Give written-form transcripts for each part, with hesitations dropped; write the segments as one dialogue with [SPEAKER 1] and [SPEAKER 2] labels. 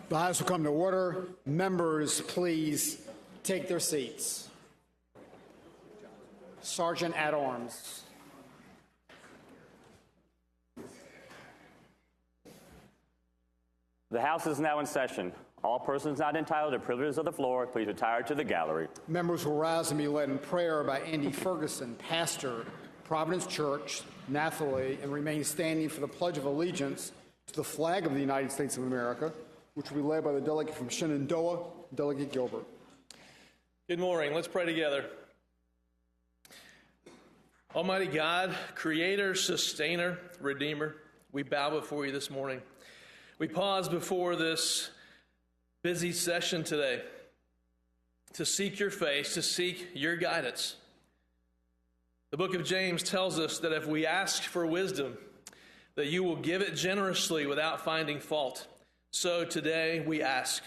[SPEAKER 1] The House will come to order. Members, please take their seats. Sergeant at Arms.
[SPEAKER 2] The House is now in session. All persons not entitled to privileges of the floor, please retire to the gallery.
[SPEAKER 1] Members will rise and be led in prayer by Andy Ferguson, pastor, Providence Church, Nathalie, and remain standing for the Pledge of Allegiance to the flag of the United States of America, which will be led by the delegate from Shenandoah, Delegate Gilbert.
[SPEAKER 3] Good morning. Let's pray together. Almighty God, Creator, Sustainer, Redeemer, we bow before you this morning. We pause before this busy session today to seek your face, to seek your guidance. The book of James tells us that if we ask for wisdom, that you will give it generously without finding fault. So today we ask.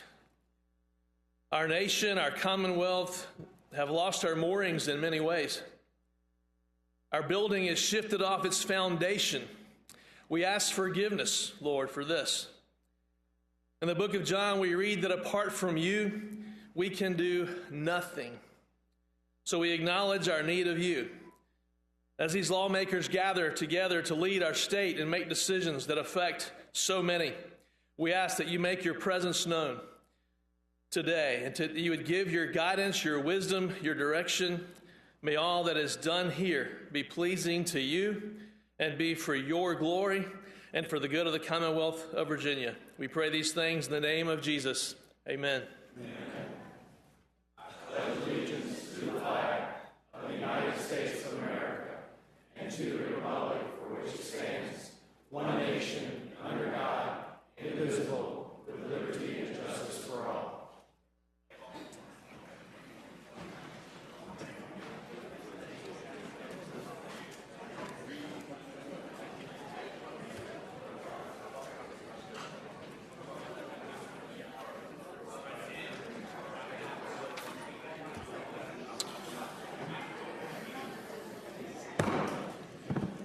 [SPEAKER 3] Our nation, our commonwealth have lost our moorings in many ways. Our building is shifted off its foundation. We ask forgiveness, Lord, for this. In the book of John, we read that apart from you, we can do nothing. So we acknowledge our need of you. As these lawmakers gather together to lead our state and make decisions that affect so many, we ask that you make your presence known today and that you would give your guidance, your wisdom, your direction. May all that is done here be pleasing to you and be for your glory and for the good of the Commonwealth of Virginia. We pray these things in the name of Jesus. Amen.
[SPEAKER 4] Amen. I pledge allegiance to the flag of the United States of America and to the republic for which it stands, one nation, under God, indivisible, with liberty and justice for all.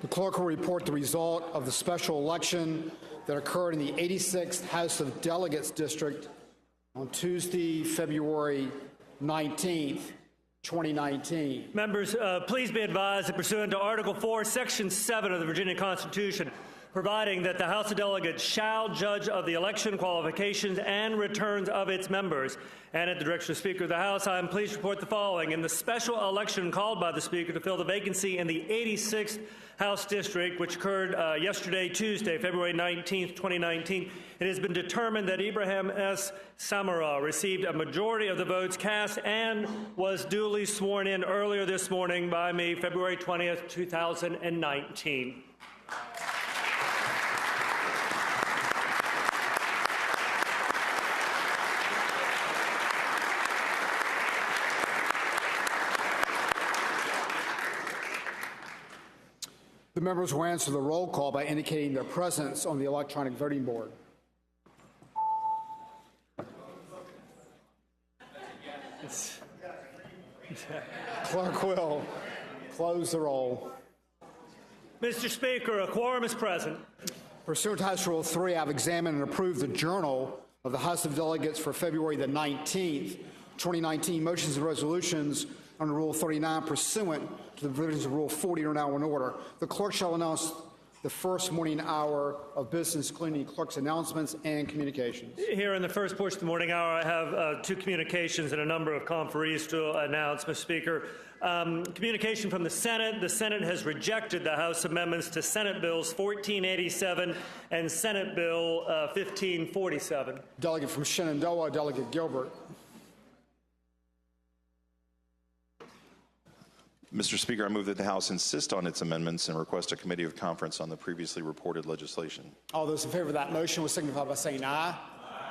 [SPEAKER 1] The clerk will report the result of the special election that occurred in the 86th House of Delegates District on Tuesday, February 19th, 2019.
[SPEAKER 5] Members, please be advised that pursuant to Article 4, Section 7 of the Virginia Constitution, providing that the House of Delegates shall judge of the election qualifications and returns of its members. And at the direction of the Speaker of the House, I am pleased to report the following. In the special election called by the Speaker to fill the vacancy in the 86th House District, which occurred yesterday, Tuesday, February 19th, 2019, it has been determined that Ibrahim S. Samara received a majority of the votes cast and was duly sworn in earlier this morning by me, February 20th, 2019.
[SPEAKER 1] The members will answer the roll call by indicating their presence on the electronic voting board. Clerk will close the roll.
[SPEAKER 5] Mr. Speaker, a quorum is present.
[SPEAKER 1] Pursuant to House Rule 3, I've examined and approved the Journal of the House of Delegates for February the 19th, 2019. Motions and resolutions under Rule 39 pursuant to the provisions of Rule 40 are now in order. The clerk shall announce the first morning hour of business, including clerk's announcements and communications.
[SPEAKER 5] Here in the first portion of the morning hour, I have two communications and a number of conferees to announce, Mr. Speaker. Communication from the Senate. The Senate has rejected the House amendments to Senate Bills 1487 and Senate Bill 1547.
[SPEAKER 1] Delegate from Shenandoah, Delegate Gilbert.
[SPEAKER 6] Mr. Speaker, I move that the House insist on its amendments and request a committee of conference on the previously reported legislation.
[SPEAKER 1] All those in favor of that motion will signify by saying aye.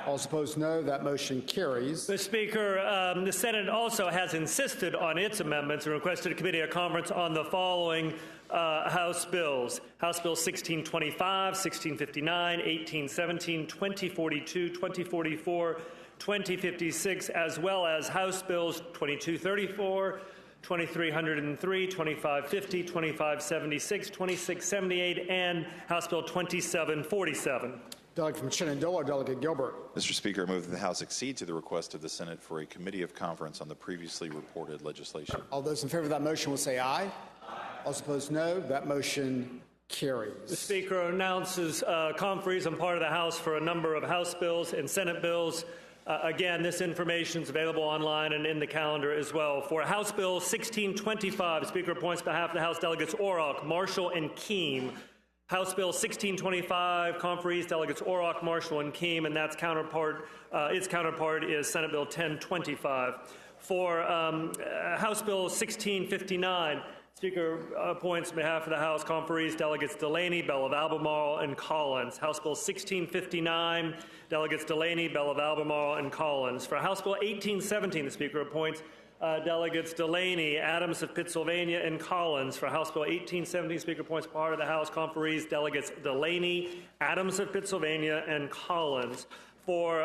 [SPEAKER 1] All opposed, no. That motion carries.
[SPEAKER 5] Mr. Speaker, the Senate also has insisted on its amendments and requested a committee of conference on the following House bills. House Bill 1625, 1659, 1817, 2042, 2044, 2056, as well as House Bills 2234, 2303, 2550, 2576, 2678, and House Bill 2747.
[SPEAKER 1] Delegate from Shenandoah, Delegate Gilbert.
[SPEAKER 6] Mr. Speaker, I move that the House accede to the request of the Senate for a committee of conference on the previously reported legislation.
[SPEAKER 1] All those in favor of that motion will say aye. All opposed, no. That motion carries.
[SPEAKER 5] The Speaker announces conferees on part of the House for a number of House bills and Senate bills. Again, this information is available online and in the calendar as well. For House Bill 1625, the Speaker appoints on behalf of the House delegates Orrock, Marshall, and Keem. House Bill 1625, conferees delegates Orrock, Marshall, and Keem, and that's its counterpart is Senate Bill 1025. For House Bill 1659, Speaker appoints on behalf of the House conferees delegates Delaney, Bell of Albemarle, and Collins. House Bill 1659, delegates Delaney, Bell of Albemarle, and Collins. For House Bill 1817, the Speaker appoints delegates Delaney, Adams of Pittsylvania, and Collins. For House Bill 1817, Speaker appoints part of the House conferees delegates Delaney, Adams of Pennsylvania, and Collins. For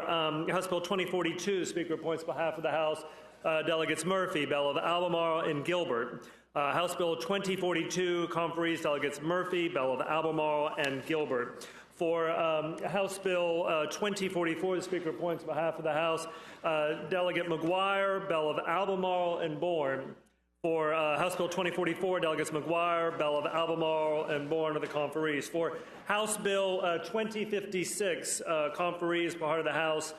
[SPEAKER 5] House Bill 2042, Speaker appoints on behalf of the House delegates Murphy, Bell of Albemarle, and Gilbert. House Bill 2042, conferees delegates Murphy, Bell of Albemarle, and Gilbert. For House Bill 2044, the Speaker appoints on behalf of the House Delegate McGuire, Bell of Albemarle, and Bourne. For House Bill 2044, delegates McGuire, Bell of Albemarle, and Bourne are the conferees. For House Bill 2056, conferees, part of the House,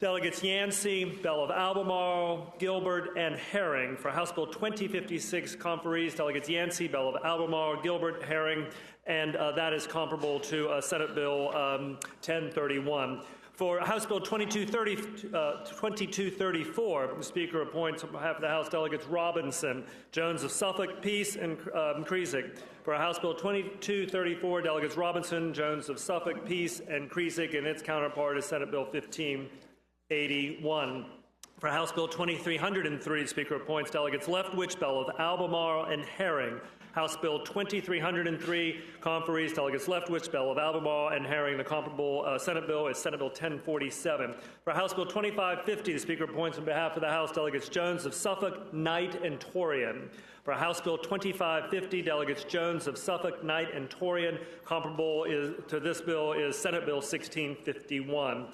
[SPEAKER 5] delegates Yancey, Bell of Albemarle, Gilbert, and Herring. For House Bill 2056, conferees, delegates Yancey, Bell of albemarle, Gilbert, Herring, and that is comparable to Senate Bill 1031. For House Bill 2234, the Speaker appoints on behalf of the House delegates Robinson, Jones of Suffolk, Peace, and Kriesig. For House Bill 2234, delegates Robinson, Jones of Suffolk, Peace, and Kriesig, and its counterpart is Senate Bill 1581. For House Bill 2303, the Speaker appoints delegates Leftwich, Bell of Albemarle, and Herring. House Bill 2303, conferees delegates Leftwich, Bell of Albemarle, and Herring. The comparable Senate bill is Senate Bill 1047. For House Bill 2550, the Speaker appoints on behalf of the House delegates Jones of Suffolk, Knight, and Torreon. For House Bill 2550, delegates Jones of Suffolk, Knight, and Torreon. Comparable to this bill is Senate Bill 1651.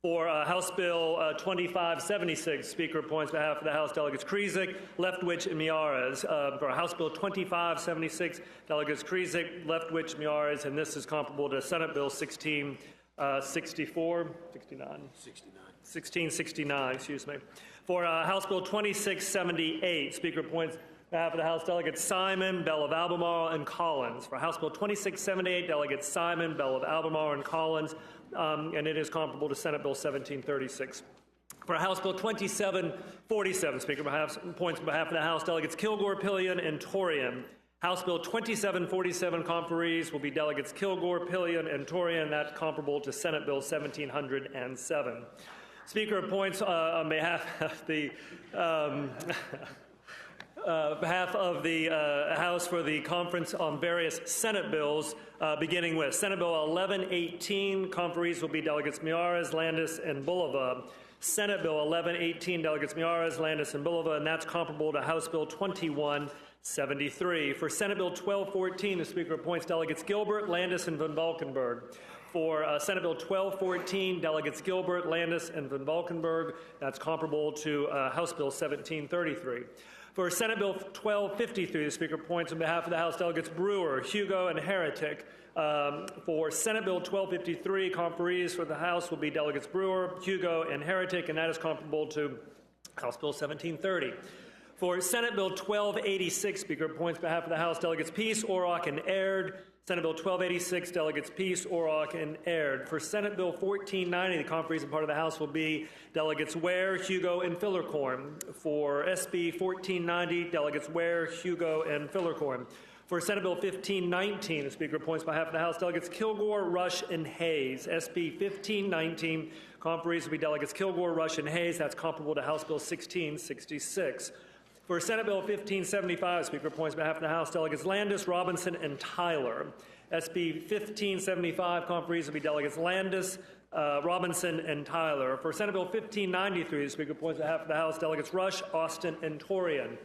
[SPEAKER 5] For House Bill 2576, Speaker appoints on behalf of the House delegates Kriesig, Leftwich, and Miyares. For House Bill 2576, delegates Kriesig, Leftwich, Miyares, and this is comparable to Senate Bill 1669, excuse me. For House Bill 2678, Speaker appoints on behalf of the House delegates Simon, Bell of Albemarle, and Collins. For House Bill 2678, delegates Simon, Bell of Albemarle, and Collins, and it is comparable to Senate Bill 1736. For House Bill 2747, Speaker appoints on behalf of the House delegates Kilgore, Pillion, and Torreon. House Bill 2747 conferees will be delegates Kilgore, Pillion, and Torreon. That's comparable to Senate Bill 1707. Speaker appoints on behalf of the House for the conference on various Senate bills, beginning with Senate Bill 1118. Conferees will be delegates Miyares, Landis, and Bulova. Senate Bill 1118, delegates Miyares, Landis, and Bulova, and that's comparable to House Bill 2173. For Senate Bill 1214, the Speaker appoints delegates Gilbert, Landis, and Van Valkenburg. For Senate Bill 1214, delegates Gilbert, Landis, and Van Valkenburg. That's comparable to House Bill 1733. For Senate Bill 1253, the Speaker appoints on behalf of the House delegates Brewer, Hugo, and Heretic. For Senate Bill 1253, conferees for the House will be delegates Brewer, Hugo, and Heretic, and that is comparable to House Bill 1730. For Senate Bill 1286, Speaker appoints on behalf of the House delegates Peace, Orrock, and Aird. Senate Bill 1286, delegates Peace, Orrock, and Aird. For Senate Bill 1490, the conferees and part of the House will be delegates Ware, Hugo, and Fillercorn. For SB 1490, delegates Ware, Hugo, and Fillercorn. For Senate Bill 1519, the Speaker appoints on behalf of the House delegates Kilgore, Rush, and Hayes. SB 1519, conferees will be delegates Kilgore, Rush, and Hayes. That's comparable to House Bill 1666. For Senate Bill 1575, Speaker appoints on behalf of the House delegates Landis, Robinson, and Tyler. SB 1575, conferees will be delegates Landis, Robinson, and Tyler. For Senate Bill 1593, the Speaker appoints on behalf of the House delegates Rush, Austin, and Torian.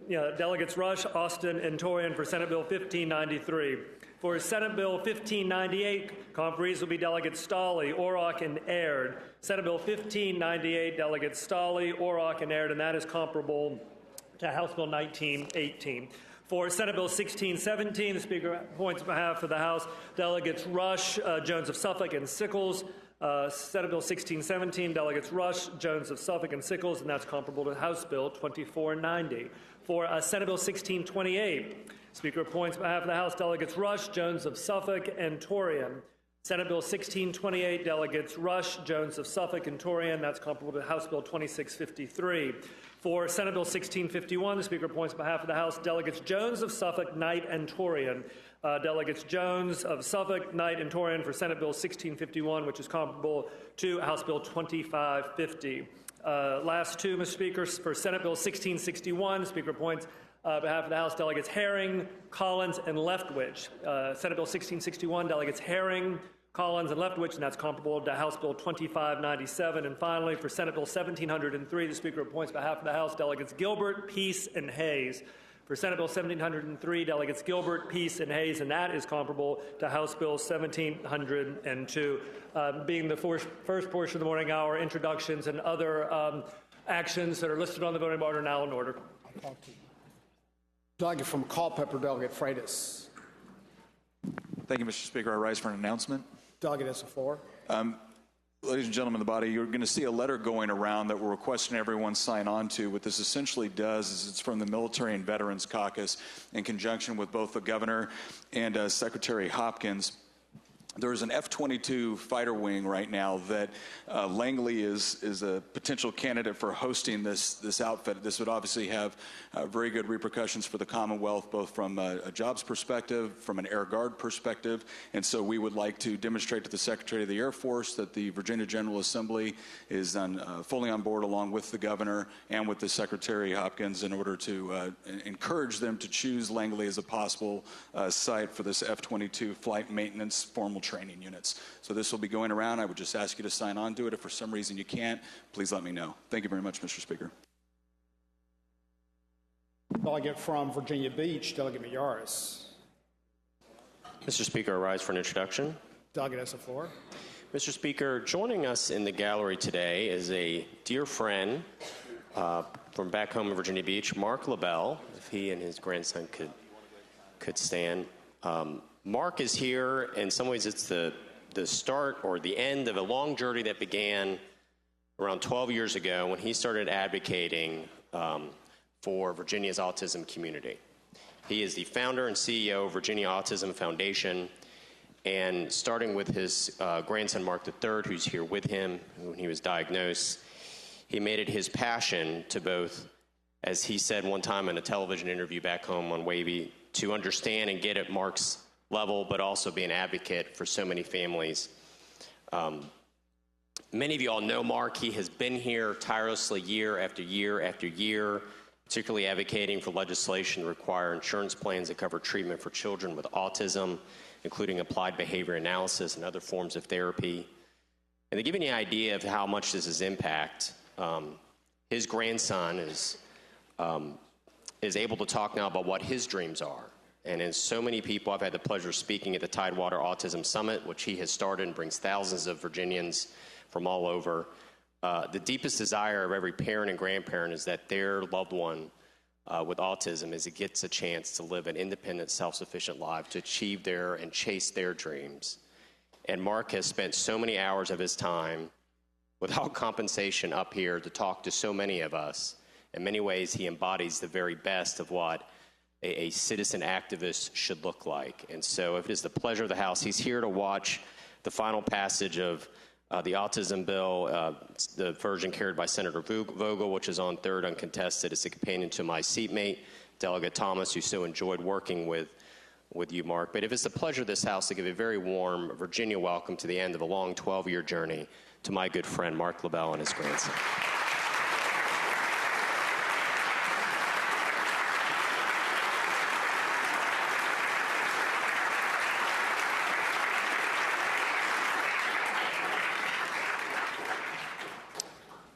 [SPEAKER 5] Delegates Rush, Austin, and Torian for Senate Bill 1593. For Senate Bill 1598, conferees will be delegates Stolley, Orrock, and Aird. Senate Bill 1598, delegates Stolley, Orrock, and Aird, and that is comparable to House Bill 1918. For Senate Bill 1617, the Speaker appoints on behalf of the House delegates Rush, Jones of Suffolk, and Sickles. Senate Bill 1617, delegates Rush, Jones of Suffolk, and Sickles, and that's comparable to House Bill 2490. For Senate Bill 1628, Speaker appoints on behalf of the House delegates Rush, Jones of Suffolk, and Torian. Senate Bill 1628, delegates Rush, Jones of Suffolk, and Torian. That's comparable to House Bill 2653. For Senate Bill 1651, the Speaker appoints on behalf of the House delegates Jones of Suffolk, Knight, and Torian. Delegates Jones of Suffolk, Knight, and Torian for Senate Bill 1651, which is comparable to House Bill 2550. Last two, Mr. Speaker, for Senate Bill 1661, the Speaker appoints on behalf of the House delegates Herring, Collins, and Leftwich. Senate Bill 1661, delegates Herring, Collins, and Leftwich, and that's comparable to House Bill 2597. And finally, for Senate Bill 1703, the Speaker appoints on behalf of the House delegates Gilbert, Peace, and Hayes. For Senate Bill 1703, delegates Gilbert, Peace, and Hayes, and that is comparable to House Bill 1702. Being the first portion of the morning hour, introductions and other actions that are listed on the voting board are now in order.
[SPEAKER 1] Delegate from Culpeper, Delegate Freitas.
[SPEAKER 7] Thank you, Mr. Speaker. I rise for an announcement.
[SPEAKER 1] Delegate has the floor.
[SPEAKER 7] Ladies and gentlemen of the body, you're going to see a letter going around that we're requesting everyone sign on to. What this essentially does is it's from the Military and Veterans Caucus in conjunction with both the governor and Secretary Hopkins. There's an F-22 fighter wing right now that Langley is a potential candidate for hosting this outfit. This would obviously have very good repercussions for the Commonwealth, both from a jobs perspective, from an Air Guard perspective. And so we would like to demonstrate to the Secretary of the Air Force that the Virginia General Assembly is fully on board along with the governor and with the Secretary Hopkins in order to encourage them to choose Langley as a possible site for this F-22 flight maintenance formal training units. So this will be going around. I would just ask you to sign on to it. If for some reason you can't, please let me know. Thank you very much, Mr. Speaker.
[SPEAKER 1] Delegate from Virginia Beach, Delegate Mayaris.
[SPEAKER 8] Mr. Speaker, I rise for an introduction.
[SPEAKER 1] Delegate has the floor.
[SPEAKER 8] Mr. Speaker, joining us in the gallery today is a dear friend from back home in Virginia Beach, Mark LaBelle, if he and his grandson could stand. Mark is here. In some ways, it's the start or the end of a long journey that began around 12 years ago when he started advocating for Virginia's autism community. He is the founder and CEO of Virginia Autism Foundation, and starting with his grandson, Mark III, who's here with him when he was diagnosed, he made it his passion to both, as he said one time in a television interview back home on Wavy, to understand and get at Mark's level, but also be an advocate for so many families. Many of you all know Mark. He has been here tirelessly year after year after year, particularly advocating for legislation to require insurance plans that cover treatment for children with autism, including applied behavior analysis and other forms of therapy. And to give you an idea of how much this has impacted, his grandson is able to talk now about what his dreams are. And as so many people, I've had the pleasure of speaking at the Tidewater Autism Summit, which he has started and brings thousands of Virginians from all over. The deepest desire of every parent and grandparent is that their loved one with autism gets a chance to live an independent, self-sufficient life, to achieve and chase their dreams. And Mark has spent so many hours of his time without compensation up here to talk to so many of us. In many ways, he embodies the very best of what a citizen activist should look like. And so if it is the pleasure of the House, he's here to watch the final passage of the autism bill, the version carried by Senator Vogel, which is on third uncontested. It's a companion to my seatmate, Delegate Thomas, who so enjoyed working with you, Mark. But if it's the pleasure of this House to give a very warm Virginia welcome to the end of a long 12-year journey to my good friend, Mark LaBelle, and his grandson.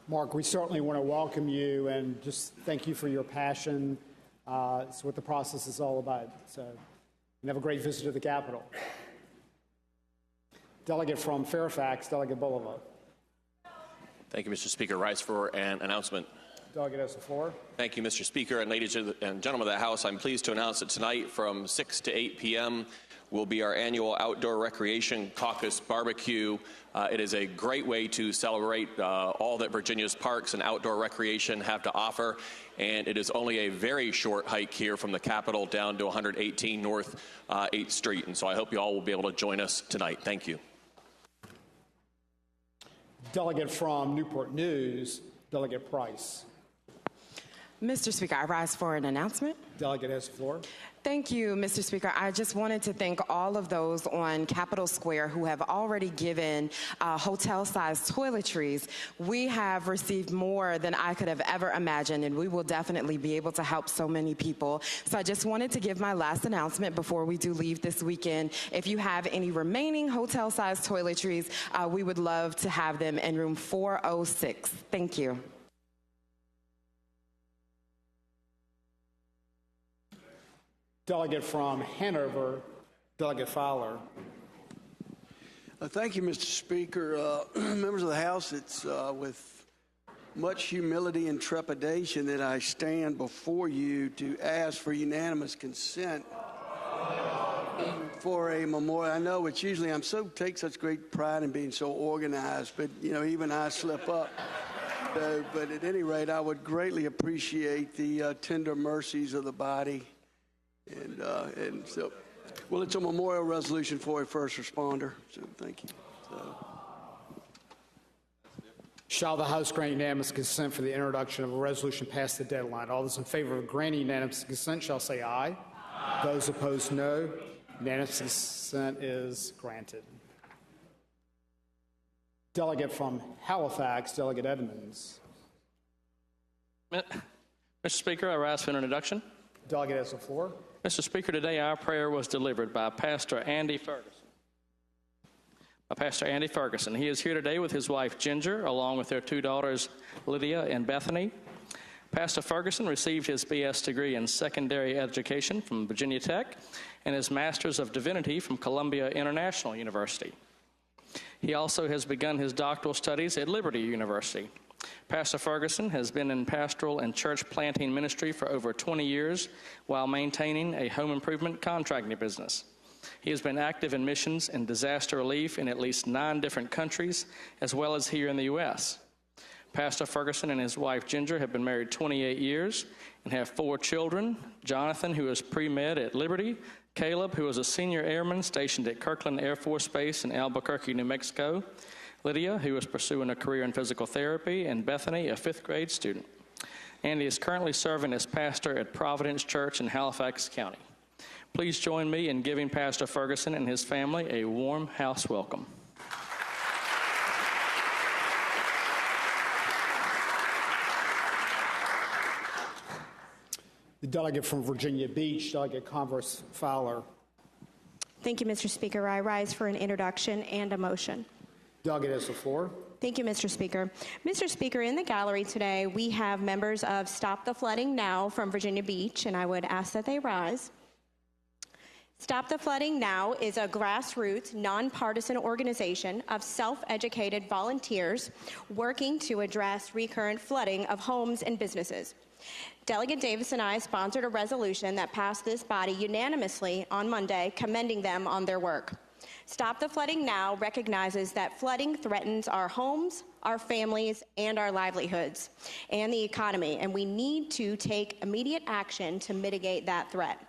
[SPEAKER 1] Mark, we certainly want to welcome you and just thank you for your passion. It's what the process is all about. So, and have a great visit to the Capitol. Delegate from Fairfax, Delegate Bulova.
[SPEAKER 9] Thank you, Mr. Speaker. Rise for an announcement.
[SPEAKER 1] Delegate has the floor.
[SPEAKER 9] Thank you, Mr. Speaker. And ladies and gentlemen of the House, I'm pleased to announce that tonight from 6 to 8 p.m. will be our annual Outdoor Recreation Caucus Barbecue. It is a great way to celebrate all that Virginia's parks and outdoor recreation have to offer. And it is only a very short hike here from the Capitol down to 118 North 8th Street. And so I hope you all will be able to join us tonight. Thank you.
[SPEAKER 1] Delegate from Newport News, Delegate Price.
[SPEAKER 10] Mr. Speaker, I rise for an announcement.
[SPEAKER 1] Delegate has the floor.
[SPEAKER 10] Thank you, Mr. Speaker. I just wanted to thank all of those on Capitol Square who have already given hotel-sized toiletries. We have received more than I could have ever imagined, and we will definitely be able to help so many people. So I just wanted to give my last announcement before we do leave this weekend. If you have any remaining hotel-sized toiletries, we would love to have them in room 406. Thank you.
[SPEAKER 1] Delegate from Hanover, Delegate Fowler.
[SPEAKER 11] Thank you, Mr. Speaker. Members of the House, it's with much humility and trepidation that I stand before you to ask for unanimous consent for a memorial. I know it's usually, take such great pride in being so organized, but, even I slip up. But at any rate, I would greatly appreciate the tender mercies of the body. And so, well, it's a memorial resolution for a first responder. So, thank you.
[SPEAKER 1] Shall the House grant unanimous consent for the introduction of a resolution past the deadline? All those in favor of granting unanimous consent shall say aye. Aye. Those opposed, no. Unanimous consent is granted. Delegate from Halifax, Delegate Edmonds.
[SPEAKER 12] Mr. Speaker, I rise for an introduction.
[SPEAKER 1] Delegate has the floor.
[SPEAKER 12] Mr. Speaker, today our prayer was delivered by Pastor Andy Ferguson. He is here today with his wife Ginger, along with their two daughters Lydia and Bethany. Pastor Ferguson received his BS degree in secondary education from Virginia Tech and his Master's of Divinity from Columbia International University. He also has begun his doctoral studies at Liberty University. Pastor Ferguson has been in pastoral and church planting ministry for over 20 years while maintaining a home improvement contracting business. He has been active in missions and disaster relief in at least 9 different countries, as well as here in the U.S. Pastor Ferguson and his wife Ginger have been married 28 years and have 4 children: Jonathan, who is pre-med at Liberty; Caleb, who is a senior airman stationed at Kirkland Air Force Base in Albuquerque, New Mexico; Lydia, who is pursuing a career in physical therapy; and Bethany, a 5th grade student. Andy is currently serving as pastor at Providence Church in Halifax County. Please join me in giving Pastor Ferguson and his family a warm house welcome.
[SPEAKER 1] The delegate from Virginia Beach, Delegate Converse Fowler.
[SPEAKER 13] Thank you, Mr. Speaker. I rise for an introduction and a motion.
[SPEAKER 1] Delegate has the floor.
[SPEAKER 13] Thank you, Mr. Speaker. Mr. Speaker, in the gallery today, we have members of Stop the Flooding Now from Virginia Beach, and I would ask that they rise. Stop the Flooding Now is a grassroots, nonpartisan organization of self-educated volunteers working to address recurrent flooding of homes and businesses. Delegate Davis and I sponsored a resolution that passed this body unanimously on Monday, commending them on their work. Stop the Flooding Now recognizes that flooding threatens our homes, our families, and our livelihoods, and the economy, and we need to take immediate action to mitigate that threat.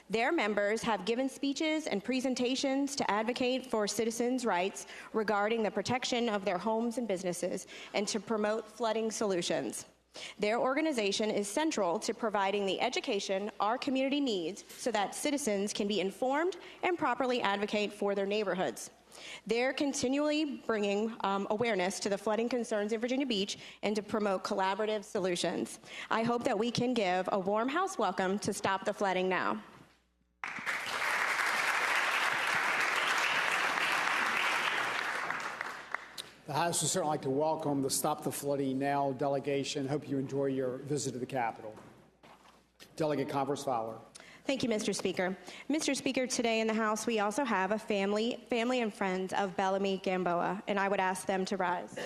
[SPEAKER 13] Their members have given speeches and presentations to advocate for citizens' rights regarding the protection of their homes and businesses and to promote flooding solutions. Their organization is central to providing the education our community needs so that citizens can be informed and properly advocate for their neighborhoods. They're continually bringing awareness to the flooding concerns in Virginia Beach and to promote collaborative solutions. I hope that we can give a warm house welcome to Stop the Flooding Now.
[SPEAKER 1] The House would certainly like to welcome the Stop the Flooding Now delegation. Hope you enjoy your visit to the Capitol. Delegate Converse Fowler.
[SPEAKER 13] Thank you, Mr. Speaker. Mr. Speaker, today in the House, we also have a family and friends of Bellamy Gamboa, and I would ask them to rise.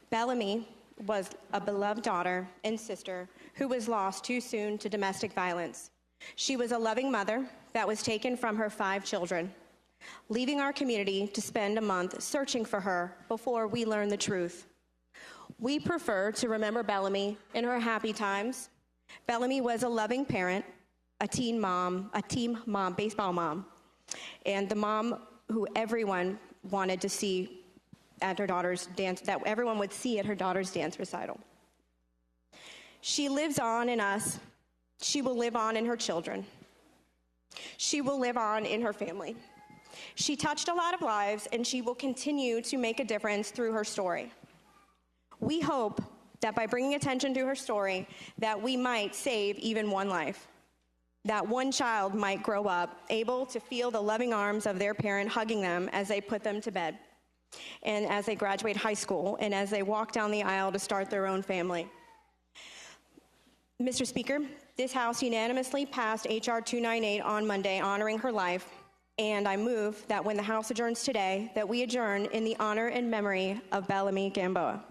[SPEAKER 13] Bellamy was a beloved daughter and sister who was lost too soon to domestic violence. She was a loving mother that was taken from her 5 children, leaving our community to spend a month searching for her before we learned the truth. We prefer to remember Bellamy in her happy times. Bellamy was a loving parent, a team mom, baseball mom, and the mom who everyone wanted to see at her daughter's dance, that everyone would see at her daughter's dance recital. She lives on in us. She will live on in her children. She will live on in her family. She touched a lot of lives, and she will continue to make a difference through her story. We hope that by bringing attention to her story, that we might save even one life, that one child might grow up able to feel the loving arms of their parent hugging them as they put them to bed, and as they graduate high school, and as they walk down the aisle to start their own family. Mr. Speaker, this House unanimously passed H.R. 298 on Monday, honoring her life, and I move that when the House adjourns today, that we adjourn in the honor and memory of Bellamy Gamboa.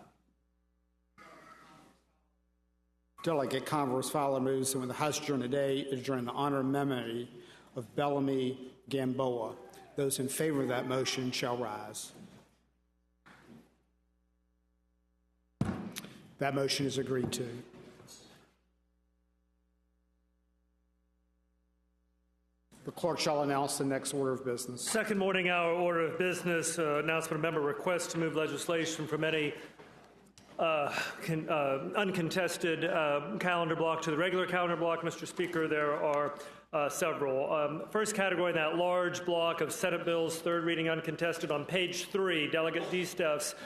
[SPEAKER 1] Delegate Converse Fowler moves that when the House adjourn today, adjourn in the honor and memory of Bellamy Gamboa. Those in favor of that motion shall rise. That motion is agreed to. The clerk shall announce the next order of business.
[SPEAKER 5] Second morning hour order of business, announcement of member request to move legislation from any uncontested calendar block to the regular calendar block. Mr. Speaker, there are several. First category in that large block of Senate bills, third reading uncontested. On page 3, Delegate DeSteff's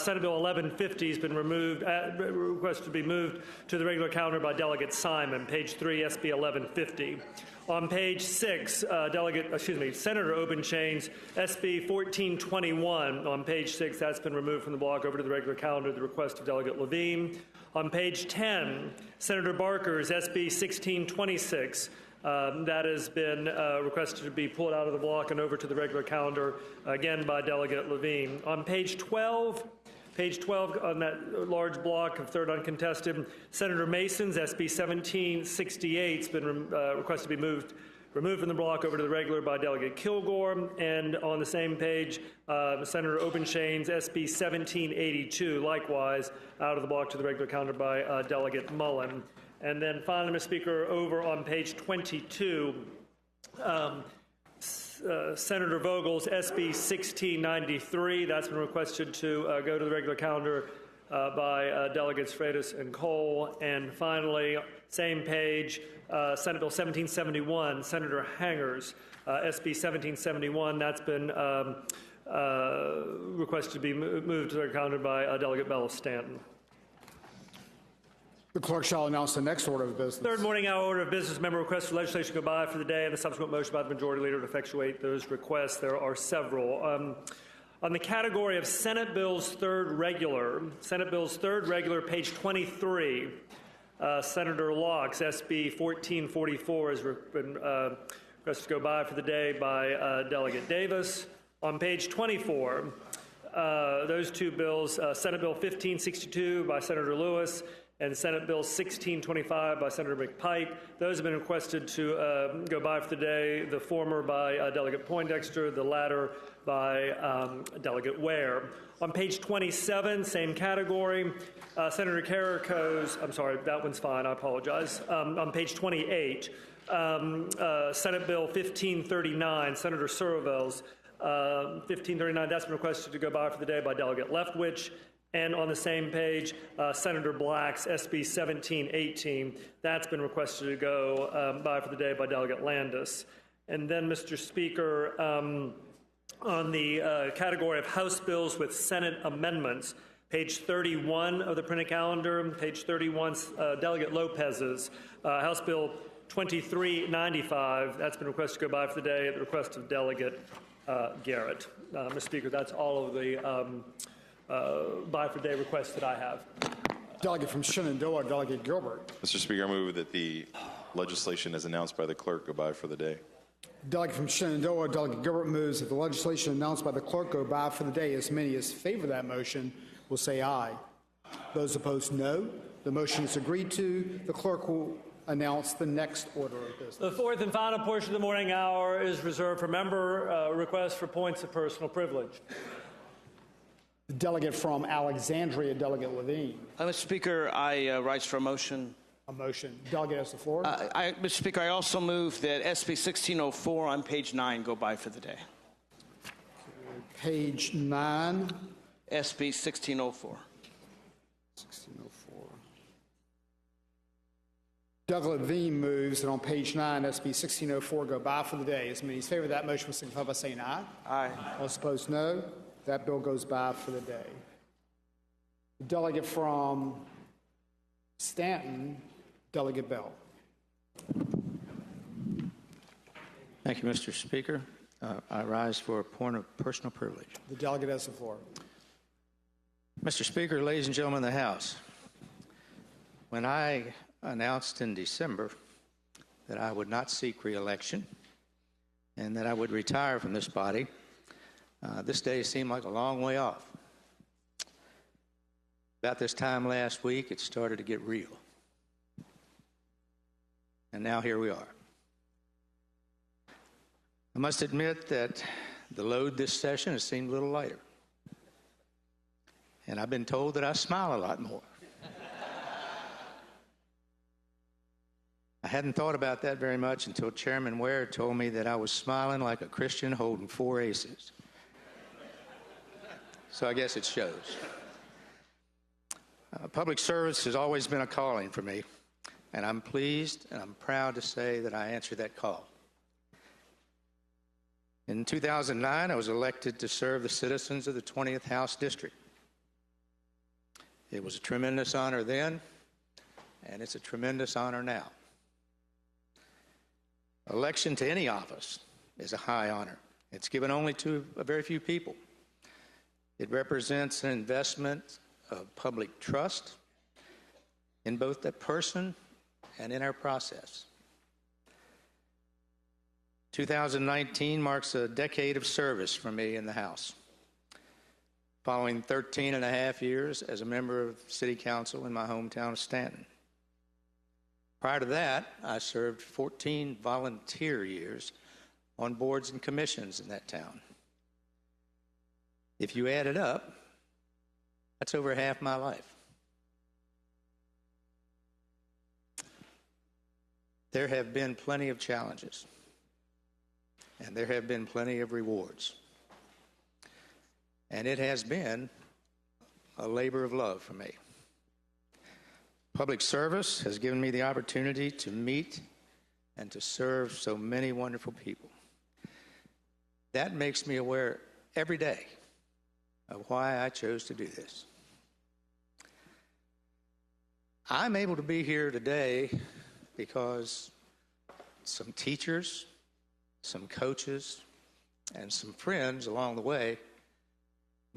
[SPEAKER 5] Senate Bill 1150 has been removed, requested to be moved to the regular calendar by Delegate Simon. Page 3, SB 1150. On page 6, Senator Obenshain's SB 1421. On page 6, that's been removed from the block over to the regular calendar at the request of Delegate Levine. On page 10, Senator Barker's SB 1626. That has been requested to be pulled out of the block and over to the regular calendar, again by Delegate Levine. On page 12 on that large block of third uncontested, Senator Mason's SB 1768 has been requested to be removed from the block over to the regular by Delegate Kilgore. And on the same page, Senator Obenshain's SB 1782, likewise out of the block to the regular calendar by Delegate Mullen. And then finally, Mr. Speaker, over on page 22, Senator Vogel's SB 1693, that's been requested to go to the regular calendar by Delegates Freitas and Cole. And finally, same page, Senate Bill 1771, Senator Hanger's SB 1771, that's been requested to be moved to the calendar by Delegate Bell of Stanton.
[SPEAKER 1] The clerk shall announce the next order of business.
[SPEAKER 5] Third morning hour order of business, member requests for legislation go by for the day and the subsequent motion by the majority leader to effectuate those requests. There are several. On the category of Senate Bills third regular, page 23, Senator Locke's SB 1444 has been requested to go by for the day by Delegate Davis. On page 24, those two bills, Senate Bill 1562 by Senator Lewis and Senate Bill 1625 by Senator McPike. Those have been requested to go by for the day, the former by Delegate Poindexter, the latter by Delegate Ware. On page 27, same category, Senator Carrico's, I'm sorry, that one's fine, I apologize. On page 28, Senate Bill 1539, Senator Surville's 1539, that's been requested to go by for the day by Delegate Leftwich. And on the same page, Senator Black's SB 1718, that's been requested to go by for the day by Delegate Landis. And then, Mr. Speaker, on the category of House bills with Senate amendments, page 31 of the printed calendar, page 31, Delegate Lopez's House Bill 2395, that's been requested to go by for the day at the request of Delegate Garrett. Mr. Speaker, that's all of the buy for day requests that I have.
[SPEAKER 1] Delegate from Shenandoah, Delegate Gilbert.
[SPEAKER 6] Mr. Speaker, I move that the legislation as announced by the clerk go by for the day.
[SPEAKER 1] Delegate from Shenandoah, Delegate Gilbert moves that the legislation announced by the clerk go by for the day. As many as favor that motion will say aye. Those opposed, no. The motion is agreed to. The clerk will announce the next order of business.
[SPEAKER 5] The fourth and final portion of the morning hour is reserved for member requests for points of personal privilege.
[SPEAKER 1] The delegate from Alexandria, Delegate Levine.
[SPEAKER 14] Mr. Speaker, I rise for a motion.
[SPEAKER 1] A motion. Delegate has the floor.
[SPEAKER 14] Mr. Speaker, I also move that SB 1604 on page 9 go by for the day.
[SPEAKER 1] Page 9.
[SPEAKER 14] SB 1604.
[SPEAKER 1] 1604. Delegate Levine moves that on page 9, SB 1604 go by for the day. As many as favor that motion will signify by saying aye.
[SPEAKER 14] Aye.
[SPEAKER 1] All opposed, no. That bill goes by for the day. The delegate from Stanton, Delegate Bell.
[SPEAKER 15] Thank you, Mr. Speaker. I rise for a point of personal privilege.
[SPEAKER 1] The delegate has the floor.
[SPEAKER 15] Mr. Speaker, ladies and gentlemen of the House, when I announced in December that I would not seek re-election and that I would retire from this body, this day seemed like a long way off. About this time last week, it started to get real. And now here we are. I must admit that the load this session has seemed a little lighter. And I've been told that I smile a lot more. I hadn't thought about that very much until Chairman Ware told me that I was smiling like a Christian holding 4 aces. So I guess it shows. Public service has always been a calling for me, and I'm pleased and I'm proud to say that I answered that call. In 2009, I was elected to serve the citizens of the 20th House District. It was a tremendous honor then, and it's a tremendous honor now. Election to any office is a high honor. It's given only to a very few people. It represents an investment of public trust in both the person and in our process. 2019 marks a decade of service for me in the House, following 13 and a half years as a member of City Council in my hometown of Stanton. Prior to that, I served 14 volunteer years on boards and commissions in that town. If you add it up, that's over half my life. There have been plenty of challenges, and there have been plenty of rewards. And it has been a labor of love for me. Public service has given me the opportunity to meet and to serve so many wonderful people. That makes me aware every day of why I chose to do this. I'm able to be here today because some teachers, some coaches, and some friends along the way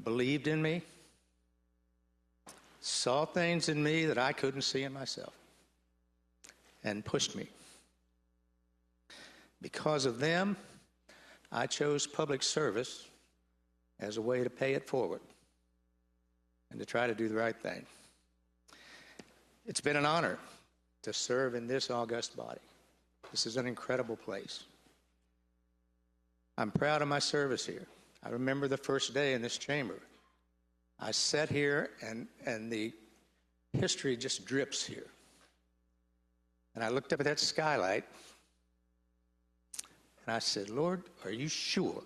[SPEAKER 15] believed in me, saw things in me that I couldn't see in myself, and pushed me. Because of them, I chose public service as a way to pay it forward and to try to do the right thing. It's been an honor to serve in this august body. This is an incredible place. I'm proud of my service here. I remember the first day in this chamber. I sat here and the history just drips here. And I looked up at that skylight and I said, Lord, are you sure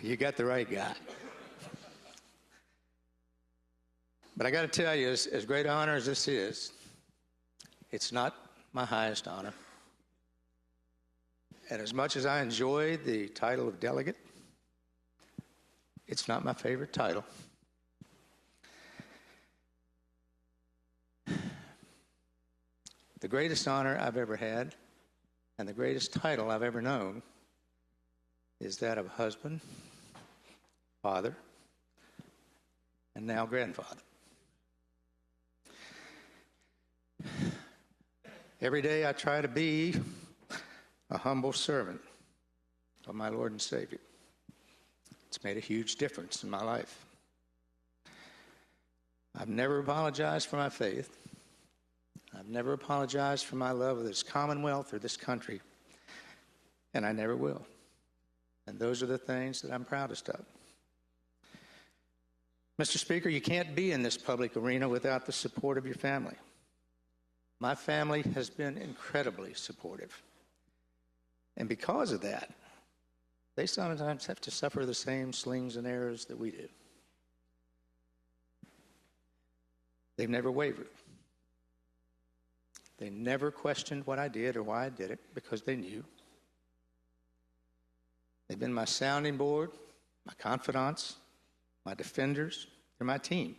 [SPEAKER 15] you got the right guy? But I got to tell you, as great an honor as this is, it's not my highest honor. And as much as I enjoy the title of delegate, it's not my favorite title. The greatest honor I've ever had and the greatest title I've ever known is that of husband, father, and now grandfather. Every day I try to be a humble servant of my Lord and Savior. It's made a huge difference in my life. I've never apologized for my faith. I've never apologized for my love of this commonwealth or this country, and I never will. And those are the things that I'm proudest of. Mr. Speaker, you can't be in this public arena without the support of your family. My family has been incredibly supportive. And because of that, they sometimes have to suffer the same slings and arrows that we do. They've never wavered. They never questioned what I did or why I did it because they knew. They've been my sounding board, my confidants, my defenders. They're my team.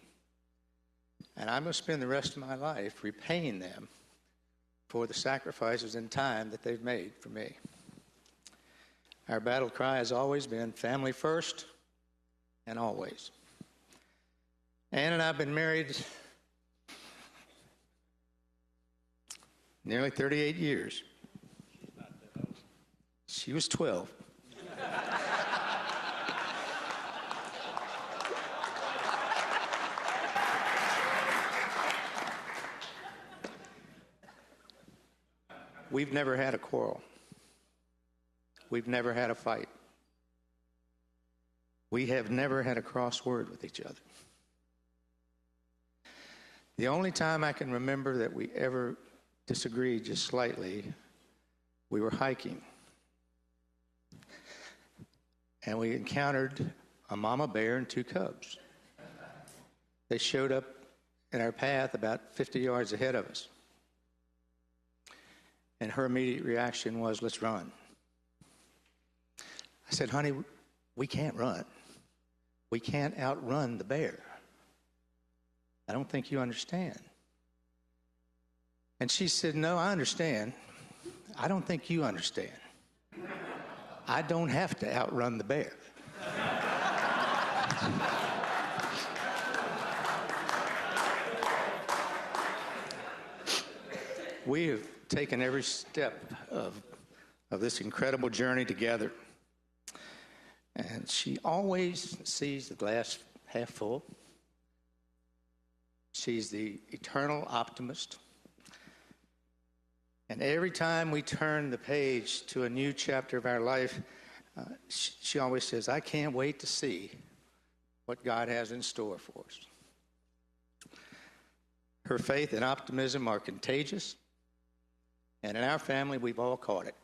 [SPEAKER 15] And I'm going to spend the rest of my life repaying them for the sacrifices and time that they've made for me. Our battle cry has always been family first and always. Ann and I have been married nearly 38 years. She was 12. We've never had a quarrel. We've never had a fight. We have never had a cross word with each other. The only time I can remember that we ever disagreed just slightly, we were hiking. And we encountered a mama bear and two cubs. They showed up in our path about 50 yards ahead of us. And her immediate reaction was, let's run. I said, honey, we can't run. We can't outrun the bear. I don't think you understand. And she said, no, I understand. I don't think you understand. I don't have to outrun the bear. We have taken every step of this incredible journey together. And she always sees the glass half full. She's the eternal optimist. And every time we turn the page to a new chapter of our life, she always says, I can't wait to see what God has in store for us. Her faith and optimism are contagious. And in our family, we've all caught it.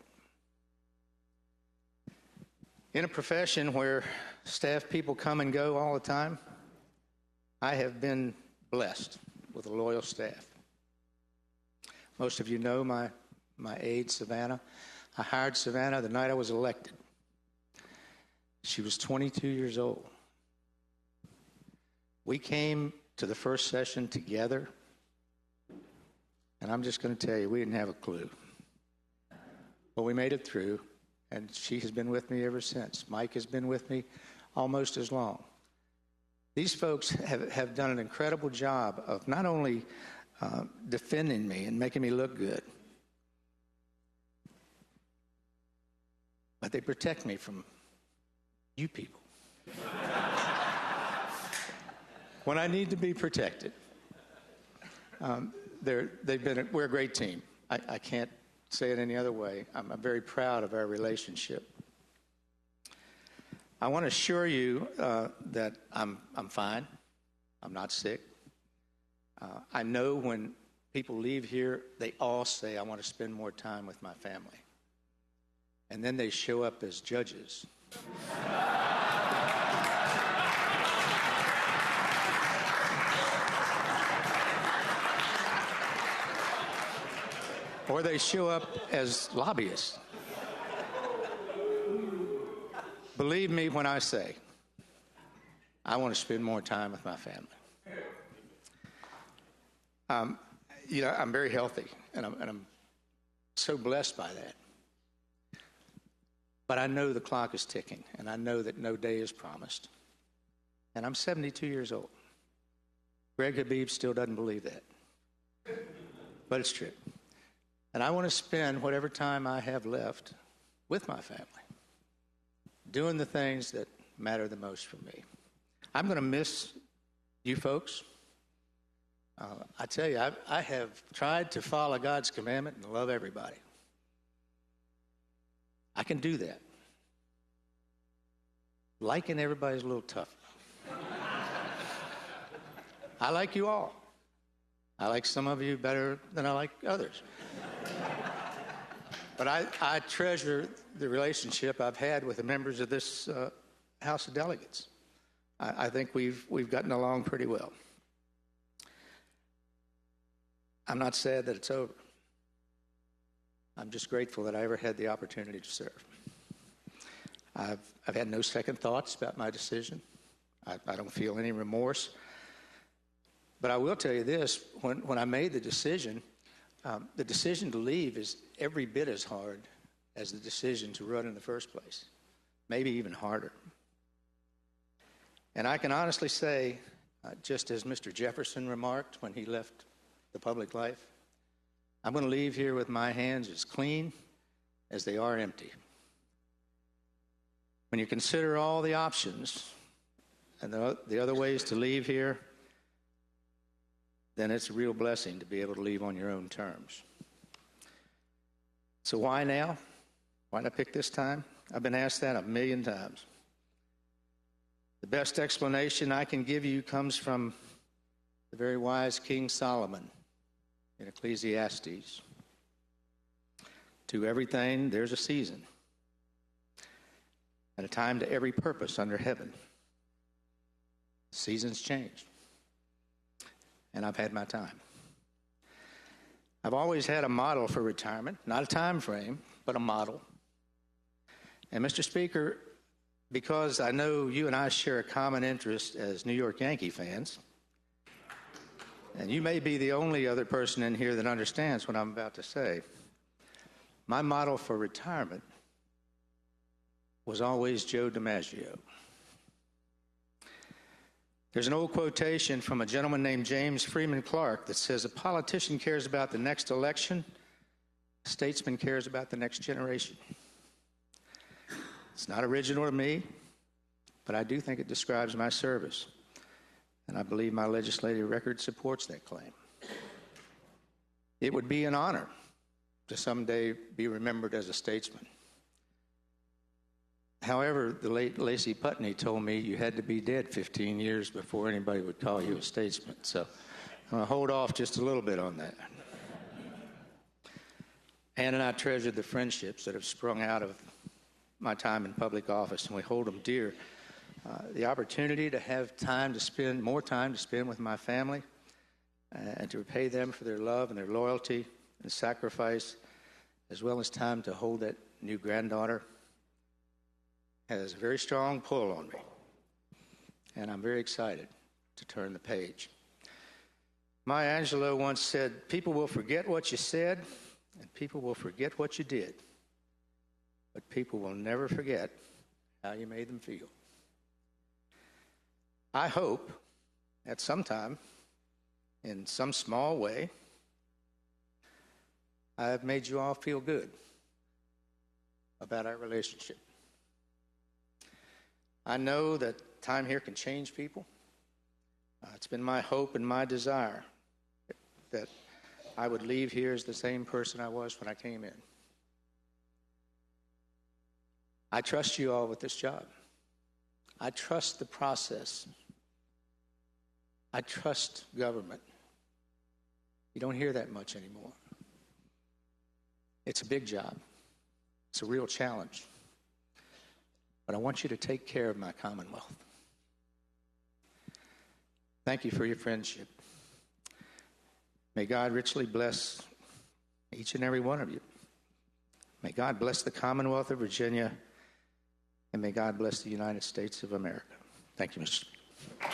[SPEAKER 15] In a profession where staff people come and go all the time, I have been blessed with a loyal staff. Most of you know my aide, Savannah. I hired Savannah the night I was elected. She was 22 years old. We came to the first session together, and I'm just going to tell you, we didn't have a clue. But we made it through, and she has been with me ever since. Mike has been with me almost as long. These folks have done an incredible job of not only defending me and making me look good, but they protect me from you people. When I need to be protected, we're a great team. I can't say it any other way. I'm very proud of our relationship. I want to assure you that I'm fine. I'm not sick. I know when people leave here, they all say, I want to spend more time with my family. And then they show up as judges. Or they show up as lobbyists. Believe me when I say, I want to spend more time with my family. I'm very healthy, and I'm so blessed by that. But I know the clock is ticking, and I know that no day is promised. And I'm 72 years old. Greg Habib still doesn't believe that. But it's true. And I want to spend whatever time I have left with my family, doing the things that matter the most for me. I'm going to miss you folks. I tell you, I have tried to follow God's commandment and love everybody. I can do that. Liking everybody's a little tough. I like you all. I like some of you better than I like others. But I treasure the relationship I've had with the members of this House of Delegates. I think we've gotten along pretty well. I'm not sad that it's over. I'm just grateful that I ever had the opportunity to serve. I've had no second thoughts about my decision. I don't feel any remorse. But I will tell you this, when I made the decision to leave is every bit as hard as the decision to run in the first place, maybe even harder. And I can honestly say, just as Mr. Jefferson remarked when he left the public life, I'm going to leave here with my hands as clean as they are empty. When you consider all the options and the other ways to leave here, then it's a real blessing to be able to leave on your own terms. So why now? Why not pick this time? I've been asked that 1,000,000 times. The best explanation I can give you comes from the very wise King Solomon in Ecclesiastes. To everything, there's a season, and a time to every purpose under heaven. Seasons change, and I've had my time. I've always had a model for retirement, not a time frame, but a model. And Mr. Speaker, because I know you and I share a common interest as New York Yankee fans, and you may be the only other person in here that understands what I'm about to say, my model for retirement was always Joe DiMaggio. There's an old quotation from a gentleman named James Freeman Clark that says, a politician cares about the next election, a statesman cares about the next generation. It's not original to me, but I do think it describes my service. And I believe my legislative record supports that claim. It would be an honor to someday be remembered as a statesman. However, the late Lacey Putney told me you had to be dead 15 years before anybody would call you a statesman. So I'm going to hold off just a little bit on that. Ann and I treasure the friendships that have sprung out of my time in public office, and we hold them dear. The opportunity to have more time to spend with my family and to repay them for their love and their loyalty and sacrifice, as well as time to hold that new granddaughter, has a very strong pull on me. And I'm very excited to turn the page. Maya Angelou once said, people will forget what you said and people will forget what you did, but people will never forget how you made them feel. I hope at some time, in some small way, I have made you all feel good about our relationship. I know that time here can change people. It's been my hope and my desire that I would leave here as the same person I was when I came in. I trust you all with this job. I trust the process. I trust government. You don't hear that much anymore. It's a big job. It's a real challenge. But I want you to take care of my Commonwealth. Thank you for your friendship. May God richly bless each and every one of you. May God bless the Commonwealth of Virginia, and may God bless the United States of America. Thank you, Mr. Speaker.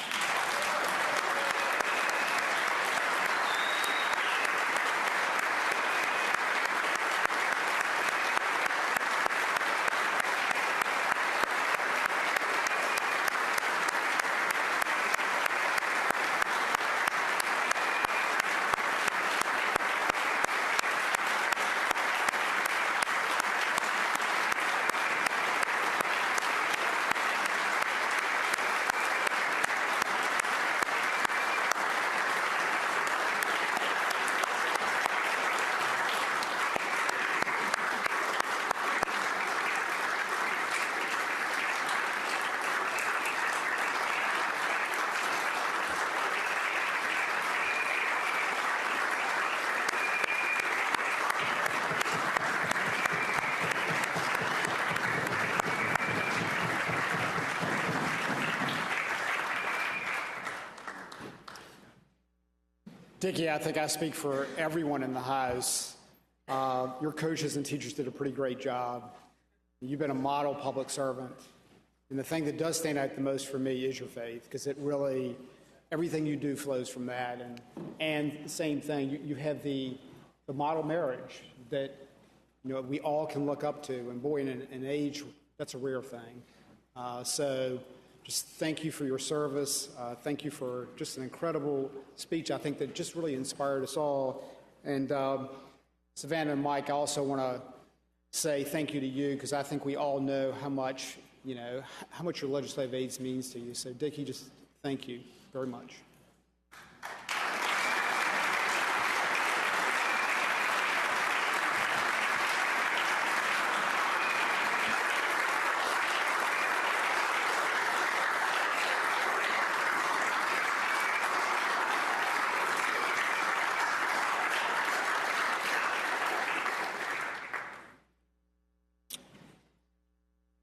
[SPEAKER 1] Dickie, I think I speak for everyone in the House. Your coaches and teachers did a pretty great job. You've been a model public servant. And the thing that does stand out the most for me is your faith, because it really, everything you do flows from that. And the same thing, you have the model marriage that we all can look up to. And boy, in an age, that's a rare thing. So just thank you for your service. Thank you for just an incredible speech, I think, that just really inspired us all. And Savannah and Mike, I also want to say thank you to you, because I think we all know how much your legislative aids means to you. So, Dickie, just thank you very much.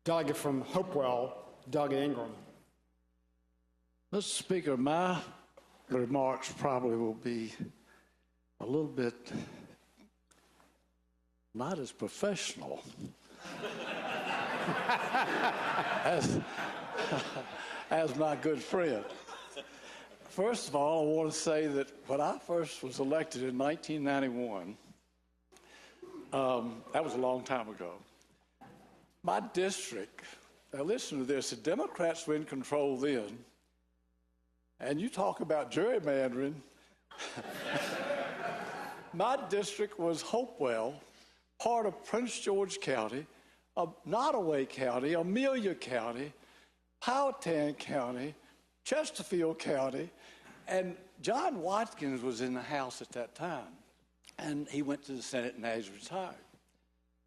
[SPEAKER 1] Delegate from Hopewell, Doug Ingram.
[SPEAKER 16] Mr. Speaker, my remarks probably will be a little bit not as professional as my good friend. First of all, I want to say that when I first was elected in 1991, that was a long time ago. My district, now listen to this, the Democrats were in control then, and you talk about gerrymandering. My district was Hopewell, part of Prince George County, Nottoway County, Amelia County, Powhatan County, Chesterfield County, and John Watkins was in the House at that time, and he went to the Senate and has retired.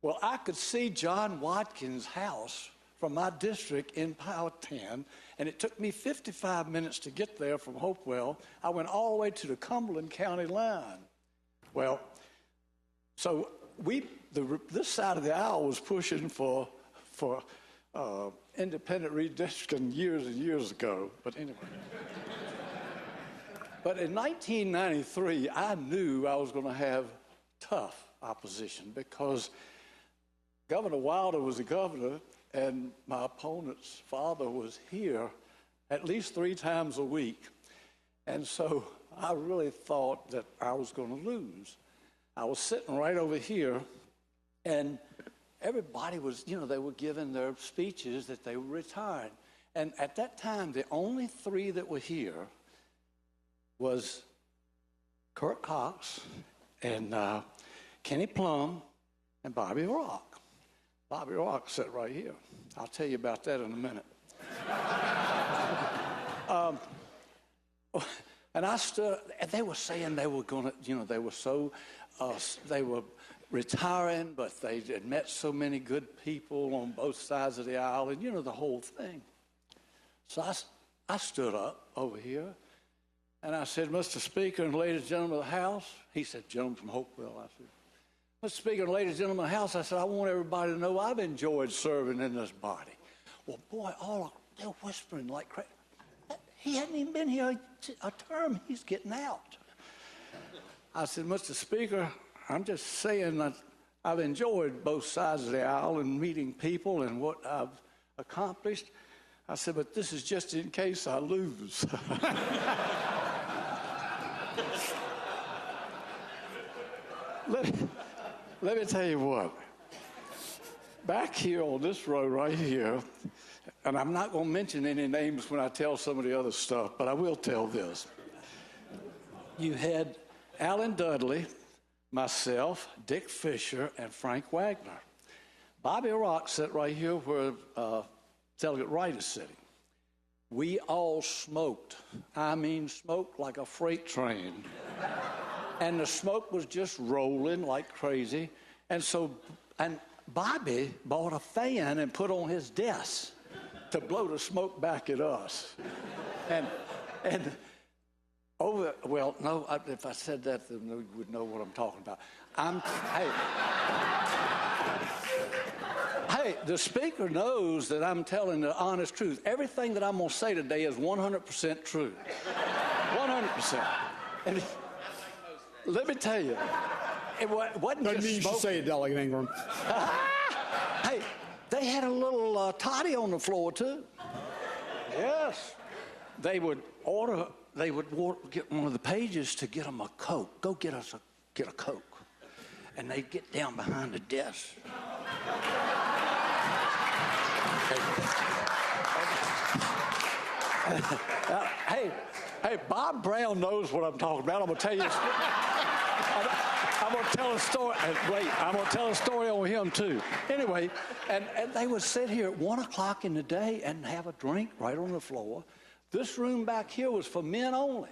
[SPEAKER 16] Well, I could see John Watkins' house from my district in Powhatan, and it took me 55 minutes to get there from Hopewell. I went all the way to the Cumberland County line. Well, so this side of the aisle was pushing for independent redistricting years and years ago. But anyway. But in 1993, I knew I was going to have tough opposition, because Governor Wilder was the governor, and my opponent's father was here at least 3 times a week. And so I really thought that I was going to lose. I was sitting right over here, and everybody was, they were giving their speeches that they were retiring. And at that time, the only 3 that were here was Kurt Cox and Kenny Plum and Bobby Rock. Bobby Rock sat right here. I'll tell you about that in a minute. And I stood, and they were saying they were going to, they were so, they were retiring, but they had met so many good people on both sides of the aisle, and the whole thing. So I stood up over here, and I said, Mr. Speaker and ladies and gentlemen of the House. He said, gentlemen from Hopewell. I said, Mr. Speaker and ladies and gentlemen of the House, I said, I want everybody to know I've enjoyed serving in this body. Well, boy, they're whispering like crazy. He hadn't even been here a term. He's getting out. I said, Mr. Speaker, I'm just saying that I've enjoyed both sides of the aisle and meeting people and what I've accomplished. I said, but this is just in case I lose. Let me tell you what. Back here on this row right here, and I'm not going to mention any names when I tell some of the other stuff, but I will tell this. You had Alan Dudley, myself, Dick Fisher, and Frank Wagner. Bobby Rock sat right here where Delegate Wright is sitting. We all smoked. I mean, smoked like a freight train. And the smoke was just rolling like crazy. And Bobby bought a fan and put on his desk to blow the smoke back at us. If I said that, then you would know what I'm talking about. Hey, the Speaker knows that I'm telling the honest truth. Everything that I'm going to say today is 100% true. 100%. let me tell you, it wasn't
[SPEAKER 1] Doesn't
[SPEAKER 16] just
[SPEAKER 1] mean you should
[SPEAKER 16] smoking.
[SPEAKER 1] say it, Delegate Ingram.
[SPEAKER 16] Hey, they had a little toddy on the floor, too. Yes. They would get one of the pages to get them a Coke. Go get a Coke. And they'd get down behind the desk. Hey, Bob Brown knows what I'm talking about. I'm going to tell you. I'm going to tell a story. Wait, I'm going to tell a story on him, too. Anyway, and they would sit here at 1 o'clock in the day and have a drink right on the floor. This room back here was for men only.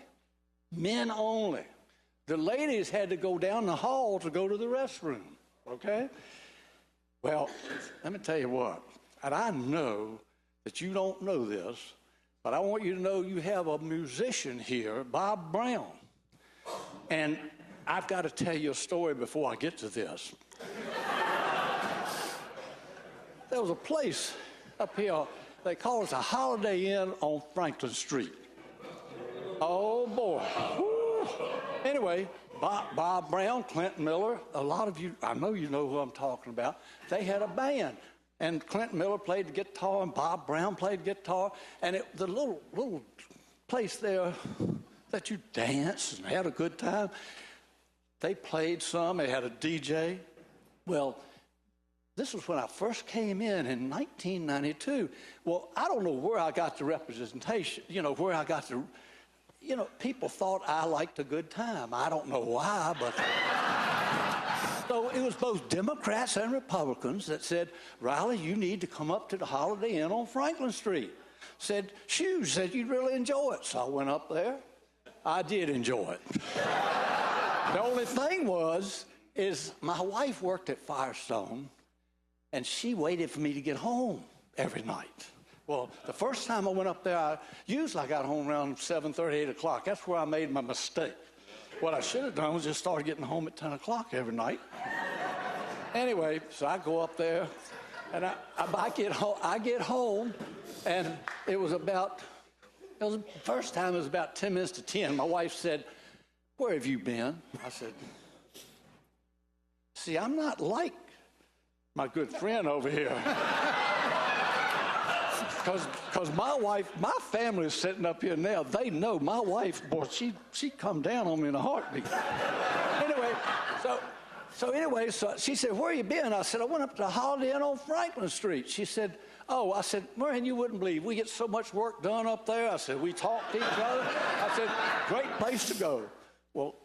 [SPEAKER 16] Men only. The ladies had to go down the hall to go to the restroom, okay? Well, let me tell you what, and I know that you don't know this, but I want you to know you have a musician here, Bob Brown. And I've got to tell you a story before I get to this. There was a place up here, they call it a Holiday Inn on Franklin Street. Oh, boy. Woo. Anyway, Bob Brown, Clinton Miller, a lot of you, I know you know who I'm talking about. They had a band, and Clinton Miller played the guitar, and Bob Brown played guitar, and the little place there that you danced and had a good time, they played some, they had a DJ. Well, this was when I first came in 1992. Well, I don't know where I got the representation, where I got the, people thought I liked a good time. I don't know why, but. So it was both Democrats and Republicans that said, Riley, you need to come up to the Holiday Inn on Franklin Street. Said, said you'd really enjoy it. So I went up there. I did enjoy it. The only thing is my wife worked at Firestone, and she waited for me to get home every night. Well, the first time I went up there, I got home around 7:30, 8 o'clock. That's where I made my mistake. What I should have done was just started getting home at 10 o'clock every night. Anyway, so I go up there, and I get home, and it was the first time it was about 10 minutes to 10. My wife said, where have you been? I said, see, I'm not like my good friend over here. Because my family is sitting up here now. They know my wife, boy, she'd come down on me in a heartbeat. Anyway, so she said, where you been? I said, I went up to the Holiday Inn on Franklin Street. She said, oh, I said, Marion, you wouldn't believe. We get so much work done up there. I said, we talk to each other. I said, great place to go. Well,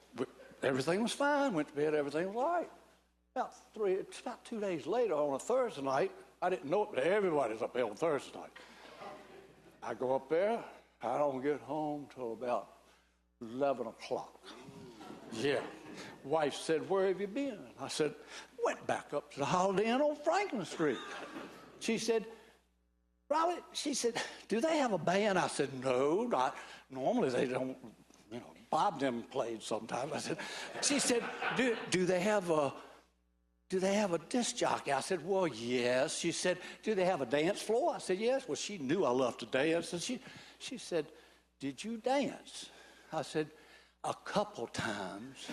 [SPEAKER 16] everything was fine. Went to bed, everything was all right. About 2 days later, on a Thursday night, I didn't know it, but everybody's up there on Thursday night. I go up there. I don't get home till about 11 o'clock. Yeah. Wife said, where have you been? I said, went back up to the Holiday Inn on Franklin Street. She said, Riley, she said, do they have a band? I said, no, not normally they don't. Bob them played sometimes. I said, she said, do they have a disc jockey? I said, well, yes. She said, do they have a dance floor? I said, yes. Well, she knew I loved to dance. And she said, did you dance? I said, a couple times.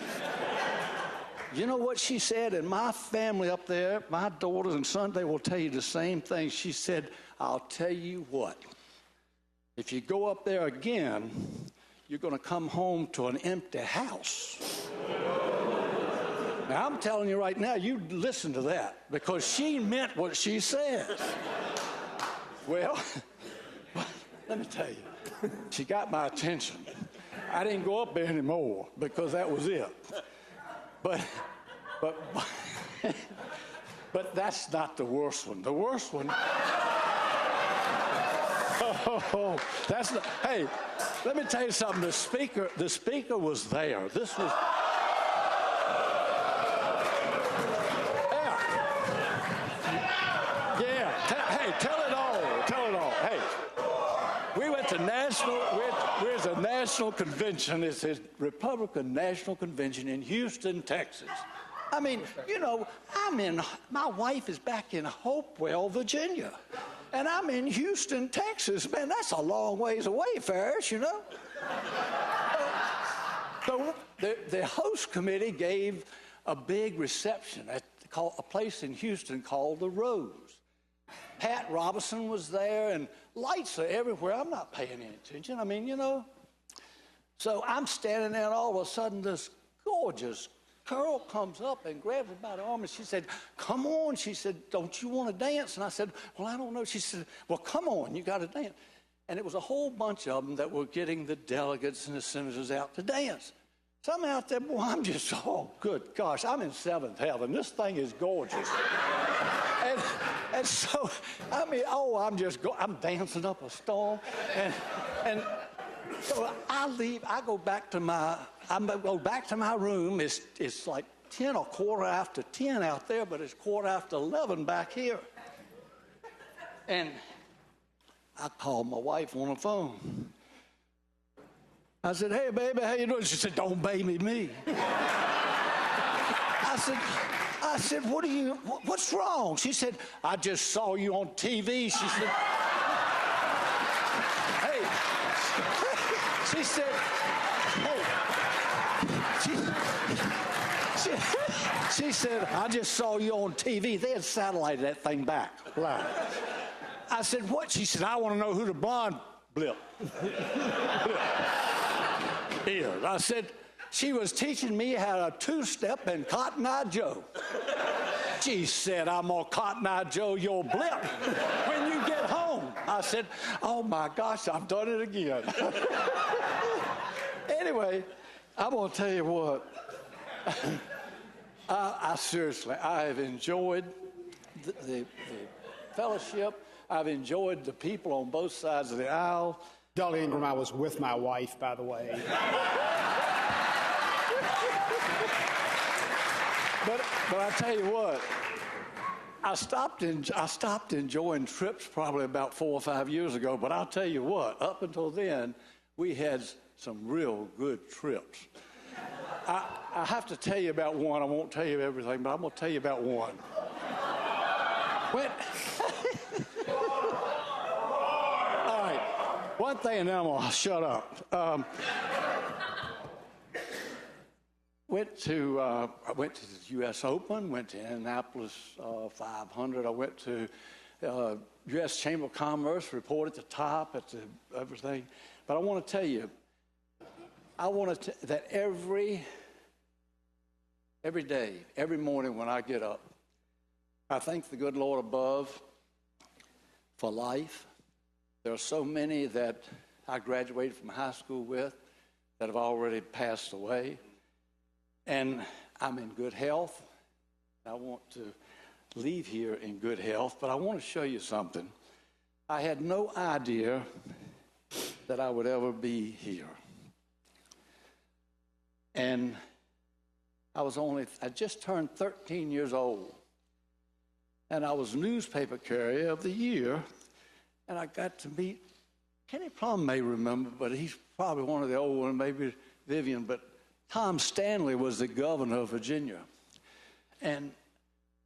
[SPEAKER 16] You know what she said? And my family up there, my daughters and sons, they will tell you the same thing. She said, I'll tell you what. If you go up there again, you're going to come home to an empty house. Now, I'm telling you right now, you listen to that, because she meant what she said. Well, let me tell you, she got my attention. I didn't go up there anymore, because that was it. But that's not the worst one. The worst one, that's not, hey, let me tell you something. The speaker was there. This was, tell it all. Hey, we went to we're at a national convention. It's a Republican National Convention in Houston, Texas. I mean, my wife is back in Hopewell, Virginia. And I'm in Houston, Texas. Man, that's a long ways away, Ferris, So the host committee gave a big reception at a place in Houston called The Rose. Pat Robertson was there, and lights are everywhere. I'm not paying any attention. I mean, you know. So I'm standing there, and all of a sudden this gorgeous girl comes up and grabs me by the arm, and she said, come on. She said, don't you want to dance? And I said, well, I don't know. She said, well, come on, you got to dance. And it was a whole bunch of them that were getting the delegates and the senators out to dance. So I'm out there, boy, I'm just, oh, good gosh, I'm in seventh heaven. This thing is gorgeous. and so, I mean, I'm dancing up a storm. And so I leave, I go back to my room. It's like 10 or quarter after 10 out there, but it's quarter after 11 back here. And I called my wife on the phone. I said, hey, baby, how you doing? She said, don't baby me. I said, what's wrong? She said, I just saw you on TV. She said, hey, she said, hey, she said, I just saw you on TV. They had satellited that thing back. Right. I said, what? She said, I want to know who the blonde blip is. I said, she was teaching me how to two-step in Cotton Eye Joe. She said, I'm going to Cotton Eye Joe your blip when you get home. I said, oh my gosh, I've done it again. Anyway, I'm going to tell you what. I seriously, I have enjoyed the fellowship. I've enjoyed the people on both sides of the aisle.
[SPEAKER 1] Dolly Ingram, I was with my wife, by the way.
[SPEAKER 16] But I tell you what, I stopped enjoying trips probably about 4 or 5 years ago. But I'll tell you what, up until then, we had some real good trips. I have to tell you about one. I won't tell you everything, but I'm going to tell you about one. All right, one thing, and then I'm going to shut up. Went to the U.S. Open, went to Indianapolis 500. I went to U.S. Chamber of Commerce, report at the top, at everything. But I want to tell you, that every day, every morning when I get up, I thank the good Lord above for life. There are so many that I graduated from high school with that have already passed away. And I'm in good health. I want to leave here in good health, but I want to show you something. I had no idea that I would ever be here. And I just turned 13 years old. And I was newspaper carrier of the year. And I got to meet, Kenny Plum may remember, but he's probably one of the old ones, maybe Vivian, but Tom Stanley was the governor of Virginia. And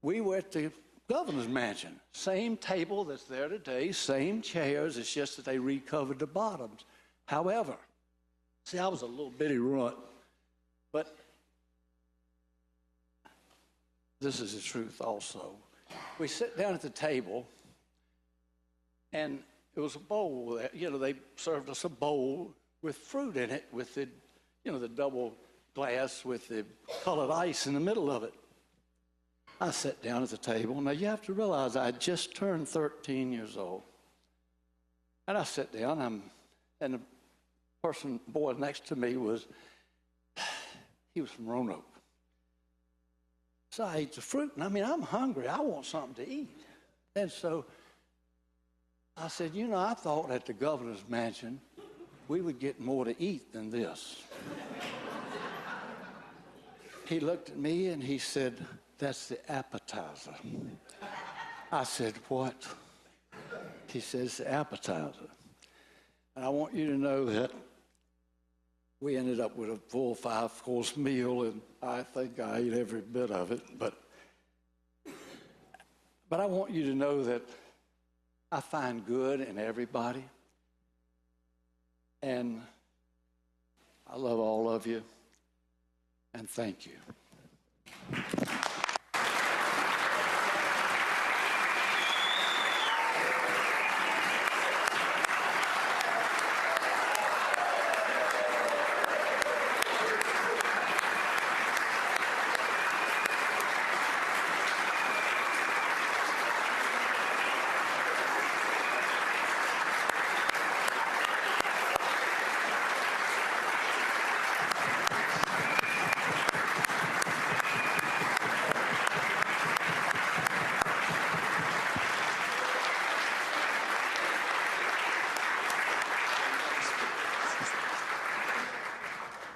[SPEAKER 16] we were at the governor's mansion. Same table that's there today, same chairs, it's just that they recovered the bottoms. However, see, I was a little bitty runt, but this is the truth also. We sit down at the table, and it was a bowl. They served us a bowl with fruit in it, with the double glass with the colored ice in the middle of it. I sat down at the table. Now, you have to realize I had just turned 13 years old. And I sat down, and the boy next to me he was from Roanoke. So I ate the fruit, and I'm hungry. I want something to eat. And so I said, I thought at the governor's mansion we would get more to eat than this. He looked at me and he said, that's the appetizer. I said, what? He says, the appetizer. And I want you to know that we ended up with a full 5-course meal, and I think I ate every bit of it. But I want you to know that I find good in everybody. And I love all of you. and thank you.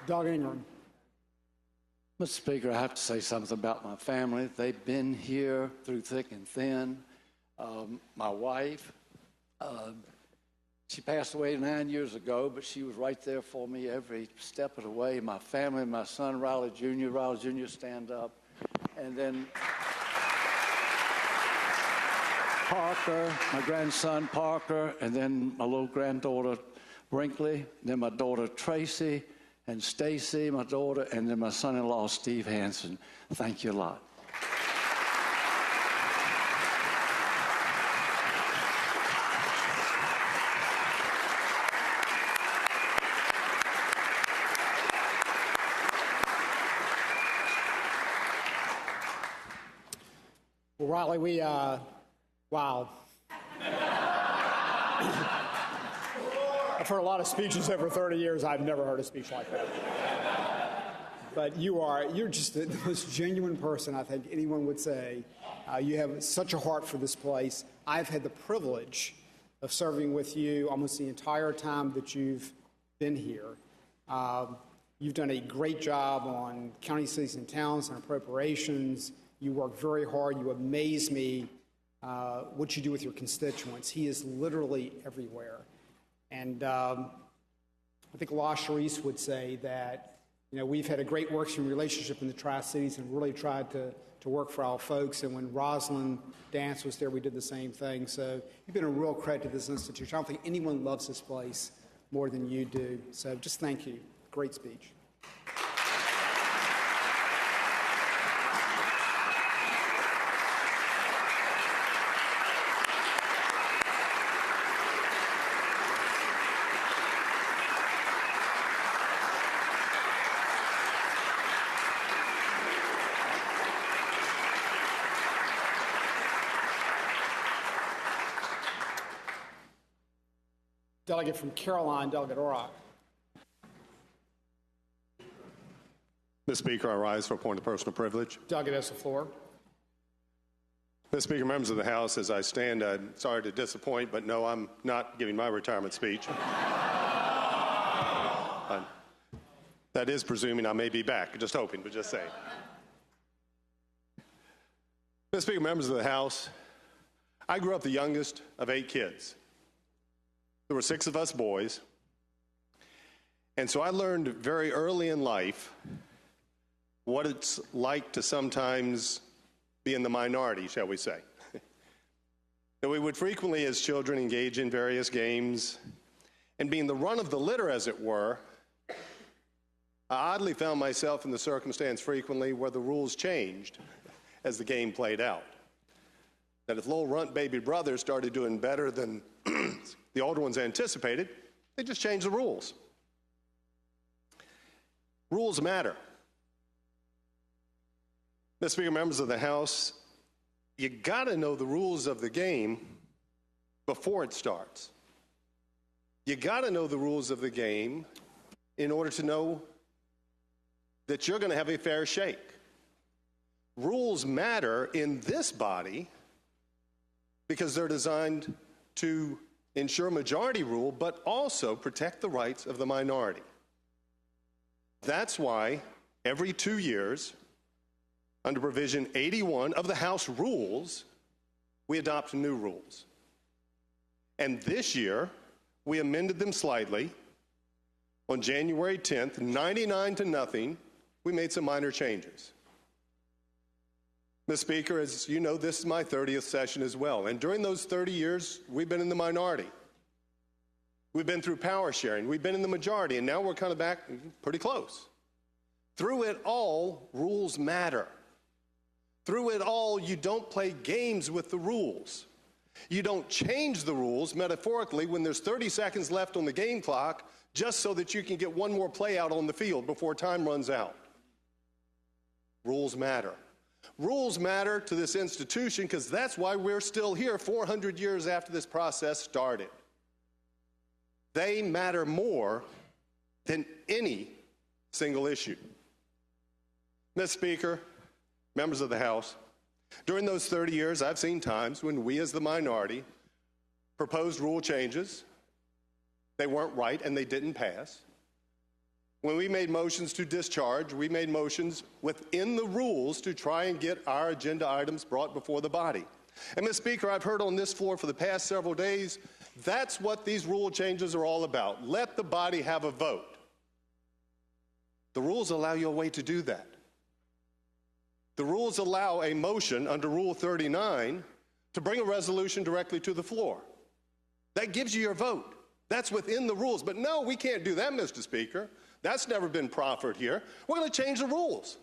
[SPEAKER 1] Doug Ingram.
[SPEAKER 16] Mr. Speaker, I have to say something about my family. They've been here through thick and thin. My wife, she passed away 9 years ago, but she was right there for me every step of the way. My family, my son, Riley Jr., stand up. And then Parker, my grandson Parker, and then my little granddaughter Brinkley, then my daughter Tracy, and Stacy, my daughter, and then my son-in-law, Steve Hansen. Thank you a lot.
[SPEAKER 1] Well, Riley, wow. I've heard a lot of speeches over 30 years. I've never heard a speech like that. But you're just the most genuine person I think anyone would say. You have such a heart for this place. I've had the privilege of serving with you almost the entire time that you've been here. You've done a great job on county, cities, and towns and appropriations. You work very hard. You amaze me what you do with your constituents. He is literally everywhere. And I think La Charisse would say that, we've had a great working relationship in the Tri-Cities and really tried to work for our folks. And when Rosalind Dance was there, we did the same thing. So you've been a real credit to this institution. I don't think anyone loves this place more than you do. So just thank you. Great speech. Delegate from Caroline, Delegate Orrock.
[SPEAKER 17] Mr. Speaker, I rise for a point of personal privilege.
[SPEAKER 1] Delegate has the floor.
[SPEAKER 17] Mr. Speaker, members of the House, as I stand, I'm sorry to disappoint, but no, I'm not giving my retirement speech. That is presuming I may be back. Just hoping, but just saying. Mr. Speaker, members of the House, I grew up the youngest of 8 kids. There were 6 of us boys. And so I learned very early in life what it's like to sometimes be in the minority, shall we say. And we would frequently, as children, engage in various games. And being the run of the litter, as it were, I oddly found myself in the circumstance frequently where the rules changed as the game played out. That if little runt baby brothers started doing better than the older ones anticipated, they just changed the rules. Rules matter. Mr. Speaker, members of the House, you got to know the rules of the game before it starts. You got to know the rules of the game in order to know that you're going to have a fair shake. Rules matter in this body because they're designed to ensure majority rule, but also protect the rights of the minority. That's why every 2 years, under provision 81 of the House rules, we adopt new rules. And this year, we amended them slightly. On January 10th, 99-0, we made some minor changes. Mr. Speaker, as you know, this is my 30th session as well. And during those 30 years, we've been in the minority. We've been through power sharing. We've been in the majority. And now we're kind of back pretty close. Through it all, rules matter. Through it all, you don't play games with the rules. You don't change the rules, metaphorically, when there's 30 seconds left on the game clock, just so that you can get one more play out on the field before time runs out. Rules matter. Rules matter to this institution because that's why we're still here 400 years after this process started. They matter more than any single issue. Mr. Speaker, members of the House, during those 30 years, I've seen times when we as the minority proposed rule changes. They weren't right and they didn't pass. When we made motions to discharge, we made motions within the rules to try and get our agenda items brought before the body. And, Mr. Speaker, I've heard on this floor for the past several days, that's what these rule changes are all about. Let the body have a vote. The rules allow you a way to do that. The rules allow a motion under Rule 39 to bring a resolution directly to the floor. That gives you your vote. That's within the rules. But no, we can't do that, Mr. Speaker. That's never been proffered here. We're going to change the rules.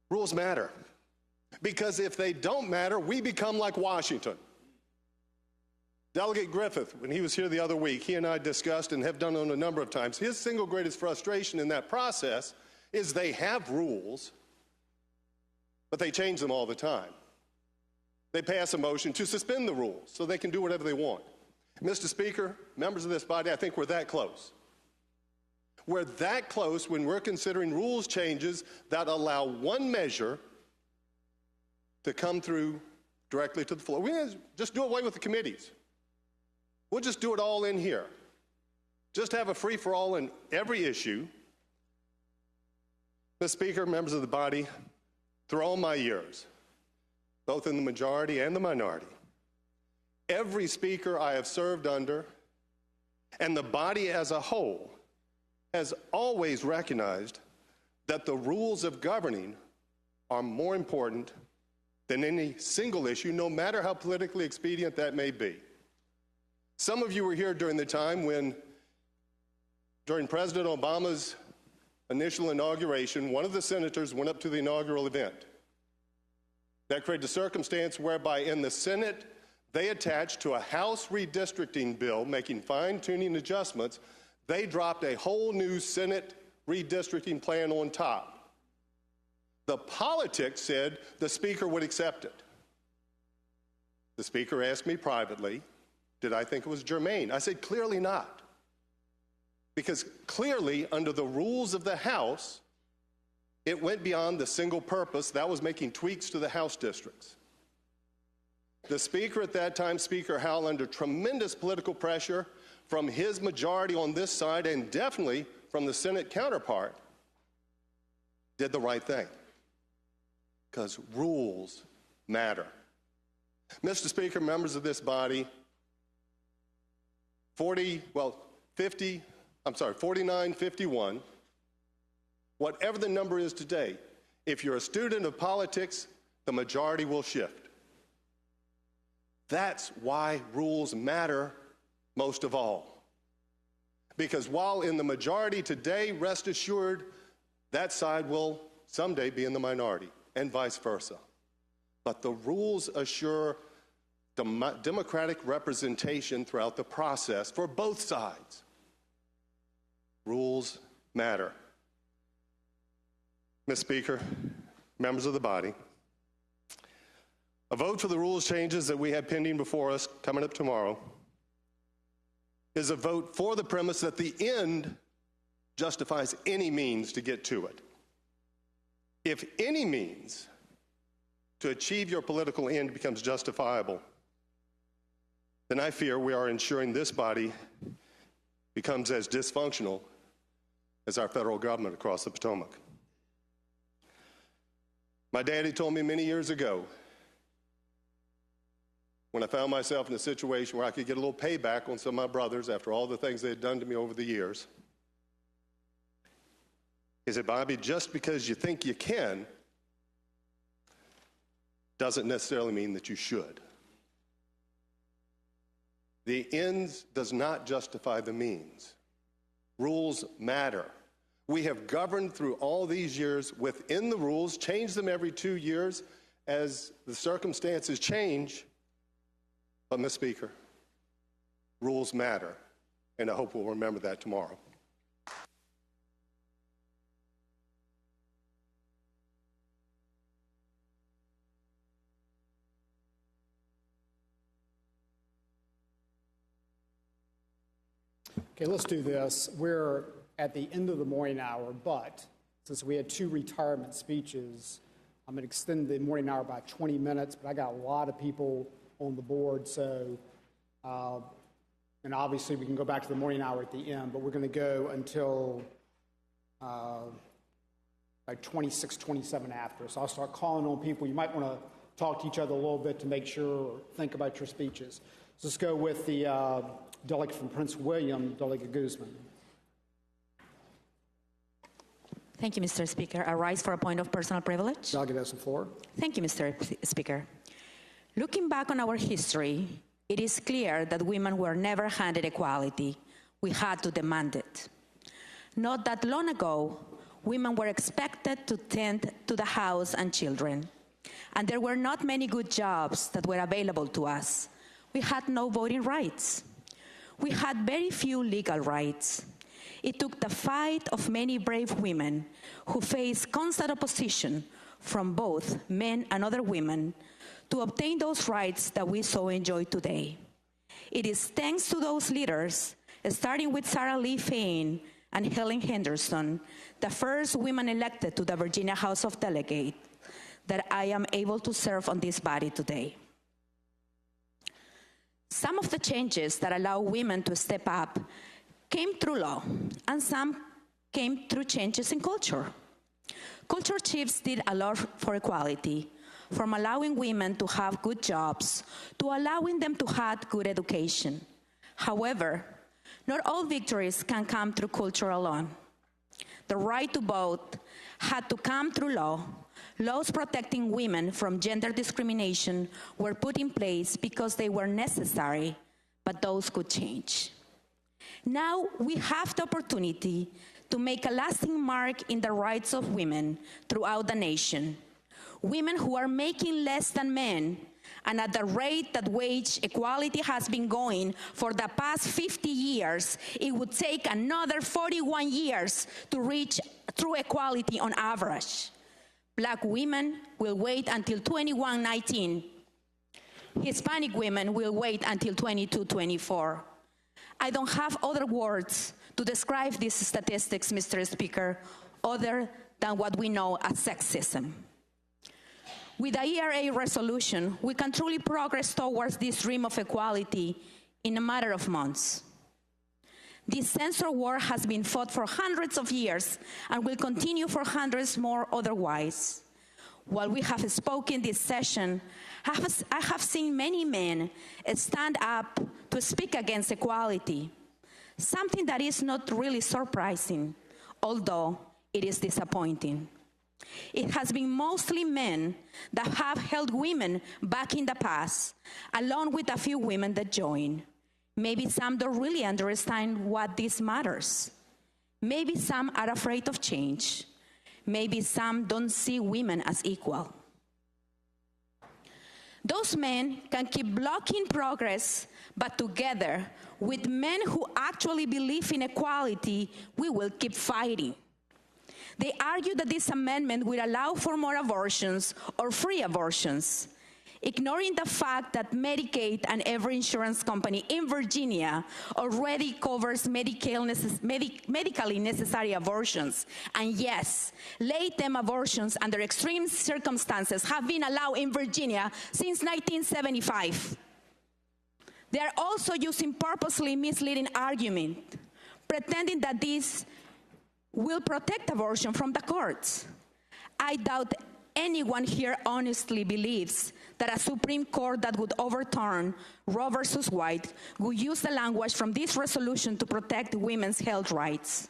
[SPEAKER 17] Rules matter. Because if they don't matter, we become like Washington. Delegate Griffith, when he was here the other week, he and I discussed and have done on a number of times, his single greatest frustration in that process is they have rules, but they change them all the time. They pass a motion to suspend the rules so they can do whatever they want. Mr. Speaker, members of this body, I think we're that close. We're that close when we're considering rules changes that allow one measure to come through directly to the floor. We just do away with the committees. We'll just do it all in here. Just have a free-for-all in every issue. Mr. Speaker, members of the body, through all my years, both in the majority and the minority, every speaker I have served under and the body as a whole has always recognized that the rules of governing are more important than any single issue, no matter how politically expedient that may be. Some of you were here during the time when, during President Obama's initial inauguration, one of the senators went up to the inaugural event. That created a circumstance whereby in the Senate, they attached to a House redistricting bill making fine-tuning adjustments, they dropped a whole new Senate redistricting plan on top. The politics said the Speaker would accept it. The Speaker asked me privately, did I think it was germane? I said, clearly not. Because clearly, under the rules of the House, it went beyond the single purpose, that was making tweaks to the House districts. The Speaker at that time, Speaker Howell, under tremendous political pressure from his majority on this side and definitely from the Senate counterpart, did the right thing. Because rules matter. Mr. Speaker, members of this body, 49-51, whatever the number is today, if you're a student of politics, the majority will shift. That's why rules matter most of all. Because while in the majority today, rest assured, that side will someday be in the minority, and vice versa. But the rules assure democratic representation throughout the process for both sides. Rules matter. Mr. Speaker, members of the body, a vote for the rules changes that we have pending before us coming up tomorrow is a vote for the premise that the end justifies any means to get to it. If any means to achieve your political end becomes justifiable, then I fear we are ensuring this body becomes as dysfunctional as our federal government across the Potomac. My daddy told me many years ago, when I found myself in a situation where I could get a little payback on some of my brothers after all the things they had done to me over the years, he said, Bobby, just because you think you can doesn't necessarily mean that you should. The ends does not justify the means. Rules matter. We have governed through all these years within the rules, changed them every 2 years as the circumstances change. But, Ms. Speaker, rules matter, and I hope we'll remember that tomorrow.
[SPEAKER 1] Okay, let's do this. We're at the end of the morning hour, but since we had 2 retirement speeches, I'm going to extend the morning hour by 20 minutes, but I got a lot of people on the board, so, and obviously we can go back to the morning hour at the end, but we're going to go until like 26, 27 after. So I'll start calling on people. You might want to talk to each other a little bit to make sure, or think about your speeches. So let's go with the delegate from Prince William, Delegate Guzman.
[SPEAKER 18] Thank you, Mr. Speaker. I rise for a point of personal privilege.
[SPEAKER 1] Delegate has the floor.
[SPEAKER 18] Thank you, Mr. Speaker. Looking back on our history, it is clear that women were never handed equality. We had to demand it. Not that long ago, women were expected to tend to the house and children, and there were not many good jobs that were available to us. We had no voting rights. We had very few legal rights. It took the fight of many brave women who faced constant opposition from both men and other women to obtain those rights that we so enjoy today. It is thanks to those leaders, starting with Sarah Lee Fain and Helen Henderson, the first women elected to the Virginia House of Delegates, that I am able to serve on this body today. Some of the changes that allow women to step up came through law, and some came through changes in culture. Culture shifts did a lot for equality, from allowing women to have good jobs to allowing them to have good education. However, not all victories can come through culture alone. The right to vote had to come through law. Laws protecting women from gender discrimination were put in place because they were necessary, but those could change. Now we have the opportunity to make a lasting mark in the rights of women throughout the nation. Women who are making less than men, and at the rate that wage equality has been going for the past 50 years, it would take another 41 years to reach true equality on average. Black women will wait until 2119. Hispanic women will wait until 2224. I don't have other words to describe these statistics, Mr. Speaker, other than what we know as sexism. With the ERA resolution, we can truly progress towards this dream of equality in a matter of months. This censor war has been fought for hundreds of years and will continue for hundreds more otherwise. While we have spoken this session, I have seen many men stand up to speak against equality, something that is not really surprising, although it is disappointing. It has been mostly men that have held women back in the past, along with a few women that join. Maybe some don't really understand what this matters. Maybe some are afraid of change. Maybe some don't see women as equal. Those men can keep blocking progress, but together with men who actually believe in equality, we will keep fighting. They argue that this amendment will allow for more abortions or free abortions, ignoring the fact that Medicaid and every insurance company in Virginia already covers medically necessary abortions. And yes, late-term abortions under extreme circumstances have been allowed in Virginia since 1975. They are also using purposely misleading argument, pretending that this will protect abortion from the courts. I doubt anyone here honestly believes that a Supreme Court that would overturn Roe versus Wade would use the language from this resolution to protect women's health rights.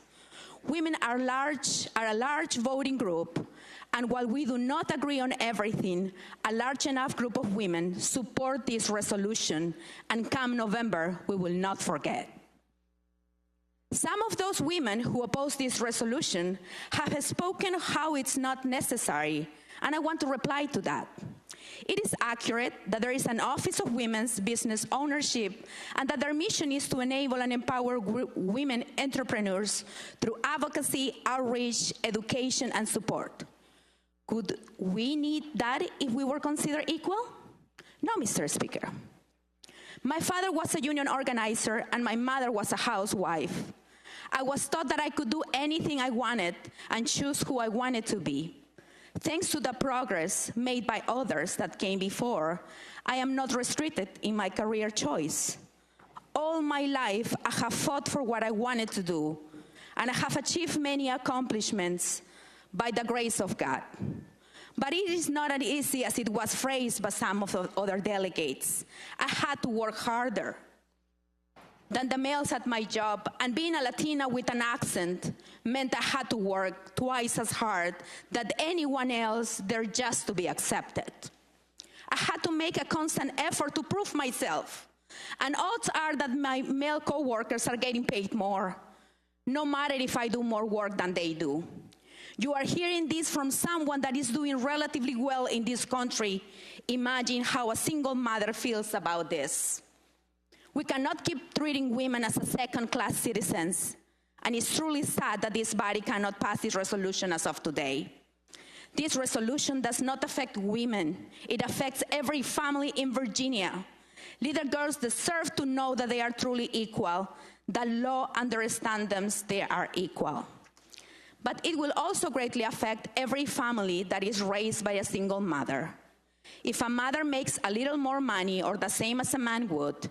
[SPEAKER 18] Women are a large voting group, and while we do not agree on everything, a large enough group of women support this resolution, and come November, we will not forget. Some of those women who oppose this resolution have spoken how it's not necessary, and I want to reply to that. It is accurate that there is an Office of Women's Business Ownership and that their mission is to enable and empower women entrepreneurs through advocacy, outreach, education, and support. Could we need that if we were considered equal? No, Mr. Speaker. My father was a union organizer and my mother was a housewife. I was taught that I could do anything I wanted and choose who I wanted to be. Thanks to the progress made by others that came before, I am not restricted in my career choice. All my life, I have fought for what I wanted to do, and I have achieved many accomplishments by the grace of God. But it is not as easy as it was phrased by some of the other delegates. I had to work harder than the males at my job, and being a Latina with an accent meant I had to work twice as hard than anyone else there just to be accepted. I had to make a constant effort to prove myself, and odds are that my male coworkers are getting paid more, no matter if I do more work than they do. You are hearing this from someone that is doing relatively well in this country. Imagine how a single mother feels about this. We cannot keep treating women as second-class citizens, and it's truly sad that this body cannot pass this resolution as of today. This resolution does not affect women. It affects every family in Virginia. Little girls deserve to know that they are truly equal. The law understands them, they are equal. But it will also greatly affect every family that is raised by a single mother. If a mother makes a little more money or the same as a man would,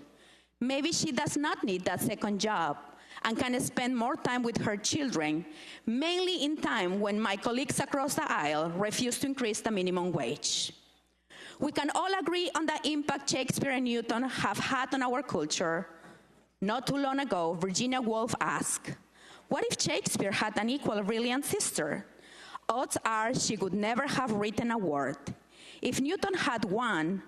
[SPEAKER 18] maybe she does not need that second job and can spend more time with her children, mainly in time when my colleagues across the aisle refuse to increase the minimum wage. We can all agree on the impact Shakespeare and Newton have had on our culture. Not too long ago, Virginia Woolf asked, what if Shakespeare had an equal brilliant sister? Odds are she would never have written a word. If Newton had one,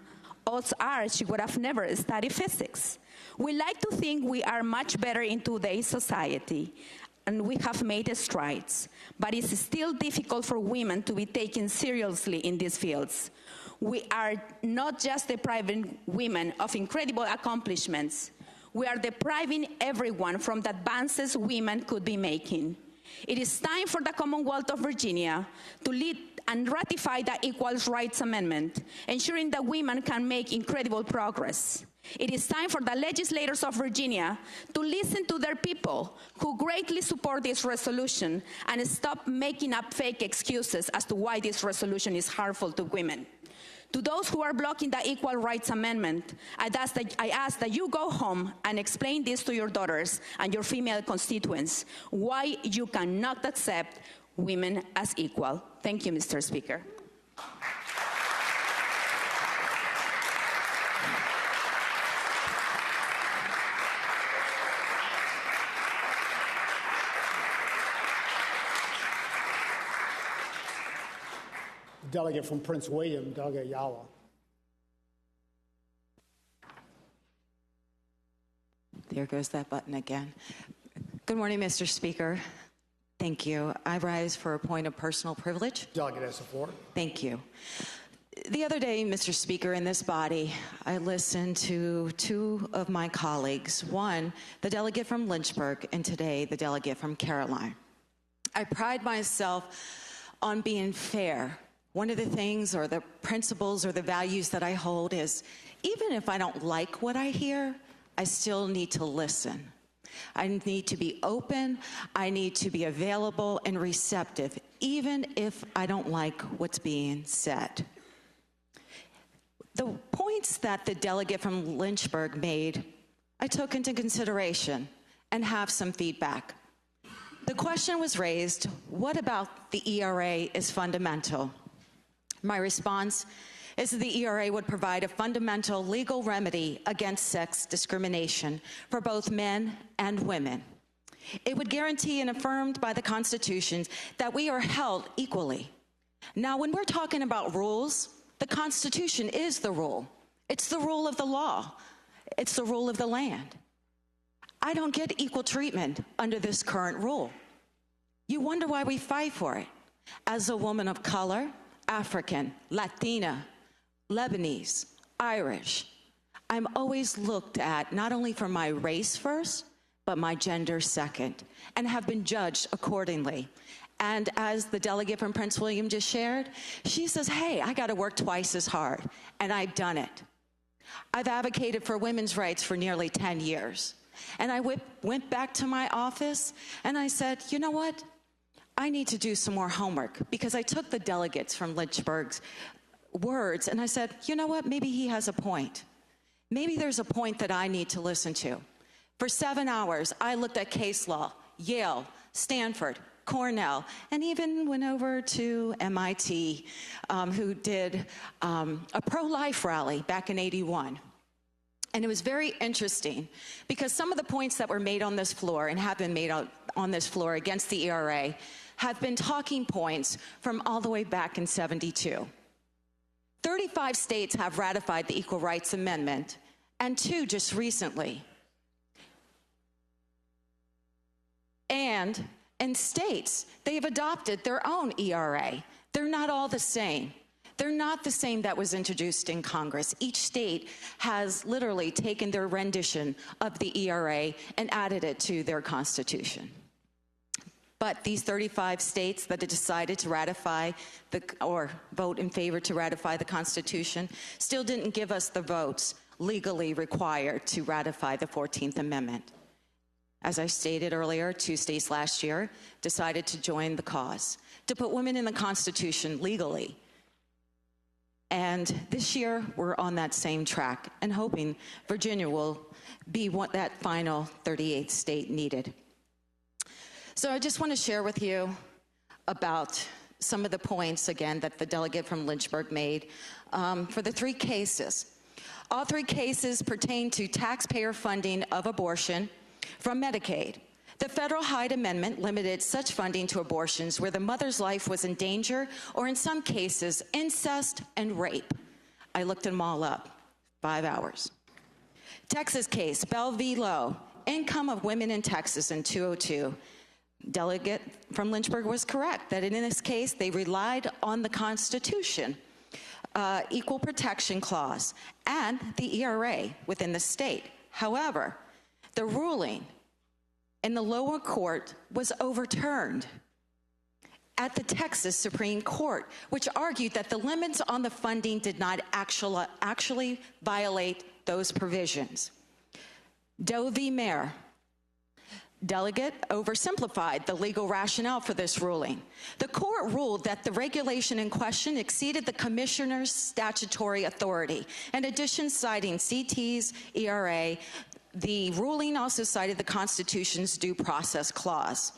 [SPEAKER 18] odds are she would have never studied physics. We like to think we are much better in today's society, and we have made strides, but it's still difficult for women to be taken seriously in these fields. We are not just depriving women of incredible accomplishments, we are depriving everyone from the advances women could be making. It is time for the Commonwealth of Virginia to lead and ratify the Equal Rights Amendment, ensuring that women can make incredible progress. It is time for the legislators of Virginia to listen to their people who greatly support this resolution and stop making up fake excuses as to why this resolution is harmful to women. To those who are blocking the Equal Rights Amendment, I ask that you go home and explain this to your daughters and your female constituents, why you cannot accept women as equal. Thank you, Mr. Speaker.
[SPEAKER 1] Delegate from Prince William, Doug Ayala.
[SPEAKER 19] There goes that button again. Good morning, Mr. Speaker. Thank you. I rise for a point of personal privilege.
[SPEAKER 1] Delegate has support.
[SPEAKER 19] Thank you. The other day, Mr. Speaker, in this body, I listened to two of my colleagues, one, the delegate from Lynchburg, and today, the delegate from Caroline. I pride myself on being fair. One of the things or the principles or the values that I hold is, even if I don't like what I hear, I still need to listen. I need to be open, I need to be available and receptive, even if I don't like what's being said. The points that the delegate from Lynchburg made, I took into consideration and have some feedback. The question was raised, what about the ERA is fundamental? My response is that the ERA would provide a fundamental legal remedy against sex discrimination for both men and women. It would guarantee and affirmed by the Constitution that we are held equally. Now, when we're talking about rules, the Constitution is the rule. It's the rule of the law. It's the rule of the land. I don't get equal treatment under this current rule. You wonder why we fight for it. As a woman of color, African, Latina, Lebanese, Irish, I'm always looked at not only for my race first, but my gender second, and have been judged accordingly. And as the delegate from Prince William just shared, she says, hey, I got to work twice as hard, and I've done it. I've advocated for women's rights for nearly 10 years. And I went back to my office, and I said, you know what? I need to do some more homework, because I took the delegates from Lynchburg's words, and I said, you know what? Maybe he has a point. Maybe there's a point that I need to listen to. For 7 hours, I looked at case law, Yale, Stanford, Cornell, and even went over to MIT, who did a pro-life rally back in '81. And it was very interesting, because some of the points that were made on this floor and have been made on this floor against the ERA have been talking points from all the way back in '72. 35 states have ratified the Equal Rights Amendment, and 2 just recently. And in states, they've adopted their own ERA. They're not all the same. They're not the same that was introduced in Congress. Each state has literally taken their rendition of the ERA and added it to their constitution. But these 35 states that had decided to ratify or vote in favor to ratify the Constitution still didn't give us the votes legally required to ratify the 14th Amendment. As I stated earlier, 2 states last year decided to join the cause, to put women in the Constitution legally. And this year, we're on that same track and hoping Virginia will be that final 38th state needed. So I just want to share with you about some of the points, again, that the delegate from Lynchburg made for the 3 cases. All 3 cases pertain to taxpayer funding of abortion from Medicaid. The federal Hyde Amendment limited such funding to abortions where the mother's life was in danger, or in some cases, incest and rape. I looked them all up, 5 hours. Texas case, Bell v. Lowe, income of women in Texas in 202. Delegate from Lynchburg was correct that in this case, they relied on the Constitution, Equal Protection Clause, and the ERA within the state. However, the ruling in the lower court was overturned at the Texas Supreme Court, which argued that the limits on the funding did not actually violate those provisions. Doe v. Mayer. Delegate oversimplified the legal rationale for this ruling. The court ruled that the regulation in question exceeded the commissioner's statutory authority. In addition, citing CT's ERA, the ruling also cited the Constitution's due process clause.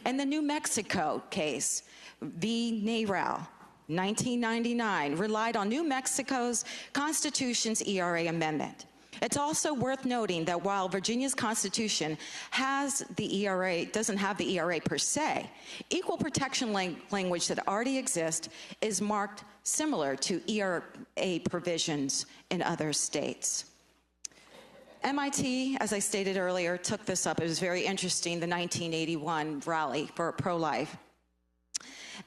[SPEAKER 19] And the New Mexico case, v. NARAL, 1999, relied on New Mexico's Constitution's ERA amendment. It's also worth noting that while Virginia's Constitution has the ERA, doesn't have the ERA per se, equal protection language that already exists is marked similar to ERA provisions in other states. MIT, as I stated earlier, took this up. It was very interesting, the 1981 rally for pro-life.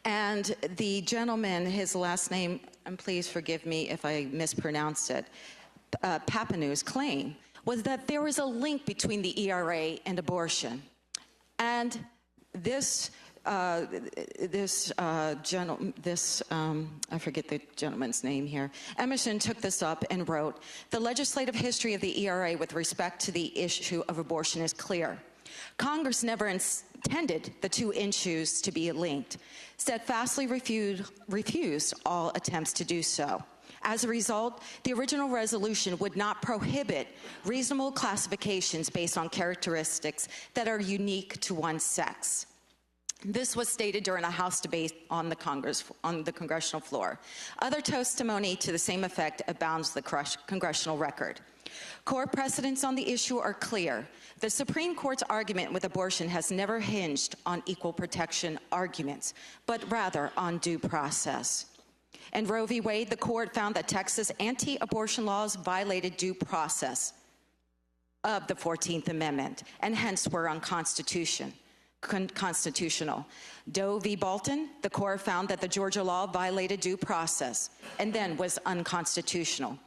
[SPEAKER 19] And the gentleman, his last name, and please forgive me if I mispronounced it, Papineau's claim was that there was a link between the ERA and abortion. And this I forget the gentleman's name here, Emerson took this up and wrote, the legislative history of the ERA with respect to the issue of abortion is clear. Congress never intended the 2 issues to be linked, steadfastly refused all attempts to do so. As a result, the original resolution would not prohibit reasonable classifications based on characteristics that are unique to one sex. This was stated during a House debate on the congressional floor. Other testimony to the same effect abounds the congressional record. Court precedents on the issue are clear. The Supreme Court's argument with abortion has never hinged on equal protection arguments, but rather on due process. In Roe v. Wade, the court found that Texas anti-abortion laws violated due process. of the 14th Amendment, and hence were unconstitutional. Doe v. Bolton, the court found that the Georgia law violated due process and then was unconstitutional.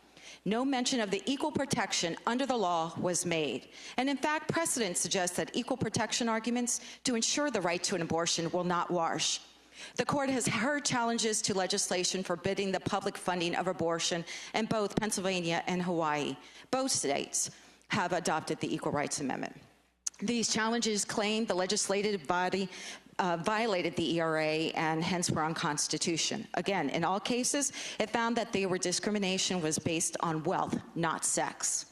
[SPEAKER 19] No mention of the equal protection under the law was made. And in fact, precedent suggests that equal protection arguments to ensure the right to an abortion will not wash. The court has heard challenges to legislation forbidding the public funding of abortion in both Pennsylvania and Hawaii. Both states have adopted the Equal Rights Amendment. These challenges claim the legislative body violated the ERA and hence were unconstitutional. Again, in all cases, it found that discrimination was based on wealth, not sex.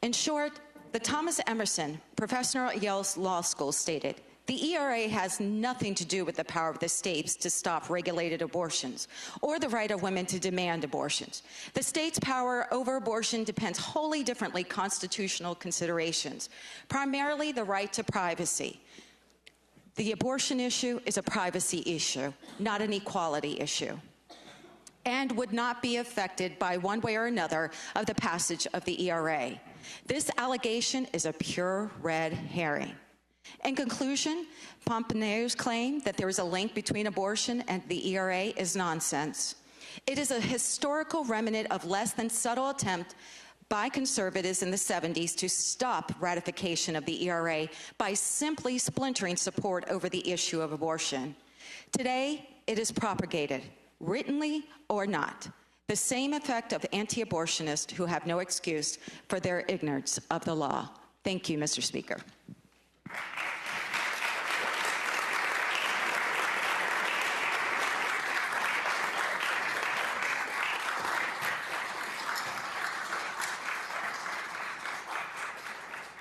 [SPEAKER 19] In short, the Thomas Emerson, professor at Yale Law School, stated, "The ERA has nothing to do with the power of the states to stop regulated abortions or the right of women to demand abortions. The state's power over abortion depends wholly differently constitutional considerations, primarily the right to privacy. The abortion issue is a privacy issue, not an equality issue, and would not be affected by one way or another of the passage of the ERA. This allegation is a pure red herring." In conclusion, Pompneo's claim that there is a link between abortion and the ERA is nonsense. It is a historical remnant of less than subtle attempt by conservatives in the 70s to stop ratification of the ERA by simply splintering support over the issue of abortion. Today, it is propagated, writtenly or not, the same effect of anti-abortionists who have no excuse for their ignorance of the law. Thank you, Mr. Speaker.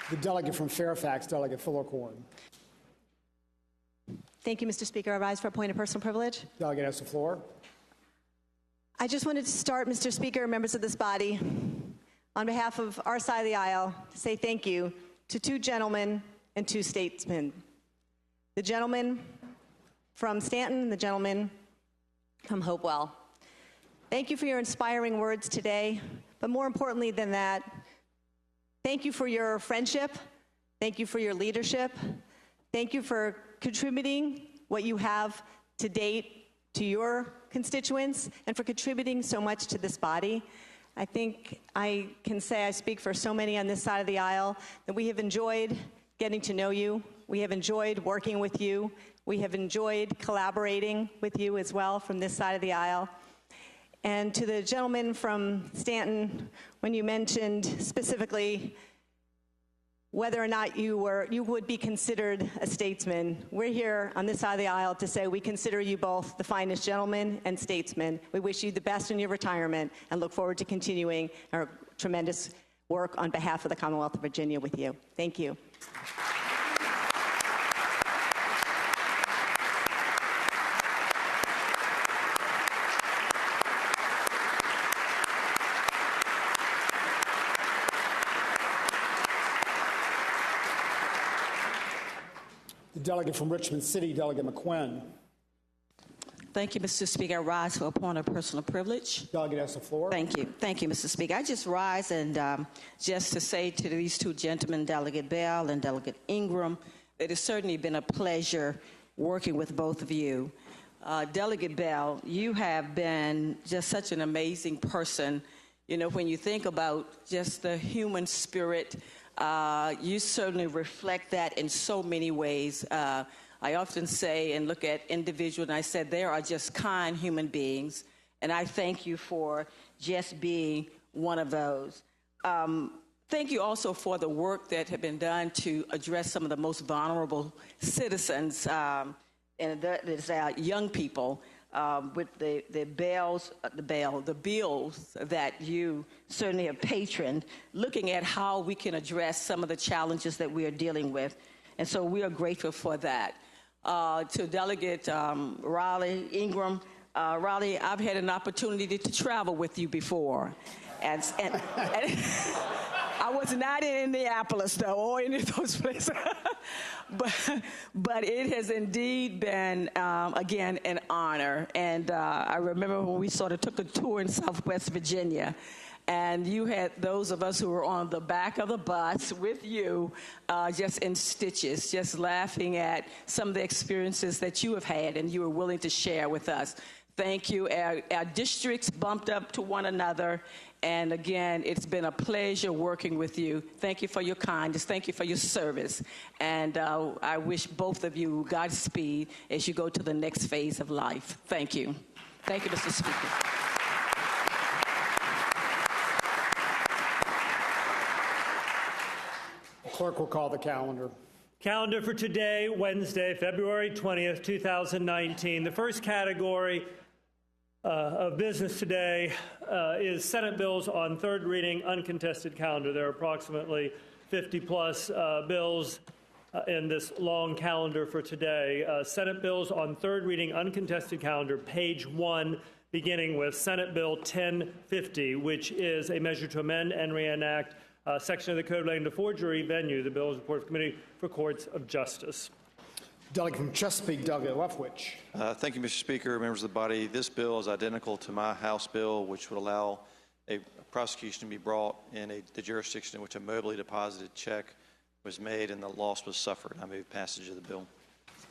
[SPEAKER 1] The delegate from Fairfax, Delegate Fullercorn.
[SPEAKER 20] Thank you, Mr. Speaker. I rise for a point of personal privilege.
[SPEAKER 1] Delegate has the floor.
[SPEAKER 20] I just wanted to start, Mr. Speaker, members of this body, on behalf of our side of the aisle, to say thank you to two gentlemen and two statesmen. The gentleman from Stanton and the gentleman from Hopewell. Thank you for your inspiring words today, but more importantly than that, thank you for your friendship. Thank you for your leadership. Thank you for contributing what you have to date to your constituents and for contributing so much to this body. I think I can say I speak for so many on this side of the aisle that we have enjoyed getting to know you. We have enjoyed working with you. We have enjoyed collaborating with you as well from this side of the aisle. And to the gentleman from Stanton, when you mentioned specifically whether or not you would be considered a statesman, we're here on this side of the aisle to say we consider you both the finest gentlemen and statesmen. We wish you the best in your retirement and look forward to continuing our tremendous work on behalf of the Commonwealth of Virginia with you. Thank you.
[SPEAKER 1] The delegate from Richmond City, Delegate McQuinn.
[SPEAKER 21] Thank you, Mr. Speaker. I rise for a point of personal privilege.
[SPEAKER 1] Delegate has the floor.
[SPEAKER 21] Thank you. Thank you, Mr. Speaker. I just rise and just to say to these two gentlemen, Delegate Bell and Delegate Ingram, it has certainly been a pleasure working with both of you. Delegate Bell, you have been just such an amazing person. You know, when you think about just the human spirit, you certainly reflect that in so many ways. I often say and look at individuals, and I said they are just kind human beings, and I thank you for just being one of those. Thank you also for the work that have been done to address some of the most vulnerable citizens, and that is our young people, with the bills that you certainly have patroned, looking at how we can address some of the challenges that we are dealing with. And so we are grateful for that. To Delegate Raleigh Ingram, Raleigh, I've had an opportunity to travel with you before. And I was not in Indianapolis, though, or any of those places. but it has indeed been, again, an honor. And I remember when we sort of took a tour in Southwest Virginia, and you had those of us who were on the back of the bus with you just in stitches, just laughing at some of the experiences that you have had and you were willing to share with us. Thank you. Our districts bumped up to one another, and again, it's been a pleasure working with you. Thank you for your kindness. Thank you for your service. And I wish both of you Godspeed as you go to the next phase of life. Thank you. Thank you, Mr. Speaker.
[SPEAKER 1] The clerk will call the calendar.
[SPEAKER 5] Calendar for today, Wednesday, February 20th, 2019. The first category of business today is Senate bills on third reading, uncontested calendar. There are approximately 50-plus bills in this long calendar for today. Senate bills on third reading, uncontested calendar, page 1, beginning with Senate Bill 1050, which is a measure to amend and reenact section of the code relating to forgery venue. The bill is reported to the Committee for Courts of Justice.
[SPEAKER 1] Delegate from Chesapeake, Delegate Lefwich.
[SPEAKER 6] Thank you, Mr. Speaker, members of the body. This bill is identical to my House bill, which would allow a prosecution to be brought in the jurisdiction in which a mobily deposited check was made and the loss was suffered. I move passage of the bill.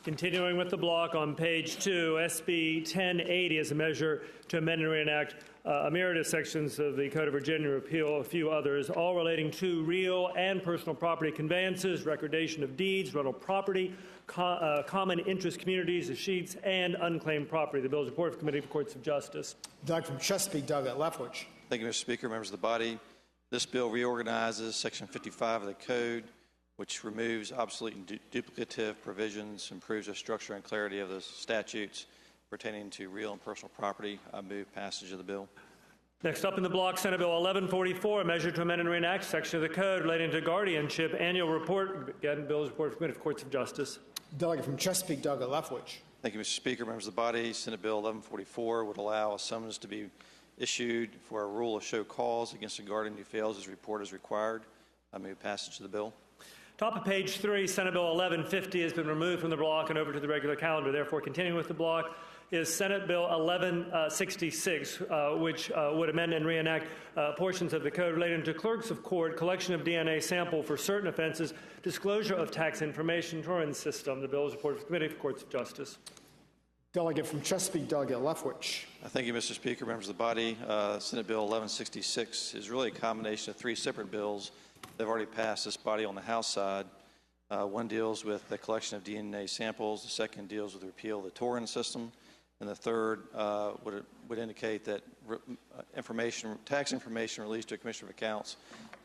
[SPEAKER 5] Continuing with the block on page 2, SB 1080 is a measure to amend and reenact a myriad of sections of the Code of Virginia, repeal a few others, all relating to real and personal property conveyances, recordation of deeds, rental property, common interest communities, escheats, and unclaimed property. The bill is reported to the Committee for Courts of Justice.
[SPEAKER 1] Delegate from Chesapeake, Delegate Lefwich.
[SPEAKER 6] Thank you, Mr. Speaker, members of the body. This bill reorganizes Section 55 of the Code, which removes obsolete and duplicative provisions, improves the structure and clarity of the statutes pertaining to real and personal property. I move passage of the bill.
[SPEAKER 5] Next up in the block, Senate Bill 1144, a measure to amend and reenact section of the code relating to guardianship. Annual report. Again, the bill is reported to the Committee for Courts of Justice.
[SPEAKER 1] Delegate from Chesapeake, Delegate Lefwich.
[SPEAKER 6] Thank you, Mr. Speaker, members of the body. Senate Bill 1144 would allow a summons to be issued for a rule of show cause against a guardian who fails his report as required. I move passage of the bill.
[SPEAKER 5] Top of page 3, Senate Bill 1150 has been removed from the block and over to the regular calendar. Therefore, continuing with the block is Senate Bill 1166, which would amend and reenact portions of the code relating to clerks of court, collection of DNA sample for certain offenses, disclosure of tax information, Torrens system. The bill is reported to the Committee for Courts of Justice.
[SPEAKER 1] Delegate from Chesapeake, Delegate Lefwich.
[SPEAKER 6] Thank you, Mr. Speaker, members of the body. Senate Bill 1166 is really a combination of 3 separate bills. They've already passed this body on the House side. One deals with the collection of DNA samples. The second deals with the repeal of the Torrens system. And the third would indicate that tax information released to a Commissioner of Accounts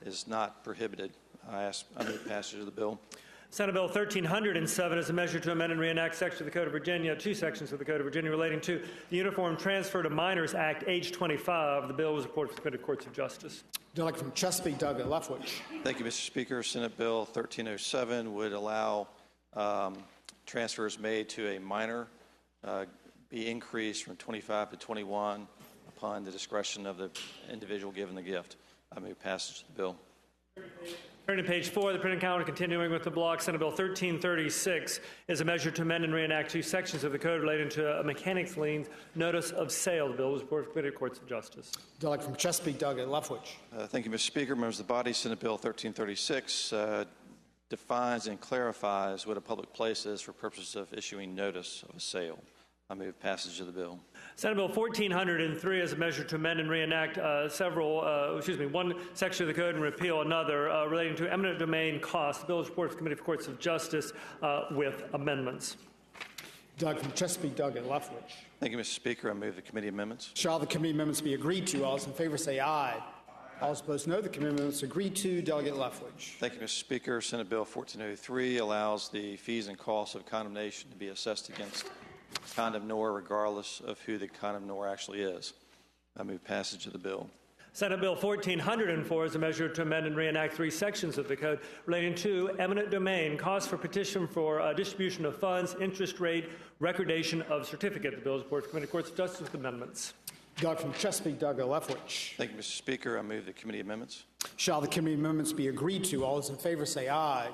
[SPEAKER 6] is not prohibited. I move passage of the bill.
[SPEAKER 5] Senate Bill 1307 is a measure to amend and reenact section of the Code of Virginia, 2 sections of the Code of Virginia relating to the Uniform Transfer to Minors Act, age 25. The bill was reported to the Committee of Courts of Justice.
[SPEAKER 1] Delegate from Chesapeake, Delegate Lefwich.
[SPEAKER 6] Thank you, Mr. Speaker. Senate Bill 1307 would allow transfers made to a minor be increased from 25 to 21 upon the discretion of the individual given the gift. I move passage of the bill.
[SPEAKER 5] Turning to page 4 of the printed calendar, continuing with the block, Senate Bill 1336 is a measure to amend and reenact 2 sections of the code relating to a mechanics liens notice of sale. The bill was reported to the Committee of Courts of Justice.
[SPEAKER 1] Delegate from Chesapeake, Delegate Lefwich.
[SPEAKER 6] Thank you, Mr. Speaker. Members of the body, Senate Bill 1336 defines and clarifies what a public place is for purposes of issuing notice of a sale. I move passage of the bill.
[SPEAKER 5] Senate Bill 1403 is a measure to amend and reenact one section of the code and repeal another relating to eminent domain costs. The bill is reported to the Committee for Courts of Justice with amendments.
[SPEAKER 1] Delegate from Chesapeake, Delegate Lefwich.
[SPEAKER 6] Thank you, Mr. Speaker. I move the committee amendments.
[SPEAKER 1] Shall the committee amendments be agreed to? All those in favor say aye. All those opposed no. The committee amendments agreed to. Delegate Lefwich.
[SPEAKER 6] Thank you, Mr. Speaker. Senate Bill 1403 allows the fees and costs of condemnation to be assessed against condemnor regardless of who the condemnor actually is. I move passage of the bill.
[SPEAKER 5] Senate Bill 1404 is a measure to amend and reenact 3 sections of the code relating to eminent domain, costs for petition for distribution of funds, interest rate, recordation of certificate. The bill is reported to the Committee of Courts of Justice with amendments.
[SPEAKER 1] Delegate from Chesapeake, Delegate Lefwich.
[SPEAKER 6] Thank you, Mr. Speaker. I move the committee amendments.
[SPEAKER 1] Shall the committee amendments be agreed to? All those in favor say aye.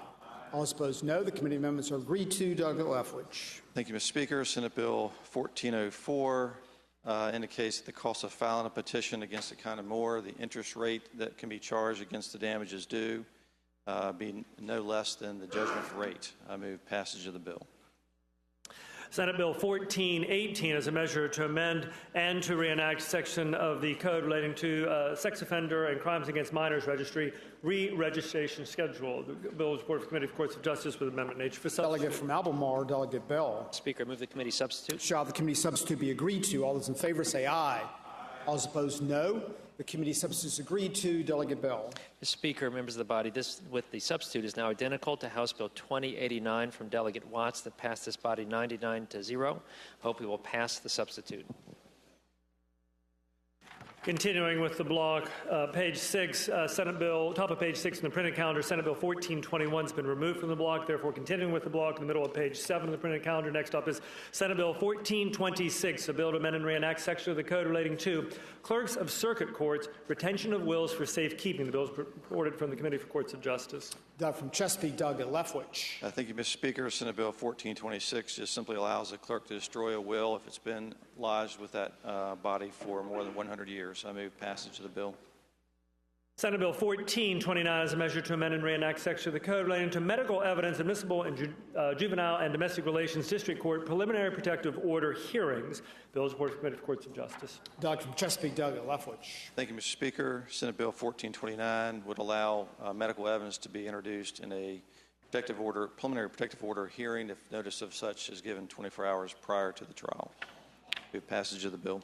[SPEAKER 1] All opposed no. The committee amendments are agreed to. Delegate Lefwich.
[SPEAKER 6] Thank you, Mr. Speaker. Senate Bill 1404 indicates that the cost of filing a petition against the county more, the interest rate that can be charged against the damages due, be no less than the judgment rate. I move passage of the bill.
[SPEAKER 5] Senate Bill 1418 is a measure to amend and to reenact section of the code relating to sex offender and crimes against minors registry re-registration schedule. The bill is reported for Committee of Courts of Justice with amendment nature for substitute.
[SPEAKER 1] Delegate from Albemarle, Delegate Bell.
[SPEAKER 2] Speaker, I move the committee substitute.
[SPEAKER 1] Shall the committee substitute be agreed to? All those in favor say aye. All those opposed, no. The committee substitute is agreed to. Delegate Bell.
[SPEAKER 2] Mr. Speaker, members of the body, this with the substitute is now identical to House Bill 2089 from Delegate Watts that passed this body 99-0. Hope we will pass the substitute.
[SPEAKER 5] Continuing with the block, page 6, Senate Bill, top of page 6 in the printed calendar, Senate Bill 1421 has been removed from the block. Therefore, continuing with the block in the middle of page 7 of the printed calendar. Next up is Senate Bill 1426, a bill to amend and reenact section of the code relating to clerks of circuit courts, retention of wills for safekeeping. The bill is reported from the Committee for Courts of Justice.
[SPEAKER 1] Doug from Chesapeake, Doug Lefwich.
[SPEAKER 6] Thank you, Mr. Speaker. Senate Bill 1426 just simply allows the clerk to destroy a will if it's been lodged with that body for more than 100 years. I move passage of the bill.
[SPEAKER 5] Senate Bill 1429 is a measure to amend and reenact section of the code relating to medical evidence admissible in juvenile and domestic relations district court preliminary protective order hearings. Bill is reported for Committee of Courts of Justice.
[SPEAKER 1] Doug from Chesapeake, Doug Lefwich.
[SPEAKER 6] Thank you, Mr. Speaker. Senate Bill 1429 would allow medical evidence to be introduced in a protective order, preliminary protective order hearing if notice of such is given 24 hours prior to the trial. Move passage of the bill.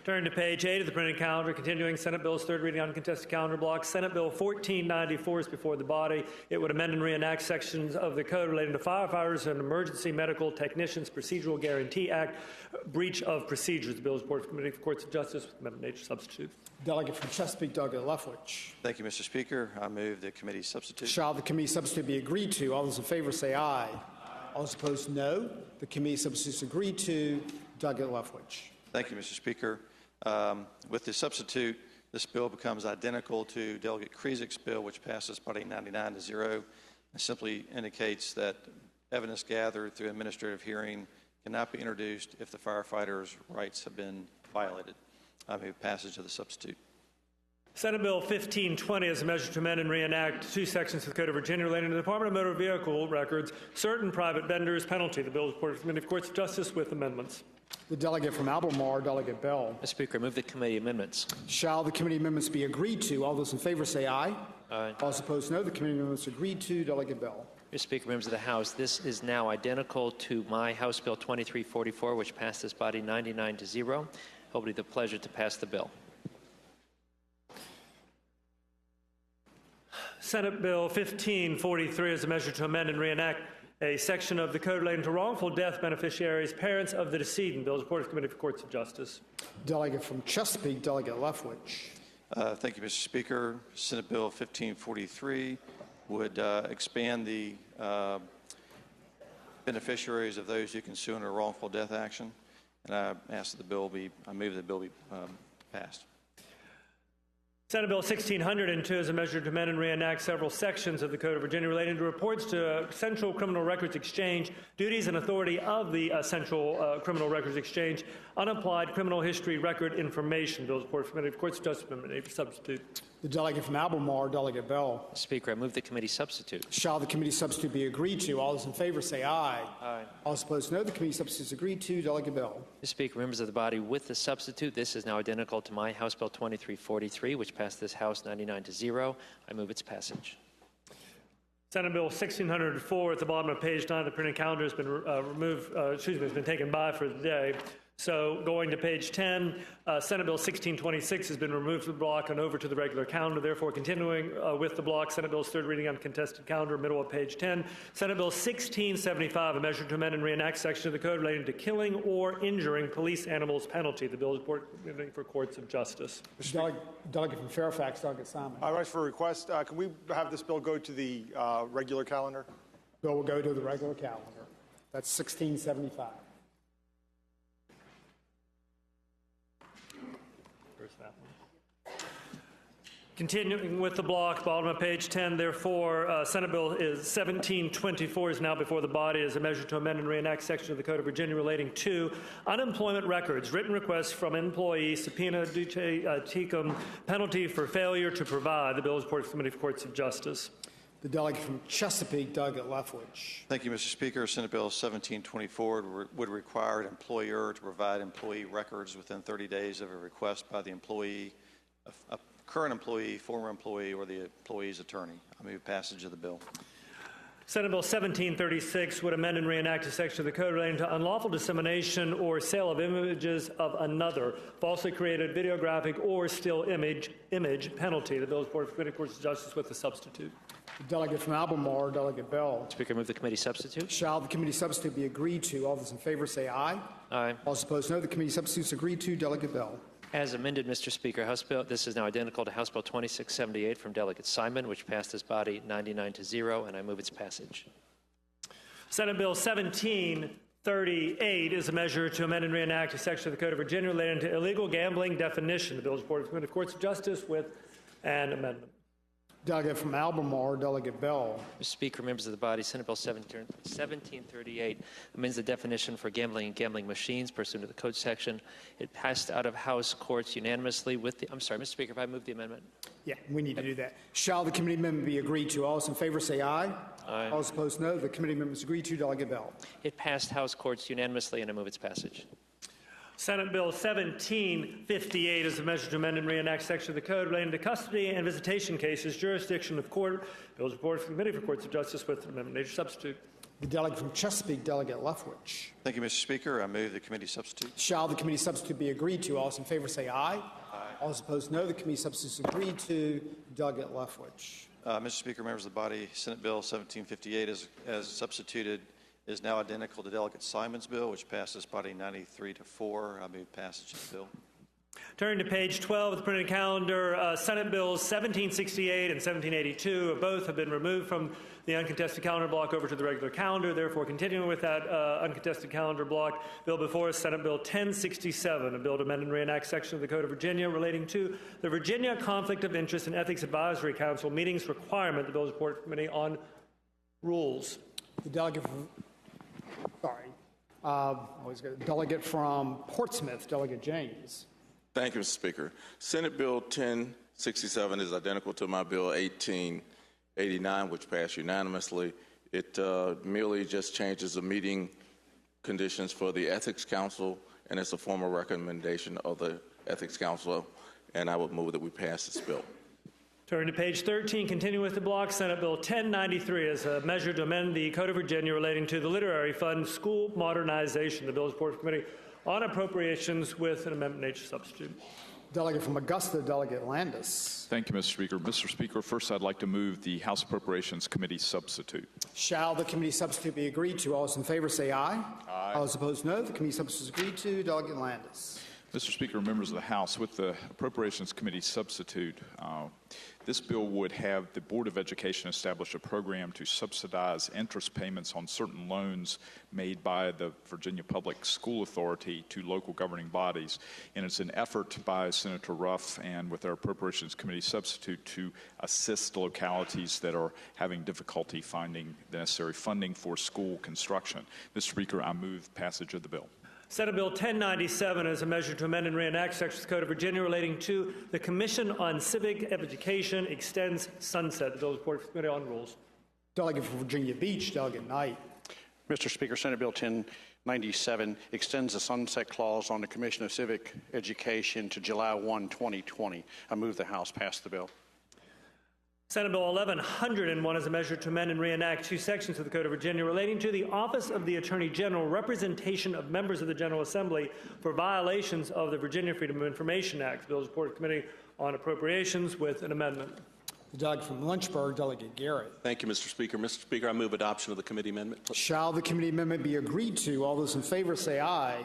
[SPEAKER 5] Turn to page 8 of the printed calendar. Continuing Senate Bill's third reading on contested calendar block. Senate Bill 1494 is before the body. It would amend and reenact sections of the code relating to firefighters and emergency medical technicians Procedural Guarantee Act, breach of procedures. The bill is reported for Committee for Courts of Justice with amendment nature substitute.
[SPEAKER 1] Delegate from Chesapeake, Doug Lefwich.
[SPEAKER 6] Thank you, Mr. Speaker. I move the committee substitute.
[SPEAKER 1] Shall the committee substitute be agreed to? All those in favor say aye. All those opposed, no. The committee substitute is agreed to. Doug Lefwich.
[SPEAKER 6] Thank you, Mr. Speaker. With the substitute, this bill becomes identical to Delegate Krizik's bill, which passes body 99-0. It simply indicates that evidence gathered through administrative hearing cannot be introduced if the firefighter's rights have been violated. I move passage of the substitute.
[SPEAKER 5] Senate Bill 1520 is a measure to amend and reenact two sections of the Code of Virginia relating to the Department of Motor Vehicle records, certain private vendors penalty. The bill is reported for the Committee of Courts of Justice with amendments.
[SPEAKER 1] The delegate from Albemarle, Delegate Bell.
[SPEAKER 2] Mr. Speaker, I move the committee amendments.
[SPEAKER 1] Shall the committee amendments be agreed to? All those in favor say aye.
[SPEAKER 2] Aye.
[SPEAKER 1] All those opposed, no. The committee amendments are agreed to. Delegate Bell.
[SPEAKER 2] Mr. Speaker, members of the House, this is now identical to my House Bill 2344, which passed this body 99-0. Hopefully, the pleasure to pass the bill.
[SPEAKER 5] Senate Bill 1543 is a measure to amend and reenact a section of the code relating to wrongful death beneficiaries, parents of the decedent. Bill is reported to the Committee for Courts of Justice.
[SPEAKER 1] Delegate from Chesapeake, Delegate Lefwich.
[SPEAKER 6] Thank you, Mr. Speaker. Senate Bill 1543 would expand the beneficiaries of those who can sue in a wrongful death action, and I ask that the bill be, I move that the bill be passed.
[SPEAKER 5] Senate Bill 1602 is a measure to amend and reenact several sections of the Code of Virginia relating to reports to Central Criminal Records Exchange, duties and authority of the Central Criminal Records Exchange, unapplied criminal history record information. Bill is reported for the Committee of Courts of Justice. Amendment for substitute.
[SPEAKER 1] The delegate from Albemarle, Delegate Bell.
[SPEAKER 2] Speaker, I move the committee substitute.
[SPEAKER 1] Shall the committee substitute be agreed to? All those in favor say aye.
[SPEAKER 2] Aye.
[SPEAKER 1] All those opposed, no. The committee substitute is agreed to. Delegate Bell.
[SPEAKER 2] Mr. Speaker, members of the body, with the substitute, this is now identical to my House Bill 2343, which passed this House 99-0. I move its passage.
[SPEAKER 5] Senate Bill 1604 at the bottom of page 9 of the printed calendar has been has been taken by for the day. So going to page 10, Senate Bill 1626 has been removed from the block and over to the regular calendar. Therefore, continuing with the block, Senate Bill's third reading on contested calendar, middle of page 10. Senate Bill 1675, a measure to amend and reenact section of the code relating to killing or injuring police animals penalty. The bill is reported for Courts of Justice.
[SPEAKER 1] Delegate from Fairfax, Delegate Simon.
[SPEAKER 22] I rise for a request. Can we have this bill go to the regular calendar?
[SPEAKER 1] Bill will go to the regular calendar. That's 1675.
[SPEAKER 5] Continuing with the block, bottom of page 10, therefore, Senate Bill is 1724 is now before the body as a measure to amend and reenact section of the Code of Virginia relating to unemployment records, written requests from employees, subpoena duce tecum, penalty for failure to provide. The bill is reported to the Committee for Courts of Justice.
[SPEAKER 1] The delegate from Chesapeake, Delegate Lefwich.
[SPEAKER 6] Thank you, Mr. Speaker. Senate Bill 1724 would require an employer to provide employee records within 30 days of a request by the employee, a current employee, former employee, or the employee's attorney. I move passage of the bill.
[SPEAKER 5] Senate Bill 1736 would amend and reenact a section of the code relating to unlawful dissemination or sale of images of another, falsely created videographic or still image penalty. The bill is reported to the Committee on Courts of Justice with a substitute.
[SPEAKER 1] The delegate from Albemarle, Delegate Bell.
[SPEAKER 2] Speaker, move the committee substitute.
[SPEAKER 1] Shall the committee substitute be agreed to? All those in favor say aye.
[SPEAKER 2] Aye.
[SPEAKER 1] All opposed, no. The committee substitute is agreed to. Delegate Bell.
[SPEAKER 2] As amended, Mr. Speaker, House Bill, this is now identical to House Bill 2678 from Delegate Simon, which passed this body 99-0, and I move its passage.
[SPEAKER 5] Senate Bill 1738 is a measure to amend and reenact a section of the Code of Virginia relating to illegal gambling definition. The bill is reported to the Committee on Courts of Justice with an amendment.
[SPEAKER 1] Delegate from Albemarle, Delegate Bell.
[SPEAKER 2] Mr. Speaker, members of the body, Senate Bill 1738 amends the definition for gambling and gambling machines pursuant to the code section. It passed out of House courts unanimously with the... I'm sorry, Mr. Speaker, if I move the amendment.
[SPEAKER 1] Yeah, we need to do that. Shall the committee amendment be agreed to? All those in favor say aye.
[SPEAKER 2] Aye.
[SPEAKER 1] All opposed, no. The committee amendment is agreed to. Delegate Bell.
[SPEAKER 2] It passed House courts unanimously, and I move its passage.
[SPEAKER 5] Senate Bill 1758 is a measure to amend and reenact section of the code relating to custody and visitation cases, jurisdiction of court. Bill is reported to the Committee for Courts of Justice with an amendment nature substitute.
[SPEAKER 1] The delegate from Chesapeake, Delegate Lefwich.
[SPEAKER 6] Thank you, Mr. Speaker. I move the committee substitute.
[SPEAKER 1] Shall the committee substitute be agreed to? All those in favor say aye. Aye. All opposed, no. The committee substitute is agreed to. Delegate Lefwich.
[SPEAKER 6] Mr. Speaker, members of the body, Senate Bill 1758 as substituted is now identical to Delegate Simon's bill, which passed this body 93-4. I move passage of the bill.
[SPEAKER 5] Turning to page 12 of the printed calendar, Senate Bills 1768 and 1782 both have been removed from the uncontested calendar block over to the regular calendar. Therefore, continuing with that uncontested calendar block, bill before us, Senate Bill 1067, a bill to amend and reenact section of the Code of Virginia relating to the Virginia Conflict of Interest and Ethics Advisory Council meetings requirement. The bill is reported to the Committee on Rules.
[SPEAKER 1] The delegate from... delegate from Portsmouth, Delegate James.
[SPEAKER 3] Thank you, Mr. Speaker. Senate Bill 1067 is identical to my Bill 1889, which passed unanimously. It merely just changes the meeting conditions for the Ethics Council, and it's a formal recommendation of the Ethics Council, and I would move that we pass this bill.
[SPEAKER 5] Turning to page 13, continuing with the block, Senate Bill 1093 is a measure to amend the Code of Virginia relating to the Literary Fund school modernization. The bill is reported to the Committee on Appropriations with an amendment nature substitute.
[SPEAKER 1] Delegate from Augusta, Delegate Landis.
[SPEAKER 4] Thank you, Mr. Speaker. Mr. Speaker, first I'd like to move the House Appropriations Committee substitute.
[SPEAKER 1] Shall the committee substitute be agreed to? All those in favor say aye. Aye. All those opposed, no. The committee substitute is agreed to. Delegate Landis.
[SPEAKER 4] Mr. Speaker, members of the House, with the Appropriations Committee substitute, this bill would have the Board of Education establish a program to subsidize interest payments on certain loans made by the Virginia Public School Authority to local governing bodies. And it's an effort by Senator Ruff and with our Appropriations Committee substitute to assist localities that are having difficulty finding the necessary funding for school construction. Mr. Speaker, I move passage of the bill.
[SPEAKER 5] Senate Bill 1097 is a measure to amend and reenact sections of the Code of Virginia relating to the Commission on Civic Education extends sunset. The bill is reported to the Committee on Rules.
[SPEAKER 1] Delegate from Virginia Beach, Delegate Knight.
[SPEAKER 23] Mr. Speaker, Senate Bill 1097 extends the sunset clause on the Commission of Civic Education to July 1, 2020. I move the House pass the bill.
[SPEAKER 5] Senate Bill 1101 is a measure to amend and reenact two sections of the Code of Virginia relating to the Office of the Attorney General representation of members of the General Assembly for violations of the Virginia Freedom of Information Act. The bill is reported to the Committee on Appropriations with an amendment.
[SPEAKER 1] The delegate from Lynchburg, Delegate Garrett.
[SPEAKER 24] Thank you, Mr. Speaker. Mr. Speaker, I move adoption of the committee amendment.
[SPEAKER 1] Shall the committee amendment be agreed to? All those in favor say aye.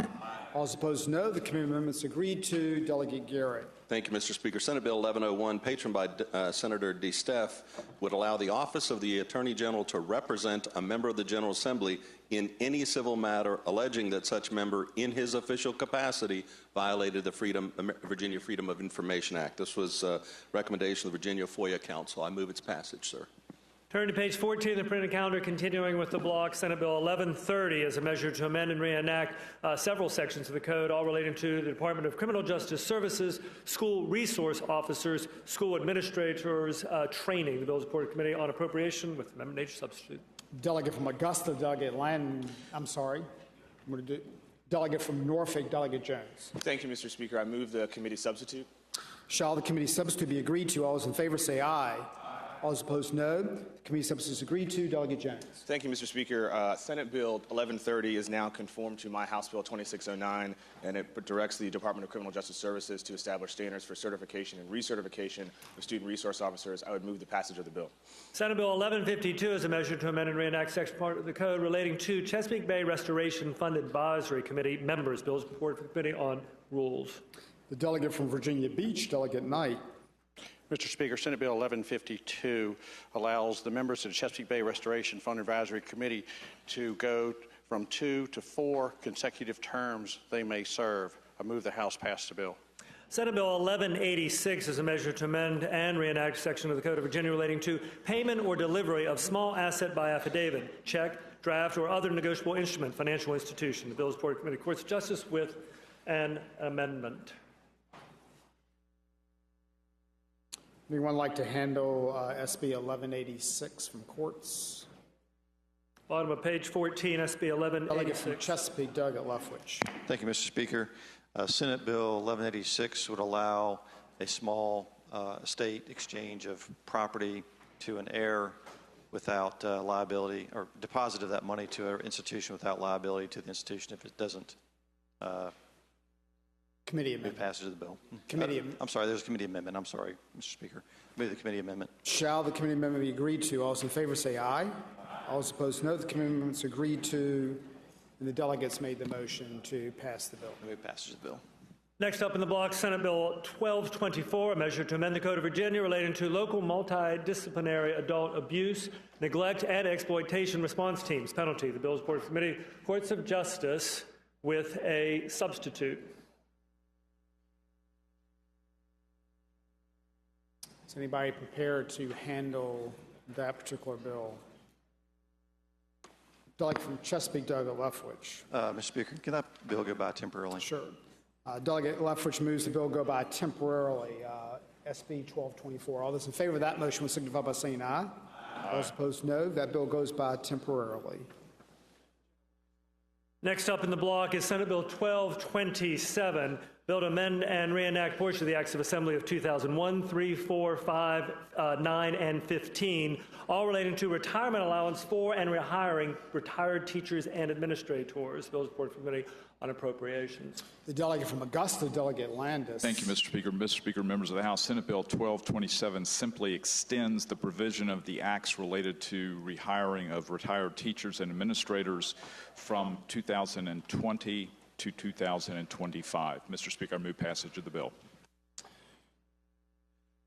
[SPEAKER 1] All those opposed, no. The committee amendment is agreed to. Delegate Garrett.
[SPEAKER 24] Thank you, Mr. Speaker. Senate Bill 1101, patroned by Senator DeSteff, would allow the Office of the Attorney General to represent a member of the General Assembly in any civil matter alleging that such member in his official capacity violated the Virginia Freedom of Information Act. This was a recommendation of the Virginia FOIA Council. I move its passage, sir.
[SPEAKER 5] Turn to page 14 of the printed calendar, continuing with the block, Senate Bill 1130 as a measure to amend and reenact several sections of the code, all relating to the Department of Criminal Justice Services, school resource officers, school administrators training. The bill is reported to Committee on Appropriation with amendment nature substitute.
[SPEAKER 1] Delegate from Augusta, Delegate Delegate from Norfolk, Delegate Jones.
[SPEAKER 7] Thank you, Mr. Speaker. I move the committee substitute.
[SPEAKER 1] Shall the committee substitute be agreed to? All those in favor say aye. All those opposed, no. The committee substitute is agreed to. Delegate Jones.
[SPEAKER 7] Thank you, Mr. Speaker. Senate Bill 1130 is now conformed to my House Bill 2609, and it directs the Department of Criminal Justice Services to establish standards for certification and recertification of student resource officers. I would move the passage of the bill. Senate Bill 1152 is a measure to amend and reenact section part of the code relating to Chesapeake Bay Restoration Fund Advisory Committee members. Bill is reported for the Committee on Rules.
[SPEAKER 1] The delegate from Virginia Beach, Delegate Knight.
[SPEAKER 23] Mr. Speaker, Senate Bill 1152 allows the members of the Chesapeake Bay Restoration Fund Advisory Committee to go from 2 to 4 consecutive terms they may serve. I move the House pass the bill.
[SPEAKER 5] Senate Bill 1186 is a measure to amend and reenact section of the Code of Virginia relating to payment or delivery of small asset by affidavit, check, draft, or other negotiable instrument, financial institution. The bill is reported to Committee on Courts of Justice with an amendment.
[SPEAKER 1] Anyone like to handle SB 1186 from courts?
[SPEAKER 5] Bottom of page 14, SB 1186.
[SPEAKER 1] Delegate from Chesapeake, Delegate Lefwich.
[SPEAKER 6] Thank you, Mr. Speaker. Senate Bill 1186 would allow a small estate exchange of property to an heir without liability, or deposit of that money to an institution without liability to the institution if it doesn't
[SPEAKER 1] Committee amendment.
[SPEAKER 6] Passage of the bill.
[SPEAKER 1] I'm
[SPEAKER 6] sorry, there's a committee amendment. I'm sorry, Mr. Speaker. Move the committee amendment.
[SPEAKER 1] Shall the committee amendment be agreed to? All those in favor say aye. All those opposed, no. The committee amendment is agreed to, and the delegates made the motion to pass the bill.
[SPEAKER 6] Move passage of the bill.
[SPEAKER 5] Next up in the block, Senate Bill 1224, a measure to amend the Code of Virginia relating to local multidisciplinary adult abuse, neglect, and exploitation response teams. Penalty. The bill is reported to the Committee Courts of Justice with a substitute.
[SPEAKER 1] Is anybody prepared to handle that particular bill? Delegate from Chesapeake, Delegate Lefwich.
[SPEAKER 6] Mr. Speaker, can that bill go by temporarily?
[SPEAKER 1] Sure. Delegate Lefwich moves the bill go by temporarily. SB 1224. All those in favor of that motion will signify by saying aye. All those opposed, no. That bill goes by temporarily.
[SPEAKER 5] Next up in the block is Senate Bill 1227, bill to amend and reenact portion of the Acts of Assembly of 2001, 3, 4, 5, 9, and 15, all relating to retirement allowance for and rehiring retired teachers and administrators. Bill is reported from the Committee on Appropriations.
[SPEAKER 1] The delegate from Augusta, Delegate Landis.
[SPEAKER 4] Thank you, Mr. Speaker. Mr. Speaker, members of the House, Senate Bill 1227 simply extends the provision of the acts related to rehiring of retired teachers and administrators from 2020 to 2025. Mr. Speaker, I move passage of the bill.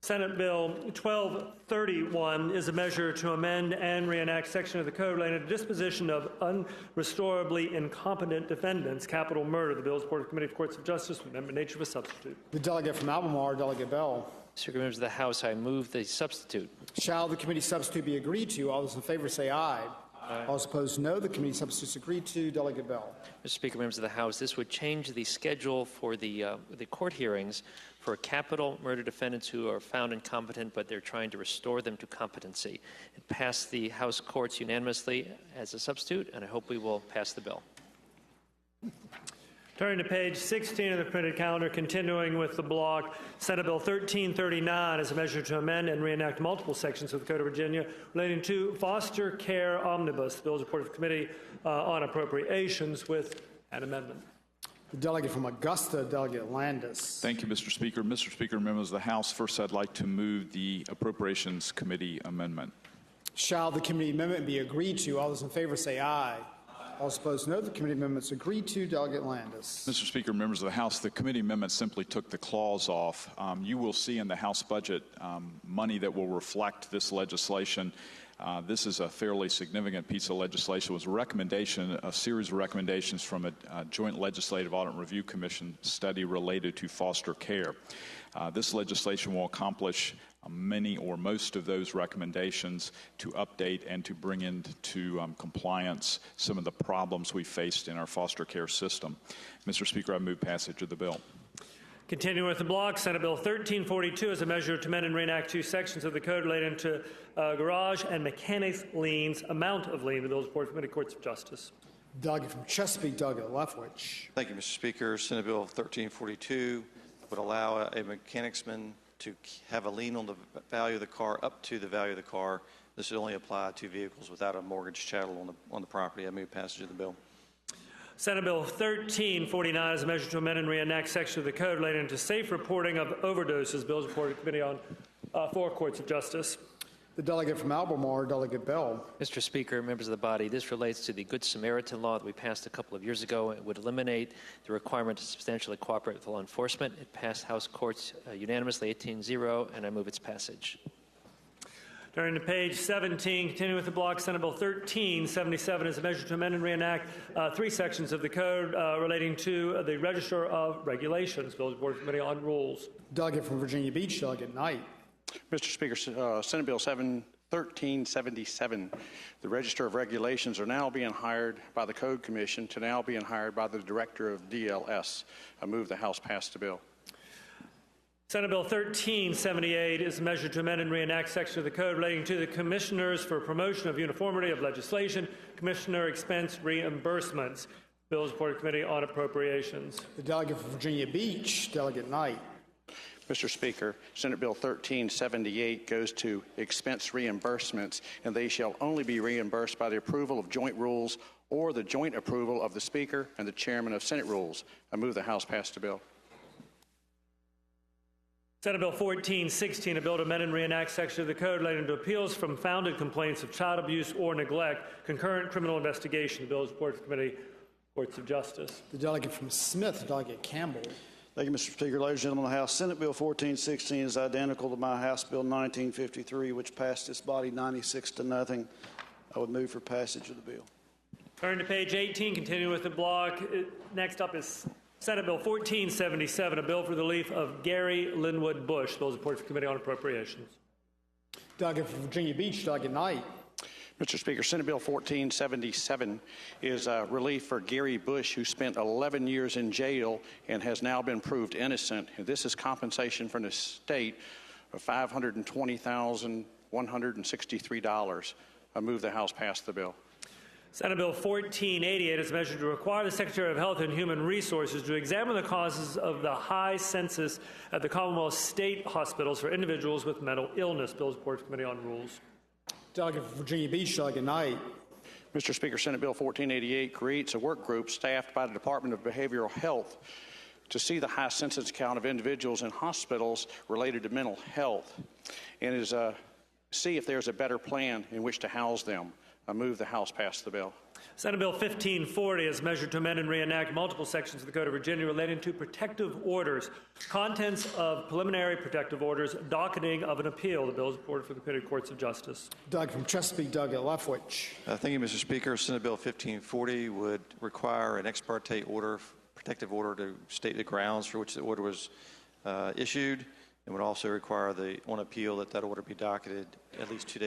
[SPEAKER 5] Senate Bill 1231 is a measure to amend and reenact section of the code related to disposition of unrestorably incompetent defendants, capital murder. The bill is reported to the Committee of Courts of Justice with amendment nature of a substitute.
[SPEAKER 1] The delegate from Albemarle, Delegate Bell.
[SPEAKER 2] Mr. Members of the House, I move the substitute.
[SPEAKER 1] Shall the committee substitute be agreed to? All those in favor say aye. All those opposed, no. The committee substitute is agreed to. Delegate Bell.
[SPEAKER 2] Mr. Speaker, members of the House, this would change the schedule for the court hearings for capital murder defendants who are found incompetent, but they're trying to restore them to competency. It passed the House courts unanimously as a substitute, and I hope we will pass the bill.
[SPEAKER 5] Turning to page 16 of the printed calendar, continuing with the block, Senate Bill 1339 is a measure to amend and reenact multiple sections of the Code of Virginia relating to foster care omnibus. The bill is reported to the Committee on Appropriations with an amendment.
[SPEAKER 1] The delegate from Augusta, Delegate Landis.
[SPEAKER 4] Thank you, Mr. Speaker. Mr. Speaker, members of the House, first I'd like to move the Appropriations Committee amendment.
[SPEAKER 1] Shall the committee amendment be agreed to? All those in favor say aye. All opposed, no. The committee amendments agreed to. Delegate Landis.
[SPEAKER 4] Mr. Speaker, members of the House, the committee amendment simply took the clause off. You will see in the House budget money that will reflect this legislation. This is a fairly significant piece of legislation. It was a series of recommendations from a Joint Legislative Audit and Review Commission study related to foster care. This legislation will accomplish many or most of those recommendations to update and to bring into compliance some of the problems we faced in our foster care system. Mr. Speaker, I move passage of the bill.
[SPEAKER 5] Continuing with the block, Senate Bill 1342 is a measure to amend and reenact two sections of the code relating to garage and mechanics liens, amount of lien. The bill is reported from the Courts of Justice.
[SPEAKER 1] Delegate from Chesapeake, Delegate Lefwich.
[SPEAKER 6] Thank you, Mr. Speaker. Senate Bill 1342 would allow a mechanicsman to have a lien on the value of the car up to the value of the car. This would only apply to vehicles without a mortgage chattel on the property. I move passage of the bill.
[SPEAKER 5] Senate Bill 1349 is a measure to amend and reenact section of the code relating to safe reporting of overdoses. Bill is reported to committee on 4 Courts of Justice.
[SPEAKER 1] The delegate from Albemarle, Delegate Bell.
[SPEAKER 2] Mr. Speaker, members of the body, this relates to the Good Samaritan law that we passed a couple of years ago. It would eliminate the requirement to substantially cooperate with law enforcement. It passed House courts unanimously 18-0, and I move its passage.
[SPEAKER 5] Turning to page 17, continuing with the block, Senate Bill 1377 is a measure to amend and reenact 3 sections of the code relating to the Register of Regulations. Bill is reported to committee on rules.
[SPEAKER 1] Delegate from Virginia Beach, Delegate Knight.
[SPEAKER 23] Mr. Speaker, Senate Bill 1377, the Register of Regulations are now being hired by the Code Commission to now being hired by the Director of DLS. I move the House pass the bill.
[SPEAKER 5] Senate Bill 1378 is a measure to amend and reenact section of the code relating to the Commissioners for Promotion of Uniformity of Legislation, Commissioner Expense Reimbursements. Bill is reported to committee on appropriations.
[SPEAKER 1] The delegate from Virginia Beach, Delegate Knight.
[SPEAKER 23] Mr. Speaker, Senate Bill 1378 goes to expense reimbursements, and they shall only be reimbursed by the approval of joint rules or the joint approval of the Speaker and the Chairman of Senate Rules. I move the House pass the bill.
[SPEAKER 5] Senate Bill 1416, a bill to amend and reenact section of the code relating to appeals from founded complaints of child abuse or neglect, concurrent criminal investigation. The bill is reported to committee, Courts of Justice.
[SPEAKER 1] The delegate from Smith, Delegate Campbell.
[SPEAKER 8] Thank you, Mr. Speaker. Ladies and gentlemen of the House, Senate Bill 1416 is identical to my House Bill 1953, which passed this body 96-0. I would move for passage of the bill.
[SPEAKER 5] Turn to page 18, continuing with the block. Next up is Senate Bill 1477, a bill for the relief of Gary Linwood Bush. Bill is reported for committee on appropriations.
[SPEAKER 1] Delegate from Virginia Beach, Delegate Knight.
[SPEAKER 23] Mr. Speaker, Senate Bill 1477 is relief for Gary Bush, who spent 11 years in jail and has now been proved innocent. And this is compensation from the state of $520,163. I move the House pass the bill.
[SPEAKER 5] Senate Bill 1488 is a measure to require the Secretary of Health and Human Resources to examine the causes of the high census at the Commonwealth state hospitals for individuals with mental illness. Bill is reported to committee on rules.
[SPEAKER 1] Delegate from Virginia Beach, Delegate Knight.
[SPEAKER 23] Mr. Speaker, Senate Bill 1488 creates a work group staffed by the Department of Behavioral Health to see the high census count of individuals in hospitals related to mental health and is see if there's a better plan in which to house them. I move the House pass the bill.
[SPEAKER 5] Senate Bill 1540 is measured to amend and reenact multiple sections of the Code of Virginia relating to protective orders, contents of preliminary protective orders, docketing of an appeal. The bill is reported for the committee of Courts of Justice.
[SPEAKER 1] Doug from Chesapeake, Delegate Lefwich.
[SPEAKER 6] Thank you, Mr. Speaker. Senate Bill 1540 would require an ex parte order, protective order, to state the grounds for which the order was issued, and would also require on appeal that order be docketed at least 2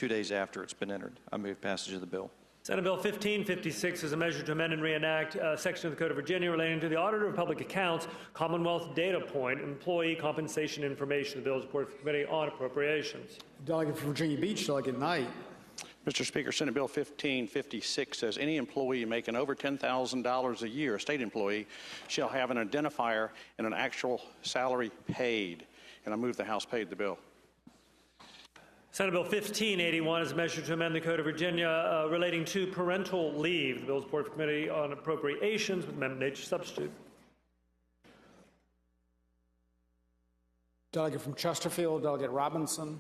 [SPEAKER 6] days after it's been entered. I move passage of the bill.
[SPEAKER 5] Senate Bill 1556 is a measure to amend and reenact a section of the Code of Virginia relating to the Auditor of Public Accounts, Commonwealth Data Point, employee compensation information. The bill is reported for the committee on appropriations.
[SPEAKER 1] Delegate from Virginia Beach, Delegate Knight.
[SPEAKER 23] Mr. Speaker, Senate Bill 1556 says any employee making over $10,000 a year, a state employee, shall have an identifier and an actual salary paid. And I move the House paid the bill.
[SPEAKER 5] Senate Bill 1581 is a measure to amend the Code of Virginia relating to parental leave. The bill is reported for committee on appropriations with amendment H substitute.
[SPEAKER 1] Delegate from Chesterfield, Delegate Robinson.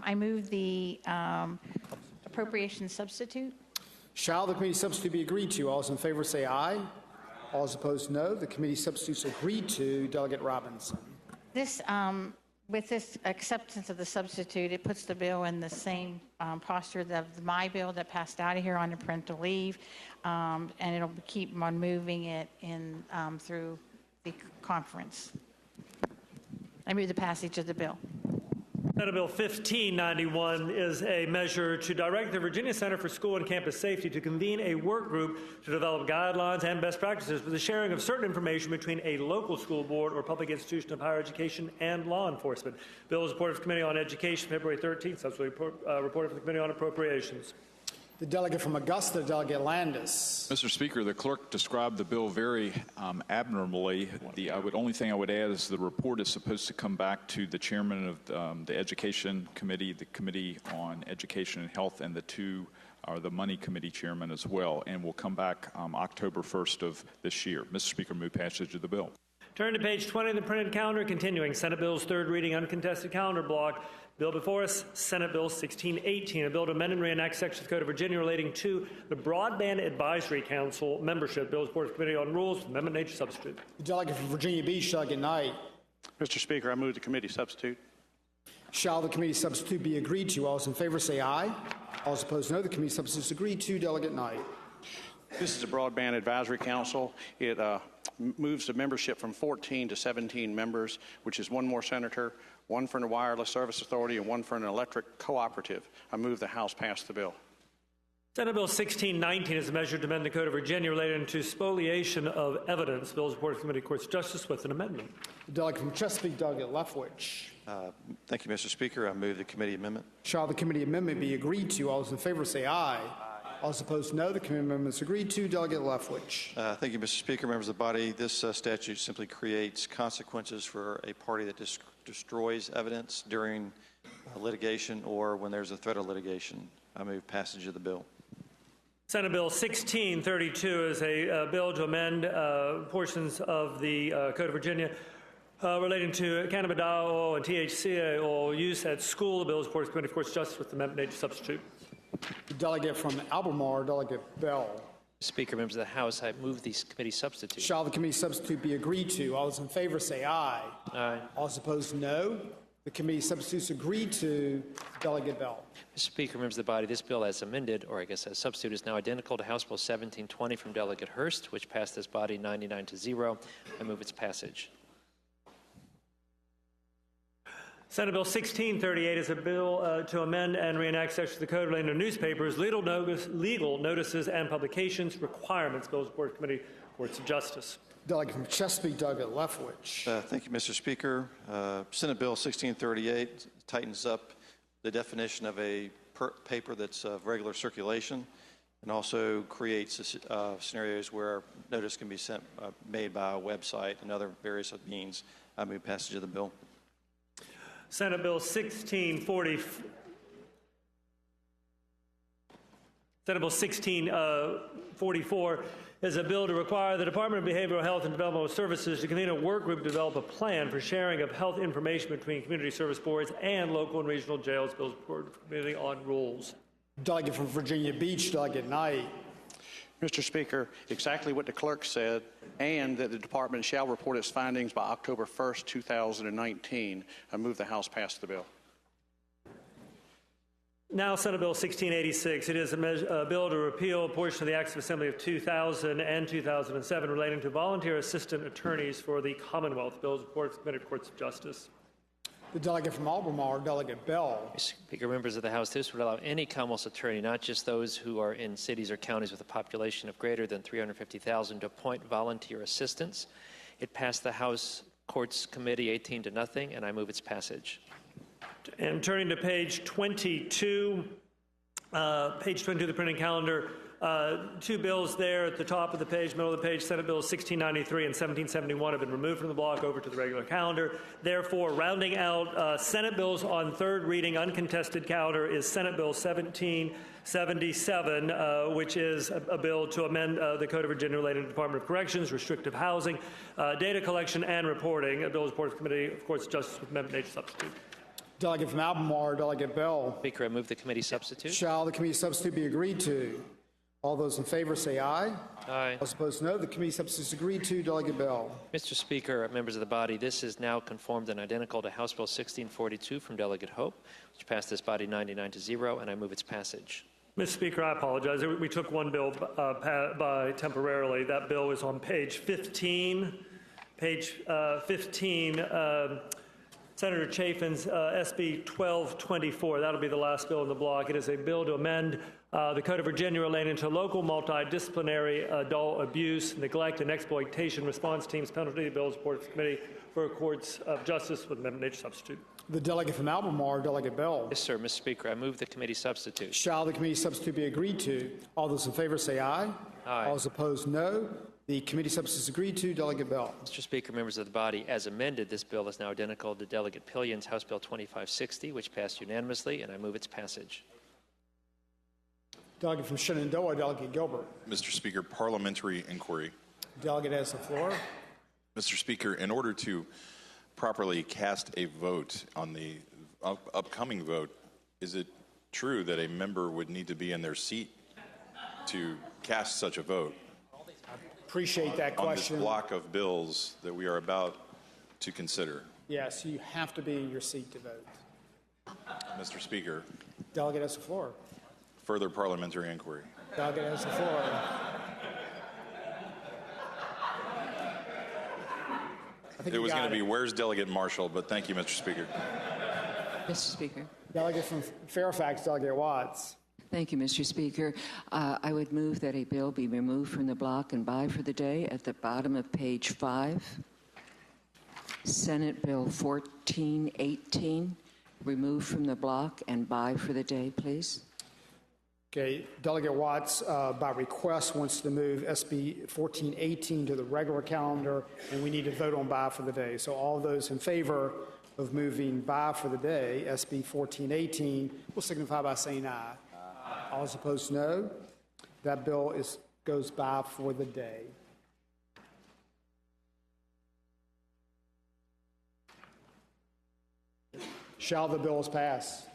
[SPEAKER 9] I move the appropriations substitute.
[SPEAKER 1] Shall the committee substitute be agreed to? All those in favor say aye. All those opposed, no. The committee substitutes agreed to. Delegate Robinson.
[SPEAKER 9] This, with this acceptance of the substitute, it puts the bill in the same posture of my bill that passed out of here on the parental leave, and it'll keep on moving it in through the conference. I move the passage of the bill.
[SPEAKER 5] Senate Bill 1591 is a measure to direct the Virginia Center for School and Campus Safety to convene a work group to develop guidelines and best practices for the sharing of certain information between a local school board or public institution of higher education and law enforcement. Bill was reported to the Committee on Education February 13th, subsequently reported to the Committee on Appropriations.
[SPEAKER 1] The delegate from Augusta, Delegate Landis.
[SPEAKER 4] Mr. Speaker, the clerk described the bill very admirably. The only thing I would add is the report is supposed to come back to the chairman of the Education Committee, the Committee on Education and Health, and the two are the Money Committee chairman as well, and will come back October 1st of this year. Mr. Speaker, move passage of the bill.
[SPEAKER 5] Turn to page 20 of the printed calendar, continuing Senate Bill's third reading uncontested calendar block. Bill before us, Senate Bill 1618, a bill to amend and reenact sections of the Code of Virginia relating to the Broadband Advisory Council membership. Bill is reported to the Committee on Rules, Amendment nature substitute.
[SPEAKER 1] The delegate from Virginia Beach, Delegate Knight.
[SPEAKER 23] Mr. Speaker, I move the committee substitute.
[SPEAKER 1] Shall the committee substitute be agreed to? All those in favor say aye. All those opposed, no. The committee substitute is agreed to. Delegate Knight.
[SPEAKER 23] This is a Broadband Advisory Council. It moves the membership from 14 to 17 members, which is one more senator, one for the Wireless Service Authority, and one for an electric cooperative. I move the House pass the bill.
[SPEAKER 5] Senate Bill 1619 is a measure to amend the Code of Virginia relating to spoliation of evidence. Bill is reported to the Committee of Courts of Justice with an amendment.
[SPEAKER 1] The delegate from Chesapeake, Delegate Lefwich.
[SPEAKER 6] Thank you, Mr. Speaker. I move the committee amendment.
[SPEAKER 1] Shall the committee amendment be agreed to? All those in favor say aye. All those opposed, no. The committee amendment is agreed to. Delegate Lefwich.
[SPEAKER 6] Thank you, Mr. Speaker, members of the body. This statute simply creates consequences for a party that destroys evidence during litigation or when there's a threat of litigation. I move passage of the bill.
[SPEAKER 5] Senate Bill 1632 is a bill to amend portions of the Code of Virginia relating to cannabidiol oil and THCA oil use at school. The bill is reported to the Committee of Courts of Justice with amendment nature substitute.
[SPEAKER 1] The delegate from Albemarle, Delegate Bell.
[SPEAKER 2] Speaker, members of the House, I move these committee substitute.
[SPEAKER 1] Shall the committee substitute be agreed to? All those in favor say aye.
[SPEAKER 2] Aye.
[SPEAKER 1] All those opposed, no. The committee substitutes agreed to. Delegate Bell.
[SPEAKER 2] Mr. Speaker, members of the body, this bill as amended, or I guess as substitute, is now identical to House Bill 1720 from Delegate Hurst, which passed this body 99-0. I move its passage.
[SPEAKER 5] Senate Bill 1638 is a bill to amend and reenact sections of the Code relating to newspapers, legal notices, and publications requirements. Bill is reported to the Committee on Courts of Justice.
[SPEAKER 1] Delegate from Chesapeake, Delegate Lefwich.
[SPEAKER 6] Thank you, Mr. Speaker. Senate Bill 1638 tightens up the definition of a paper that's of regular circulation and also creates scenarios where notice can be made by a website and other various means. I move passage of the bill.
[SPEAKER 5] Senate Bill 1644 is a bill to require the Department of Behavioral Health and Developmental Services to convene a work group to develop a plan for sharing of health information between community service boards and local and regional jails. Bills reported to the Committee on Rules.
[SPEAKER 1] Delegate from Virginia Beach, Delegate Knight.
[SPEAKER 23] Mr. Speaker, exactly what the clerk said, and that the department shall report its findings by October 1st, 2019. I move the House pass the bill.
[SPEAKER 5] Now, Senate Bill 1686. It is a bill to repeal a portion of the Acts of Assembly of 2000 and 2007 relating to volunteer assistant attorneys for the Commonwealth. Bill is reported to the Committee of Courts of Justice.
[SPEAKER 1] The delegate from Albemarle, Delegate Bell.
[SPEAKER 2] Speaker, members of the House, this would allow any Commonwealth's attorney, not just those who are in cities or counties with a population of greater than 350,000, to appoint volunteer assistants. It passed the House Courts Committee 18-0, and I move its passage.
[SPEAKER 5] And turning to page 22 of the printing calendar, two bills there at the top of the page, middle of the page, Senate Bills 1693 and 1771 have been removed from the block over to the regular calendar. Therefore, rounding out Senate bills on third reading uncontested calendar is Senate Bill 1777, which is a bill to amend the Code of Virginia relating to the Department of Corrections, restrictive housing, data collection, and reporting. A bill is reported to the Committee of Courts of Justice with amendment nature substitute.
[SPEAKER 1] Delegate from Albemarle, Delegate Bell.
[SPEAKER 2] Speaker, I move the committee substitute.
[SPEAKER 1] Shall the committee substitute be agreed to? All those in favor say aye.
[SPEAKER 2] Aye.
[SPEAKER 1] All opposed, no. The committee substitute is agreed to. Delegate Bell.
[SPEAKER 2] Mr. Speaker, members of the body, this is now conformed and identical to House Bill 1642 from Delegate Hope, which passed this body 99-0, and I move its passage.
[SPEAKER 5] Mr. Speaker, I apologize. We took one bill by temporarily. That bill is on page 15. Page 15, Senator Chafin's SB 1224. That'll be the last bill in the block. It is a bill to amend the Code of Virginia relating to local multidisciplinary adult abuse, neglect, and exploitation response teams penalty bills reported to the Committee for Courts of Justice with amendment nature substitute.
[SPEAKER 1] The delegate from Albemarle, Delegate Bell.
[SPEAKER 2] Yes, sir, Mr. Speaker. I move the committee substitute.
[SPEAKER 1] Shall the committee substitute be agreed to? All those in favor say aye.
[SPEAKER 2] Aye.
[SPEAKER 1] All those opposed, no. The committee substitute is agreed to. Delegate Bell.
[SPEAKER 2] Mr. Speaker, members of the body, as amended, this bill is now identical to Delegate Pillion's House Bill 2560, which passed unanimously, and I move its passage.
[SPEAKER 1] Delegate from Shenandoah, Delegate Gilbert.
[SPEAKER 10] Mr. Speaker, parliamentary inquiry.
[SPEAKER 1] Delegate has the floor.
[SPEAKER 10] Mr. Speaker, in order to properly cast a vote on the upcoming vote, is it true that a member would need to be in their seat to cast such a vote?
[SPEAKER 1] Appreciate that question.
[SPEAKER 10] On this block of bills that we are about to consider.
[SPEAKER 1] Yes, you have to be in your seat to vote.
[SPEAKER 10] Mr. Speaker.
[SPEAKER 1] Delegate has the floor.
[SPEAKER 10] Further parliamentary inquiry.
[SPEAKER 1] Delegate has the floor.
[SPEAKER 10] It was going to be, where's Delegate Marshall? But thank you, Mr. Speaker.
[SPEAKER 11] Mr. Speaker.
[SPEAKER 1] Delegate from Fairfax, Delegate Watts.
[SPEAKER 11] Thank you, Mr. Speaker. I would move that a bill be removed from the block and by for the day at the bottom of page 5. Senate Bill 1418, removed from the block and by for the day, please.
[SPEAKER 1] Okay, Delegate Watts, by request, wants to move SB 1418 to the regular calendar, and we need to vote on by for the day. So all those in favor of moving by for the day, SB 1418, will signify by saying aye. All those opposed, no. That bill goes by for the day. Shall the bills pass?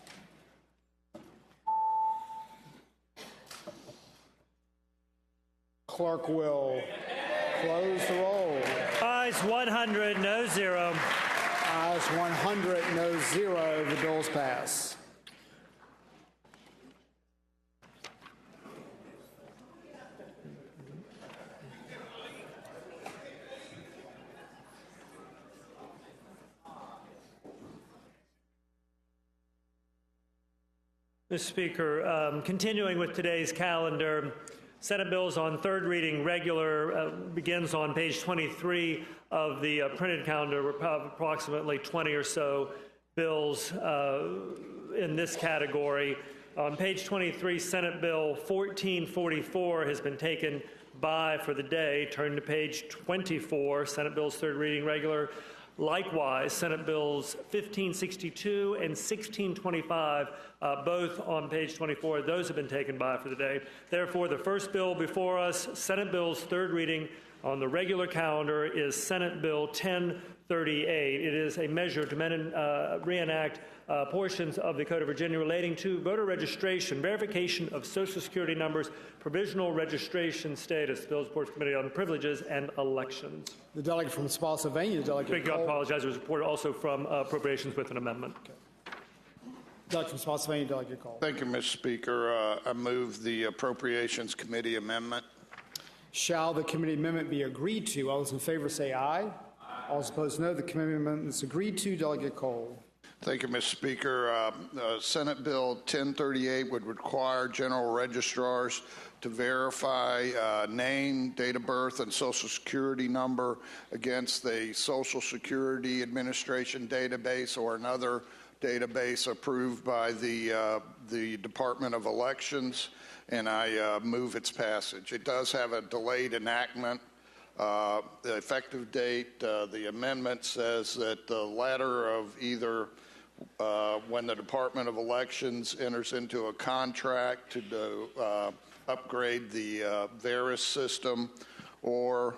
[SPEAKER 1] Clerk will close the roll.
[SPEAKER 5] Ayes 100, no 0.
[SPEAKER 1] Ayes 100, no 0. The bills pass.
[SPEAKER 5] Mr. Speaker, continuing with today's calendar, Senate bills on third reading regular begins on page 23 of the printed calendar, approximately 20 or so bills in this category. On page 23, Senate Bill 1444 has been taken by for the day. Turn to page 24, Senate bills third reading regular. Likewise, Senate Bills 1562 and 1625, both on page 24, those have been taken by for the day. Therefore, the first bill before us, Senate Bills third reading on the regular calendar, is Senate Bill 1038. It is a measure to reenact portions of the Code of Virginia relating to voter registration, verification of Social Security numbers, provisional registration status. The Bills Report Committee on Privileges and Elections.
[SPEAKER 1] The delegate from Spotsylvania, Delegate Cole.
[SPEAKER 5] I apologize. It was reported also from Appropriations with an amendment.
[SPEAKER 1] Okay. Delegate from Spotsylvania, Delegate Cole.
[SPEAKER 12] Thank you, Mr. Speaker. I move the Appropriations Committee amendment.
[SPEAKER 1] Shall the committee amendment be agreed to? All those in favor say aye. All those opposed, no. The committee amendment is agreed to. Delegate Cole.
[SPEAKER 12] Thank you, Mr. Speaker. Senate Bill 1038 would require general registrars to verify name, date of birth, and Social Security number against the Social Security Administration database or another database approved by the Department of Elections, and I move its passage. It does have a delayed enactment. The effective date, the amendment says that the latter of either when the Department of Elections enters into a contract to upgrade the VERIS system, or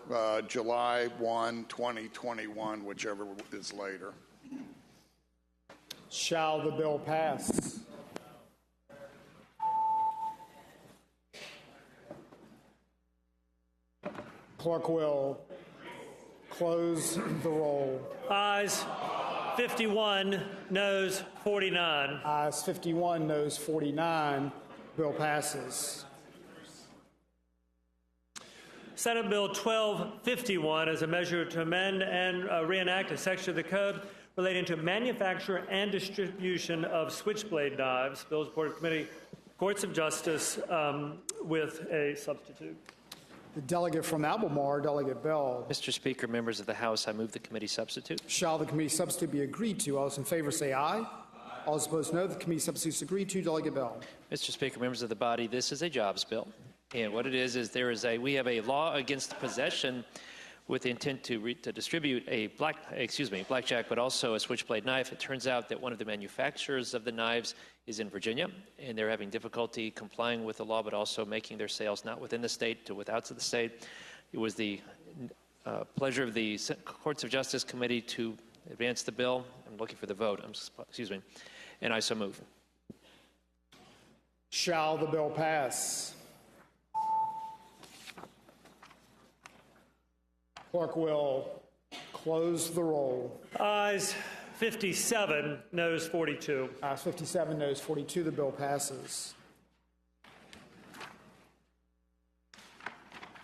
[SPEAKER 12] July 1, 2021, whichever is later.
[SPEAKER 1] Shall the bill pass? Clerk will close the roll.
[SPEAKER 5] Ayes 51, noes 49.
[SPEAKER 1] Ayes 51, noes 49. Bill passes.
[SPEAKER 5] Senate Bill 1251 is a measure to amend and reenact a section of the code relating to manufacture and distribution of switchblade knives. Bills Board of Committee, Courts of Justice with a substitute.
[SPEAKER 1] The delegate from Albemarle, Delegate Bell.
[SPEAKER 2] Mr. Speaker, members of the House, I move the committee substitute.
[SPEAKER 1] Shall the committee substitute be agreed to? All those in favor say aye. All those opposed, no. The committee substitute is agreed to. Delegate Bell.
[SPEAKER 2] Mr. Speaker, members of the body, this is a jobs bill. And what it is we have a law against possession with the intent to distribute a blackjack, but also a switchblade knife. It turns out that one of the manufacturers of the knives is in Virginia, and they're having difficulty complying with the law, but also making their sales not within the state to without the state. It was the pleasure of the Courts of Justice Committee to advance the bill. I'm looking for the vote. And I so move.
[SPEAKER 1] Shall the bill pass? Clerk will close the roll.
[SPEAKER 5] Ayes 57, noes 42.
[SPEAKER 1] Ayes 57, noes 42. The bill passes.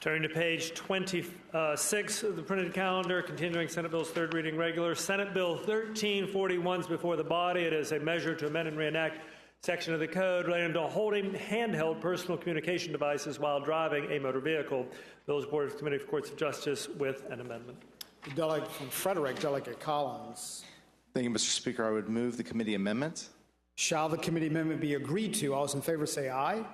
[SPEAKER 5] Turning to page 26 of the printed calendar, continuing Senate Bills third reading regular. Senate Bill 1341 is before the body. It is a measure to amend and reenact section of the code relating to holding handheld personal communication devices while driving a motor vehicle. Bills Board of Committee for Courts of Justice with an amendment.
[SPEAKER 1] The delegate from Frederick, Delegate Collins.
[SPEAKER 13] Thank you, Mr. Speaker. I would move the committee amendment.
[SPEAKER 1] Shall the committee amendment be agreed to? All those in favor say aye.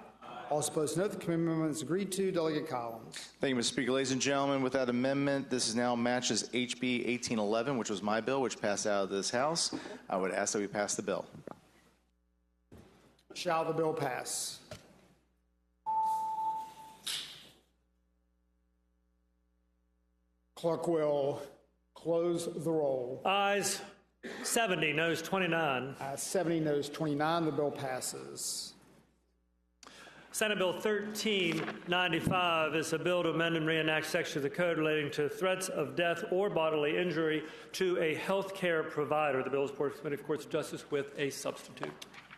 [SPEAKER 1] All those opposed, no. The committee amendment is agreed to. Delegate Collins.
[SPEAKER 13] Thank you, Mr. Speaker. Ladies and gentlemen, with that amendment, this now matches HB 1811, which was my bill, which passed out of this House. I would ask that we pass the bill.
[SPEAKER 1] Shall the bill pass? Clerk will close the roll.
[SPEAKER 5] Ayes 70, noes 29.
[SPEAKER 1] Ayes 70, noes 29. The bill passes.
[SPEAKER 5] Senate Bill 1395 is a bill to amend and reenact section of the code relating to threats of death or bodily injury to a health care provider. The Bills Board of Committee for Courts of Justice with a substitute.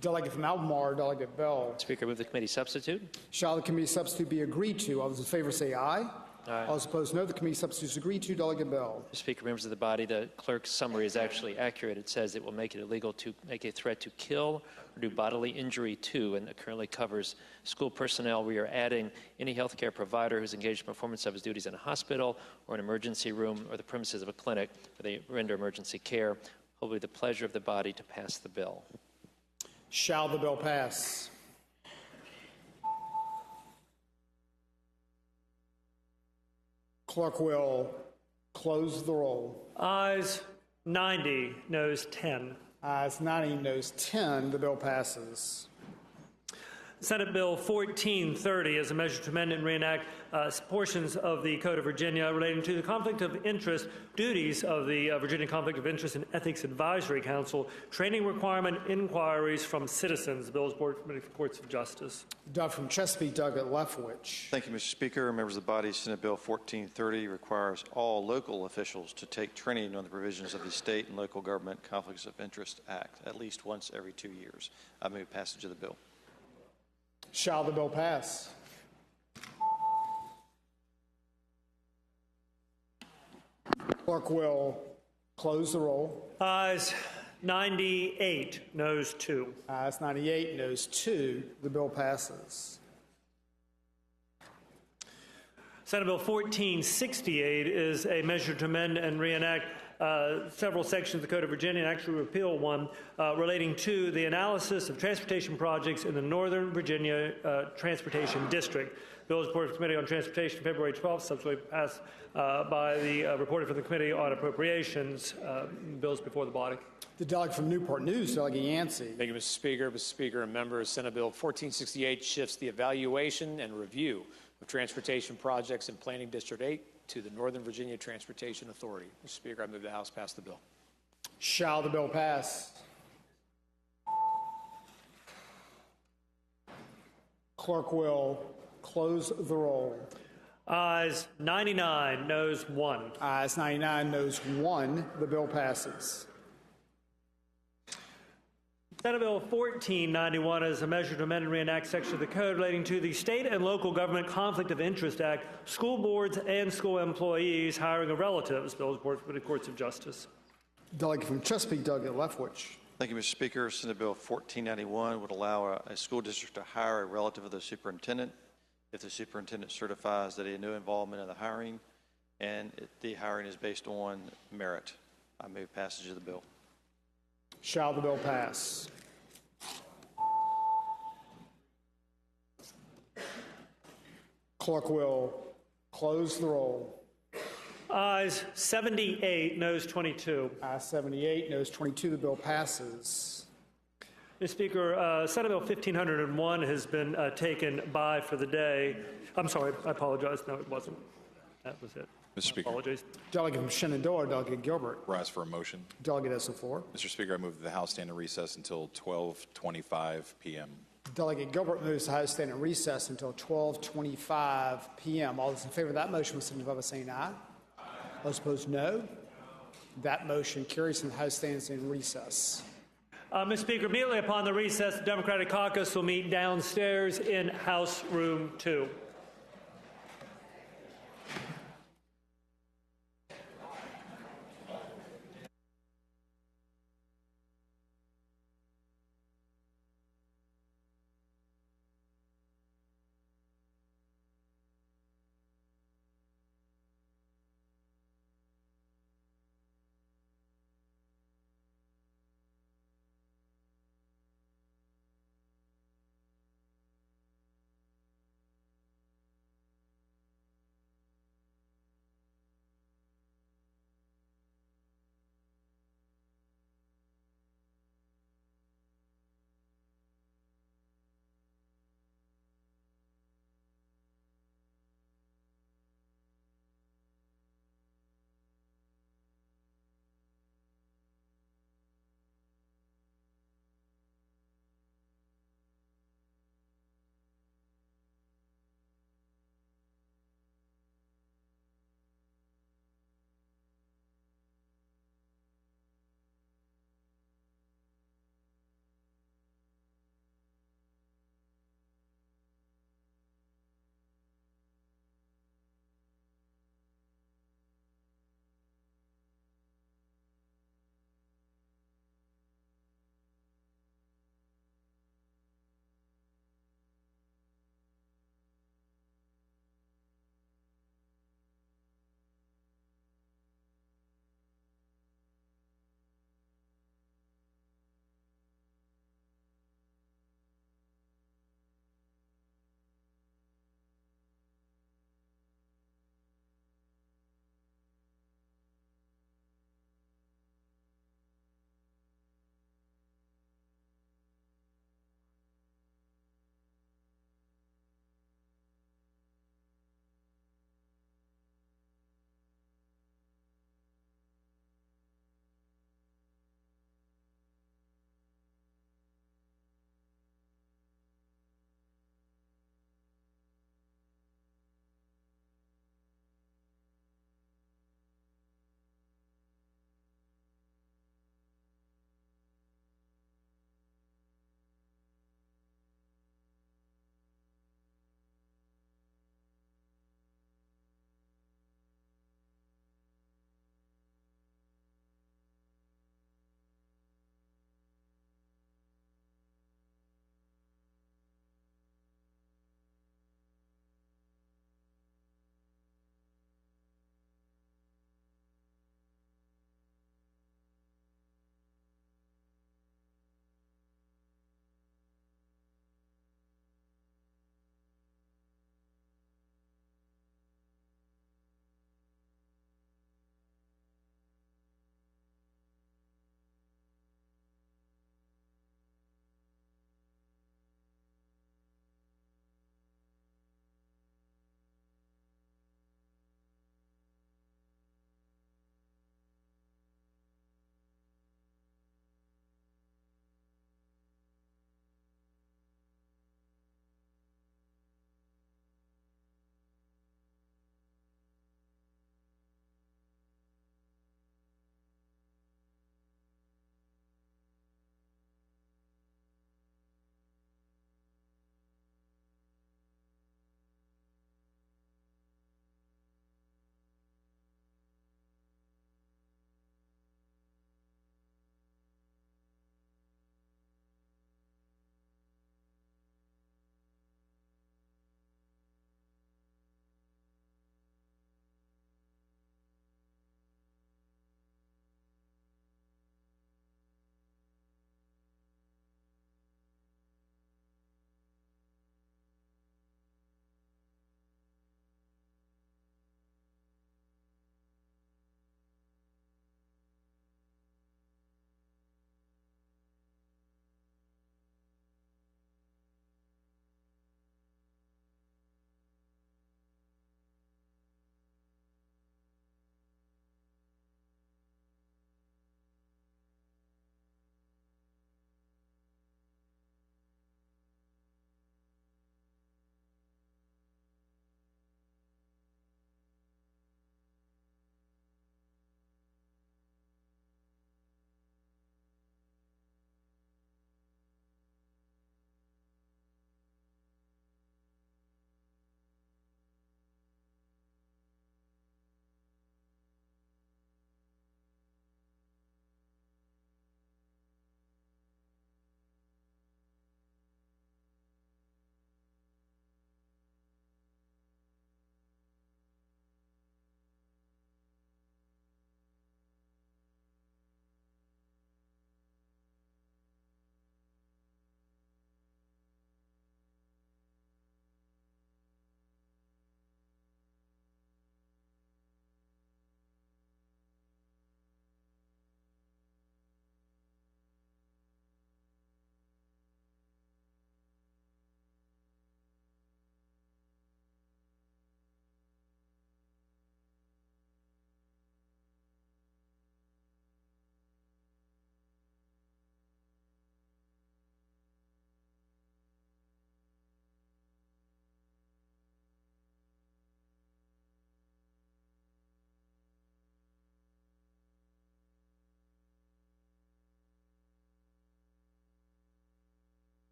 [SPEAKER 1] Delegate from Albemarle, Delegate Bell.
[SPEAKER 2] Speaker, move the committee substitute.
[SPEAKER 1] Shall the committee substitute be agreed to? All those in favor say aye.
[SPEAKER 2] Aye.
[SPEAKER 1] All those opposed, no. The committee substitute is agreed to. Delegate Bell.
[SPEAKER 2] Mr. Speaker, members of the body, the clerk's summary is actually accurate. It says it will make it illegal to make a threat to kill or do bodily injury to, and it currently covers school personnel. We are adding any healthcare provider who's engaged in performance of his duties in a hospital or an emergency room or the premises of a clinic where they render emergency care. Hopefully the pleasure of the body to pass the bill.
[SPEAKER 1] Shall the bill pass? Clerk will close the roll.
[SPEAKER 5] Ayes 90, noes 10.
[SPEAKER 1] Ayes 90, noes 10. The bill passes.
[SPEAKER 5] Senate Bill 1430 is a measure to amend and reenact portions of the Code of Virginia relating to the conflict of interest duties of the Virginia Conflict of Interest and Ethics Advisory Council, training requirement inquiries from citizens. The Bills Board Committee for Courts of Justice.
[SPEAKER 1] Doug from Chesapeake, Douglas Lefwich.
[SPEAKER 6] Thank you, Mr. Speaker. Members of the body, Senate Bill 1430 requires all local officials to take training on the provisions of the State and Local Government Conflicts of Interest Act at least once every 2 years. I move passage of the bill.
[SPEAKER 1] Shall the bill pass? Clerk will close the roll.
[SPEAKER 5] Ayes 98, noes 2.
[SPEAKER 1] Ayes 98, noes 2. The bill passes.
[SPEAKER 5] Senate Bill 1468 is a measure to amend and reenact several sections of the Code of Virginia and actually repeal one relating to the analysis of transportation projects in the Northern Virginia Transportation District. Bills Board of Committee on Transportation, February 12th, subsequently passed by the reporter from the Committee on Appropriations. Bills before the body.
[SPEAKER 1] The delegate from Newport News, Delegate Yancey.
[SPEAKER 14] Thank you, Mr. Speaker. Mr. Speaker and members, Senate Bill 1468 shifts the evaluation and review of transportation projects in Planning District 8 to the Northern Virginia Transportation Authority. Mr. Speaker, I move the House pass the bill.
[SPEAKER 1] Shall the bill pass? Clerk will close the roll.
[SPEAKER 5] Ayes 99, noes 1.
[SPEAKER 1] Ayes 99, noes 1. The bill passes.
[SPEAKER 5] Senate Bill 1491 is a measure to amend and reenact section of the code relating to the State and Local Government Conflict of Interest Act, school boards and school employees hiring of relatives. Bill is brought for the courts of justice.
[SPEAKER 1] Delegate from Chesapeake, Delegate Lefwich.
[SPEAKER 6] Thank you, Mr. Speaker. Senate Bill 1491 would allow a school district to hire a relative of the superintendent if the superintendent certifies that he had no involvement in the hiring and the hiring is based on merit. I move passage of the bill.
[SPEAKER 1] Shall the bill pass? Clerk will close the roll.
[SPEAKER 5] Ayes 78, noes 22.
[SPEAKER 1] Ayes 78, noes 22. The bill passes.
[SPEAKER 5] Mr. Speaker, Senate Bill 1501 has been taken by for the day. I'm sorry, I apologize. No, it wasn't. That was it.
[SPEAKER 10] Mr. Speaker.
[SPEAKER 5] Apologies.
[SPEAKER 1] Delegate from Shenandoah, Delegate Gilbert.
[SPEAKER 10] Rise for a motion.
[SPEAKER 1] Delegate has the floor.
[SPEAKER 10] Mr. Speaker, I move that the House stand in recess until 12:25 p.m.
[SPEAKER 1] Delegate Gilbert moves the House stand in recess until 12:25 p.m. All those in favor of that motion will signify by saying aye. Those opposed, no. That motion carries and the House stands in recess.
[SPEAKER 5] Mr. Speaker, immediately upon the recess, the Democratic Caucus will meet downstairs in House Room 2.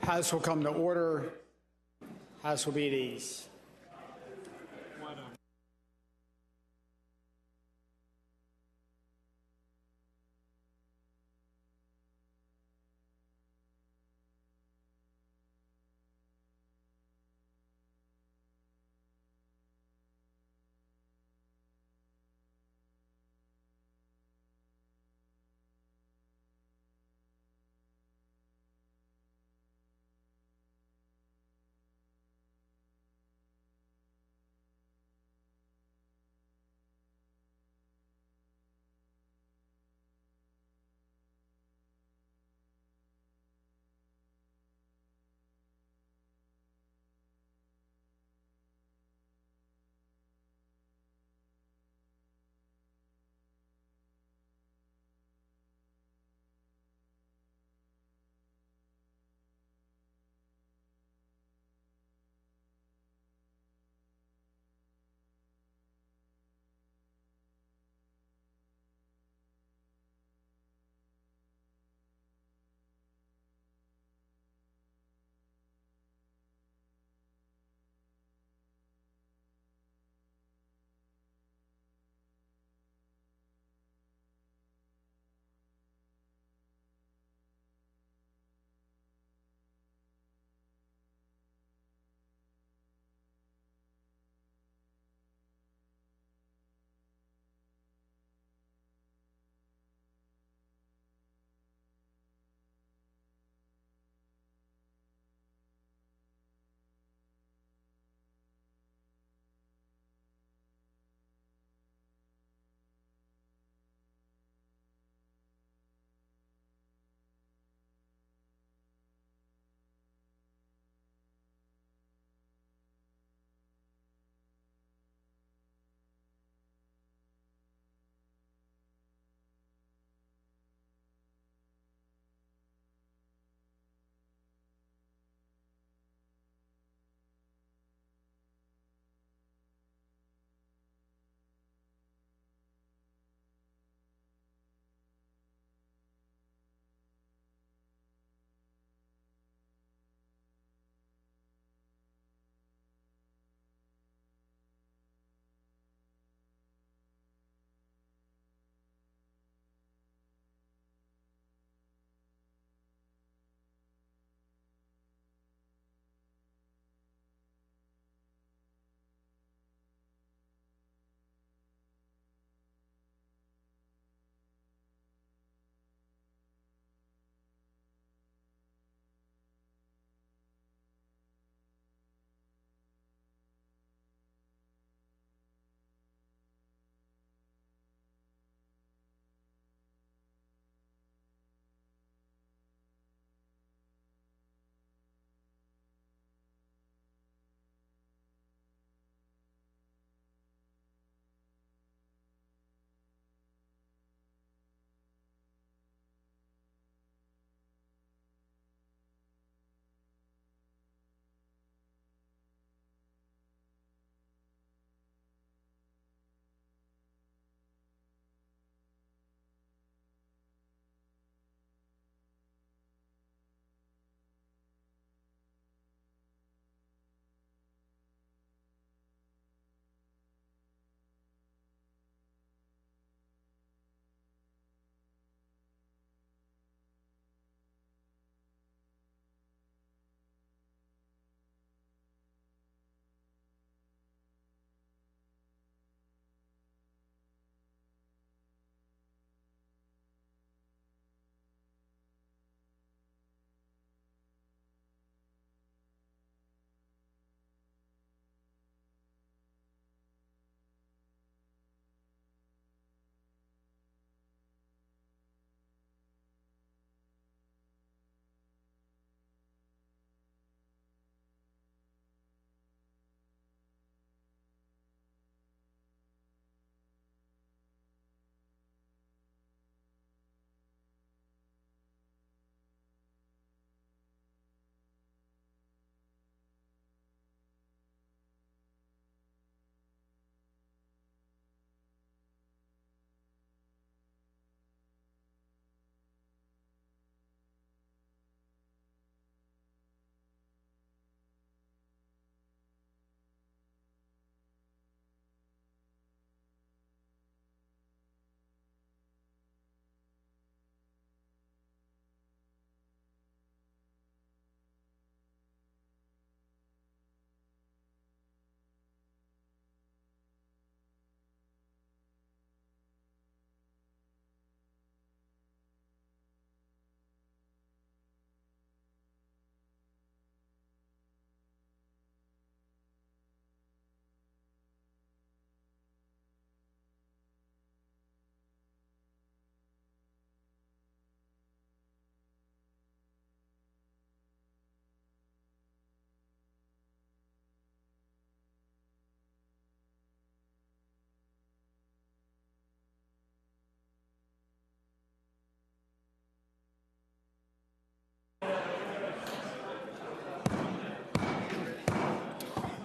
[SPEAKER 1] House will come to order. House will be at ease.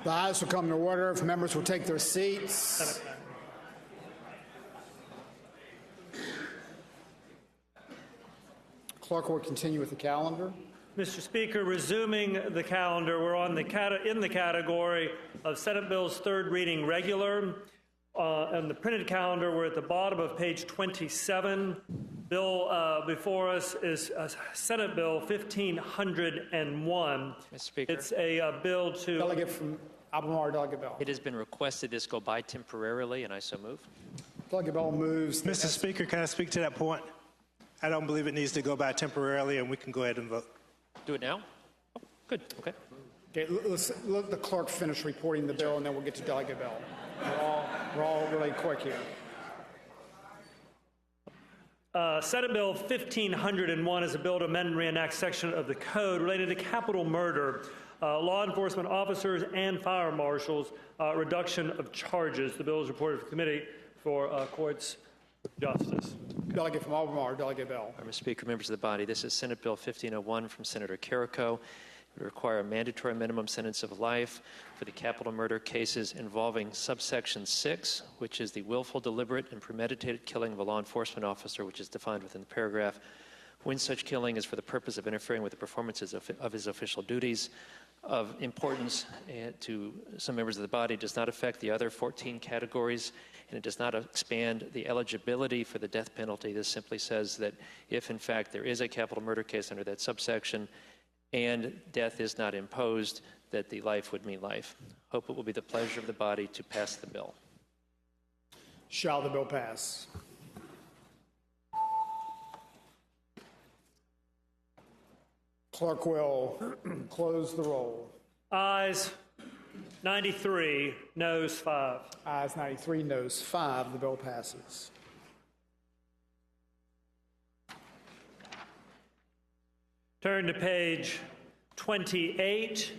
[SPEAKER 1] The ayes will come to order. If members will take their seats. Clerk will continue with the calendar.
[SPEAKER 5] Mr. Speaker, resuming the calendar, we're on in the category of Senate Bills third reading regular. On the printed calendar, we're at the bottom of page 27. Bill before us is Senate Bill 1501.
[SPEAKER 2] Mr. Speaker.
[SPEAKER 5] It's a bill to...
[SPEAKER 1] Delegate from Albemarle, Delegate Bell.
[SPEAKER 2] It has been requested this go by temporarily, and I so move.
[SPEAKER 1] Delegate Bell moves.
[SPEAKER 15] Mr. Speaker, can I speak to that point? I don't believe it needs to go by temporarily, and we can go ahead and vote.
[SPEAKER 2] Do it now? Oh, good. Okay.
[SPEAKER 1] Okay, let's let the clerk finish reporting the bill, and then we'll get to Delegate Bell. We're all really quick here.
[SPEAKER 5] Senate Bill 1501 is a bill to amend and reenact section of the code related to capital murder, law enforcement officers and fire marshals, reduction of charges. The bill is reported to the Committee for Courts of Justice.
[SPEAKER 1] Delegate from Albemarle, Delegate Bell.
[SPEAKER 2] Mr. Speaker, members of the body, this is Senate Bill 1501 from Senator Carrico. It would require a mandatory minimum sentence of life for the capital murder cases involving subsection 6, which is the willful, deliberate, and premeditated killing of a law enforcement officer, which is defined within the paragraph, when such killing is for the purpose of interfering with the performances of his official duties. Of importance to some members of the body, does not affect the other 14 categories, and it does not expand the eligibility for the death penalty. This simply says that if, in fact, there is a capital murder case under that subsection and death is not imposed, that the life would mean life. Hope it will be the pleasure of the body to pass the bill.
[SPEAKER 1] Shall the bill pass? Clerk will close the roll.
[SPEAKER 5] Ayes 93, noes 5.
[SPEAKER 1] Ayes 93, noes 5. The bill passes.
[SPEAKER 5] Turn to page 28.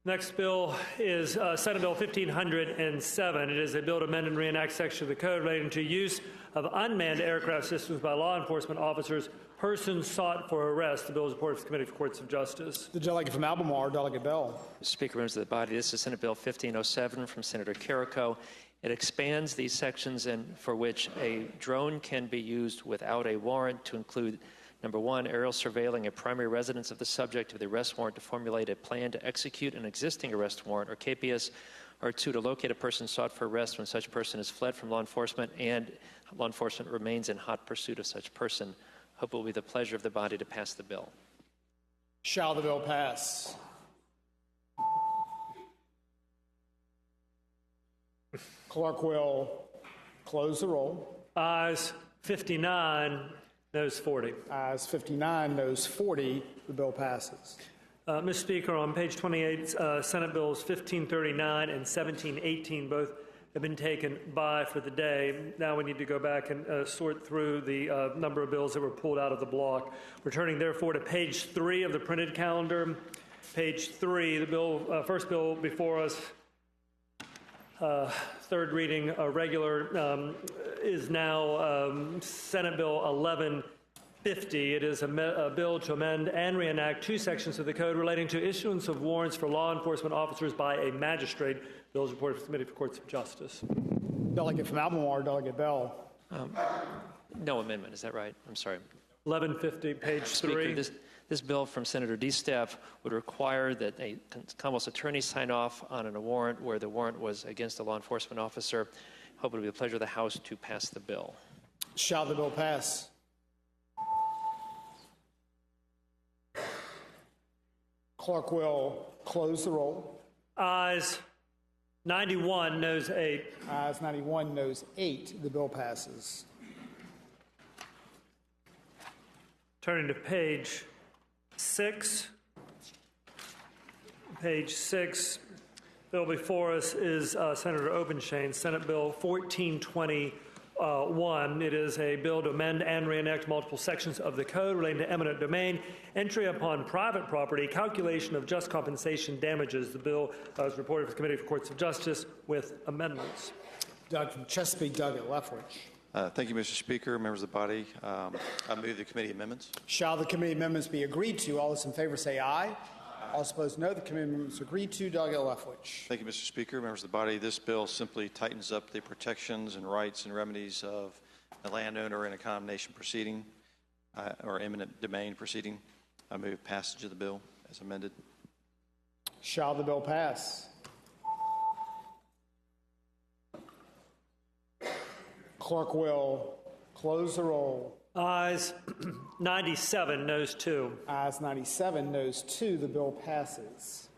[SPEAKER 5] Next bill is Senate Bill 1507. It is a bill to amend and reenact section of the code relating to use of unmanned aircraft systems by law enforcement officers, persons sought for arrest. The bill is reported to the Committee for Courts of Justice.
[SPEAKER 1] The delegate from Albemarle, Delegate Bell.
[SPEAKER 2] Mr. Speaker, members of the body, this is Senate Bill 1507 from Senator Carrico. It expands these sections for which a drone can be used without a warrant to include, number one, aerial surveilling a primary residence of the subject of the arrest warrant to formulate a plan to execute an existing arrest warrant, or CAPIAS, or two, to locate a person sought for arrest when such person has fled from law enforcement and law enforcement remains in hot pursuit of such person. Hope it will be the pleasure of the body to pass the bill.
[SPEAKER 1] Shall the bill pass? Clerk will close the roll.
[SPEAKER 5] Ayes 59, noes 40.
[SPEAKER 1] Ayes 59, noes 40. The bill passes.
[SPEAKER 5] Mr. Speaker, on page 28, Senate Bills 1539 and 1718 both have been taken by for the day. Now we need to go back and sort through the number of bills that were pulled out of the block. Returning, therefore, to page 3 of the printed calendar. Page 3, the first bill before us, third reading regular, is now Senate Bill 1150. It is a bill to amend and reenact two sections of the code relating to issuance of warrants for law enforcement officers by a magistrate. Bill is reported to the Committee for Courts of Justice.
[SPEAKER 1] Delegate from Albemarle, Delegate Bell.
[SPEAKER 2] No amendment, is that right? I'm sorry.
[SPEAKER 5] 1150, page 3.
[SPEAKER 2] Speaker, this bill from Senator DeSteph would require that a Commonwealth's attorney sign off on a warrant where the warrant was against a law enforcement officer. Hope it will be the pleasure of the House to pass the bill.
[SPEAKER 1] Shall the bill pass? Clerk will close the roll.
[SPEAKER 5] Ayes 91, noes 8.
[SPEAKER 1] Ayes 91, noes 8. The bill passes.
[SPEAKER 5] Turning to page 6. Page 6. Bill before us is Senator Obenshain, Senate Bill 1421. It is a bill to amend and reenact multiple sections of the code relating to eminent domain, entry upon private property, calculation of just compensation damages. The bill is reported to the Committee for Courts of Justice with amendments.
[SPEAKER 1] Doug from Chesapeake, Doug at Lethbridge.
[SPEAKER 6] Thank you, Mr. Speaker, members of the body. I move the committee amendments.
[SPEAKER 1] Shall the committee amendments be agreed to? All those in favor say aye. Aye. All opposed, no. The committee members agreed to. Delegate Lefwich.
[SPEAKER 6] Thank you, Mr. Speaker. Members of the body, this bill simply tightens up the protections and rights and remedies of a landowner in a condemnation proceeding or eminent domain proceeding. I move passage of the bill as amended.
[SPEAKER 1] Shall the bill pass? Clerk will close the roll.
[SPEAKER 5] Ayes 97, noes 2.
[SPEAKER 1] Ayes 97, noes 2. The bill passes.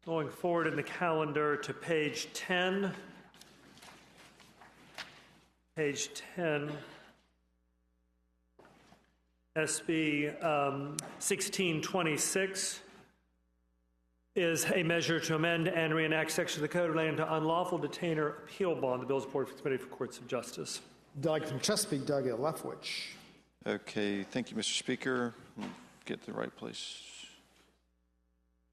[SPEAKER 5] Going forward in the calendar to page 10. Page 10. SB 1626 is a measure to amend and reenact section of the code relating to unlawful detainer appeal bond. The bill is reported for the Committee for Courts of Justice.
[SPEAKER 1] Delegate from Chesapeake, Delegate Lefwich.
[SPEAKER 6] Okay, thank you, Mr. Speaker. Let me get to the right place.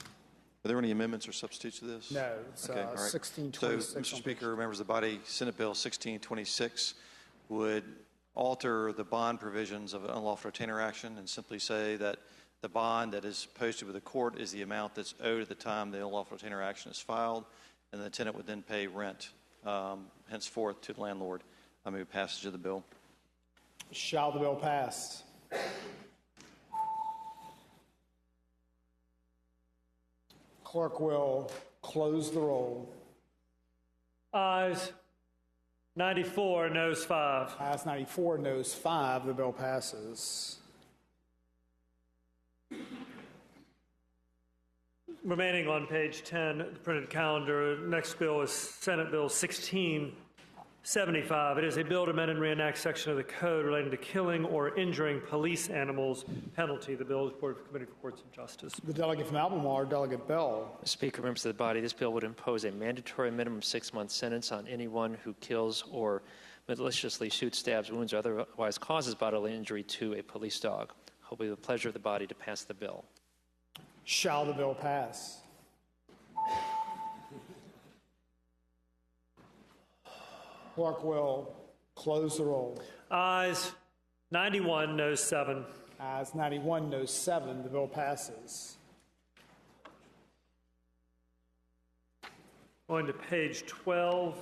[SPEAKER 6] Are there any amendments or substitutes to this?
[SPEAKER 1] No, it's
[SPEAKER 6] okay, all right.
[SPEAKER 1] 1626.
[SPEAKER 6] So, Mr. Speaker, members of the body, Senate Bill 1626 would alter the bond provisions of an unlawful retainer action and simply say that the bond that is posted with the court is the amount that's owed at the time the unlawful retainer action is filed, and the tenant would then pay rent henceforth to the landlord. I move passage of the bill.
[SPEAKER 1] Shall the bill pass? Clerk will close the roll.
[SPEAKER 5] Ayes 94, noes 5.
[SPEAKER 1] Ayes 94, noes 5. The bill passes.
[SPEAKER 5] Remaining on page 10, the printed calendar, next bill is Senate Bill 1675. It is a bill to amend and reenact section of the code relating to killing or injuring police animals penalty. The bill is reported for the Committee for Courts of Justice.
[SPEAKER 1] The delegate from Albemarle, Delegate Bell.
[SPEAKER 2] Mr. Speaker, members of the body, this bill would impose a mandatory minimum 6-month sentence on anyone who kills or maliciously shoots, stabs, wounds, or otherwise causes bodily injury to a police dog. Hopefully, the pleasure of the body to pass the bill.
[SPEAKER 1] Shall the bill pass? Clerk will close the roll.
[SPEAKER 5] Ayes 91, noes 7.
[SPEAKER 1] Ayes 91, noes 7. The bill passes.
[SPEAKER 5] Going to page 12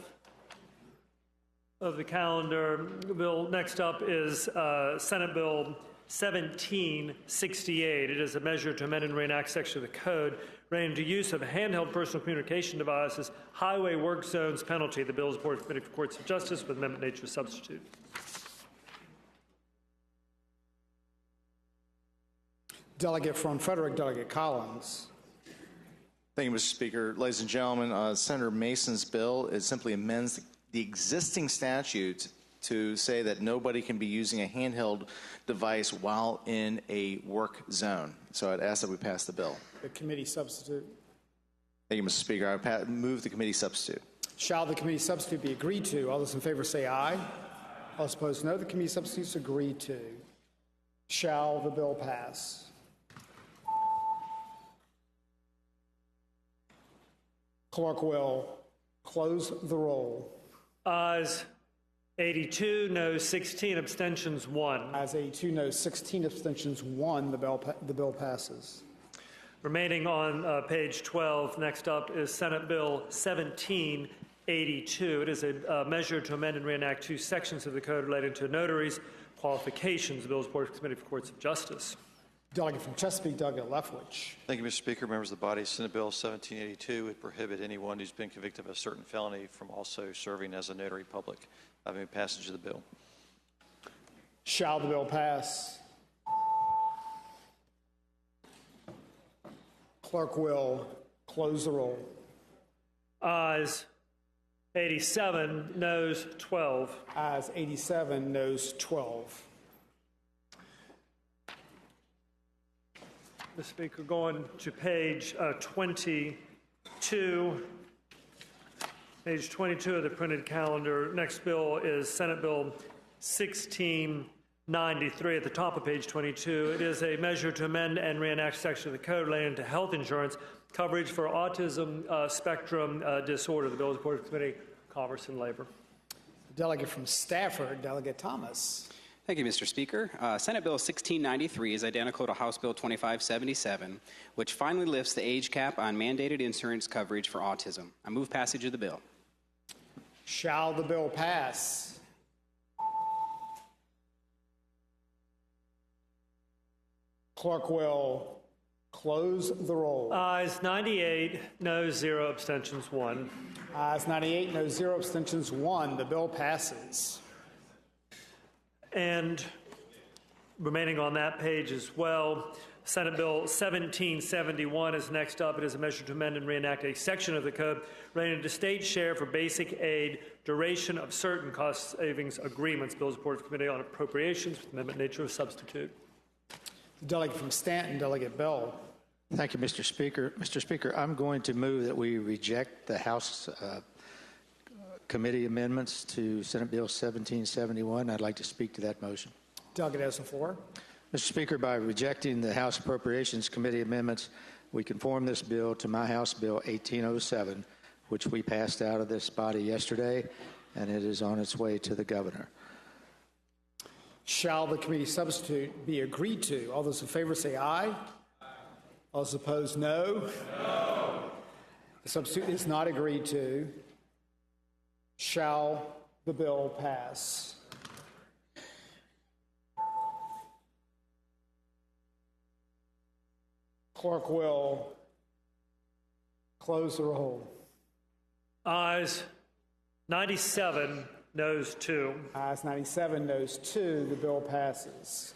[SPEAKER 5] of the calendar, the bill next up is Senate Bill 1768. It is a measure to amend and reenact section of the code relating to use of handheld personal communication devices, highway work zones penalty. The bill is reported to the Committee for Courts of Justice with amendment nature substitute.
[SPEAKER 1] Delegate from Frederick, Delegate Collins.
[SPEAKER 13] Thank you, Mr. Speaker. Ladies and gentlemen, Senator Mason's bill, it simply amends the existing statute to say that nobody can be using a handheld device while in a work zone. So I'd ask that we pass the bill.
[SPEAKER 1] The committee substitute.
[SPEAKER 13] Thank you, Mr. Speaker. I move the committee substitute.
[SPEAKER 1] Shall the committee substitute be agreed to? All those in favor say aye. All opposed, no. The committee substitute is agreed to. Shall the bill pass? Clerk will close the roll.
[SPEAKER 5] Ayes 82, noes 16, abstentions 1.
[SPEAKER 1] Ayes 82, noes 16, abstentions 1. The bill passes.
[SPEAKER 5] Remaining on page 12, next up is Senate Bill 1782. It is a measure to amend and reenact 2 sections of the code relating to notaries' qualifications. The bill is reported to the Committee for Courts of Justice.
[SPEAKER 1] Delegate from Chesapeake, Delegate Lefwich.
[SPEAKER 6] Thank you, Mr. Speaker. Members of the body, Senate Bill 1782 would prohibit anyone who's been convicted of a certain felony from also serving as a notary public. I move passage of the bill.
[SPEAKER 1] Shall the bill pass? Clerk will close the roll.
[SPEAKER 5] Ayes 87, noes 12.
[SPEAKER 1] Ayes 87, noes 12.
[SPEAKER 5] Mr. Speaker, going to page 22. Page 22 of the printed calendar. Next bill is Senate Bill 1693 at the top of page 22. It is a measure to amend and reenact section of the code relating to health insurance coverage for autism spectrum disorder. The bill is reported to the Committee on Commerce and Labor.
[SPEAKER 1] The delegate from Stafford, Delegate Thomas.
[SPEAKER 16] Thank you, Mr. Speaker. Senate Bill 1693 is identical to House Bill 2577, which finally lifts the age cap on mandated insurance coverage for autism. I move passage of the bill.
[SPEAKER 1] Shall the bill pass? Clerk will close the roll.
[SPEAKER 5] Ayes 98, noes 0, abstentions 1.
[SPEAKER 1] Ayes 98, noes 0, abstentions 1. The bill passes.
[SPEAKER 5] And remaining on that page as well, Senate Bill 1771 is next up. It is a measure to amend and reenact a section of the code relating to state share for basic aid, duration of certain cost savings agreements. Bills report of Committee on Appropriations with amendment nature of substitute.
[SPEAKER 1] The delegate from Stanton, Delegate Bell.
[SPEAKER 17] Thank you, Mr. Speaker. Mr. Speaker, I'm going to move that we reject the House committee amendments to Senate Bill 1771. I'd like to speak to that motion.
[SPEAKER 1] Delegate has the floor.
[SPEAKER 17] Mr. Speaker, by rejecting the House Appropriations Committee amendments, we conform this bill to my House Bill 1807, which we passed out of this body yesterday, and it is on its way to the governor.
[SPEAKER 1] Shall the committee substitute be agreed to? All those in favor say aye. All those opposed, no. No. The substitute is not agreed to. Shall the bill pass? Clerk will close the roll.
[SPEAKER 5] Ayes 97, noes 2.
[SPEAKER 1] Ayes 97, noes 2. The bill passes.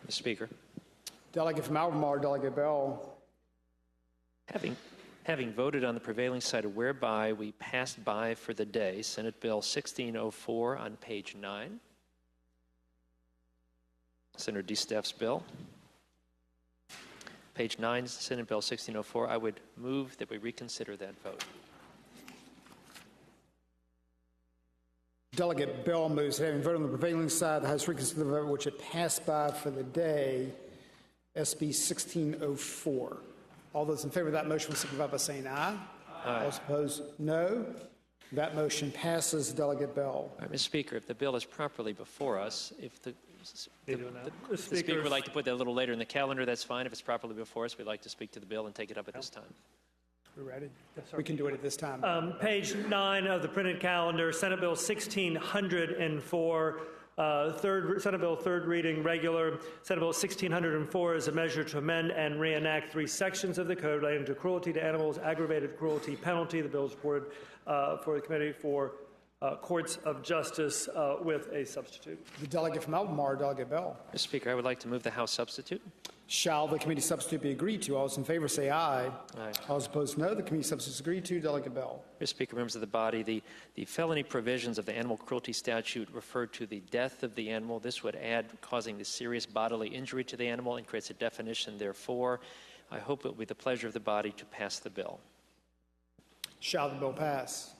[SPEAKER 2] Mr. Speaker.
[SPEAKER 1] Delegate from Albemarle, Delegate Bell.
[SPEAKER 2] Having voted on the prevailing side of whereby we passed by for the day, Senate Bill 1604 on page 9. Senator DeSteff's bill. Page 9, Senate Bill 1604. I would move that we reconsider that vote.
[SPEAKER 1] Delegate Bell moves that having voted on the prevailing side, the House reconsider the vote which it passed by for the day, SB 1604. All those in favor of that motion will signify by saying aye. Aye. All those opposed, no. That motion passes. Delegate Bell.
[SPEAKER 2] All right, Mr. Speaker, if the bill is properly before us, if the Speaker would like to put that a little later in the calendar, that's fine. If it's properly before us, we'd like to speak to the bill and take it up at this time.
[SPEAKER 1] We ready? Yes, sir. We can do it at this time.
[SPEAKER 5] Page 9 of the printed calendar, Senate Bill 1604, Senate Bill third reading regular. Senate Bill 1604 is a measure to amend and reenact 3 sections of the code relating to cruelty to animals, aggravated cruelty penalty. The bill is reported for the Committee for Courts of Justice with a substitute.
[SPEAKER 1] The delegate from Albemarle, Delegate Bell.
[SPEAKER 2] Mr. Speaker, I would like to move the House substitute.
[SPEAKER 1] Shall the committee substitute be agreed to? All those in favor say aye.
[SPEAKER 2] Aye.
[SPEAKER 1] All those opposed, no. The committee substitute is agreed to. Delegate Bell.
[SPEAKER 2] Mr. Speaker, members of the body, the felony provisions of the animal cruelty statute refer to the death of the animal. This would add causing the serious bodily injury to the animal and creates a definition, therefore. I hope it will be the pleasure of the body to pass the bill.
[SPEAKER 1] Shall the bill pass?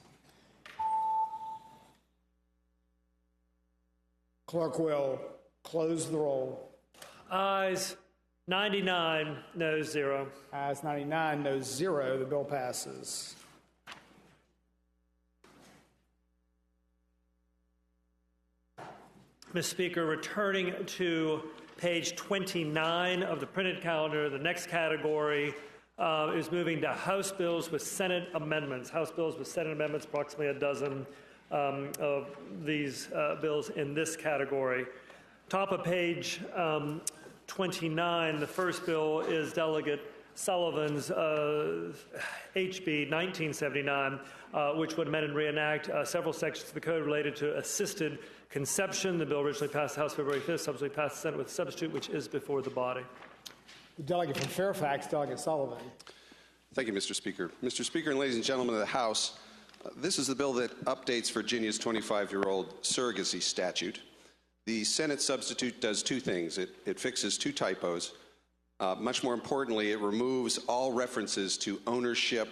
[SPEAKER 1] Clerk will close the roll.
[SPEAKER 5] Ayes 99, noes 0.
[SPEAKER 1] Ayes 99, noes 0. The bill passes.
[SPEAKER 5] Mr. Speaker, returning to page 29 of the printed calendar, the next category is moving to House bills with Senate amendments. House bills with Senate amendments, approximately a dozen of these bills in this category. Top of page 29, the first bill is Delegate Sullivan's HB 1979, which would amend and reenact several sections of the code related to assisted conception. The bill originally passed the House February 5th, subsequently passed the Senate with a substitute, which is before the body.
[SPEAKER 1] The delegate from Fairfax, Delegate Sullivan.
[SPEAKER 18] Thank you, Mr. Speaker. Mr. Speaker and ladies and gentlemen of the House, this is the bill that updates Virginia's 25-year-old surrogacy statute. The Senate substitute does 2 things. It fixes 2 typos. Much more importantly, it removes all references to ownership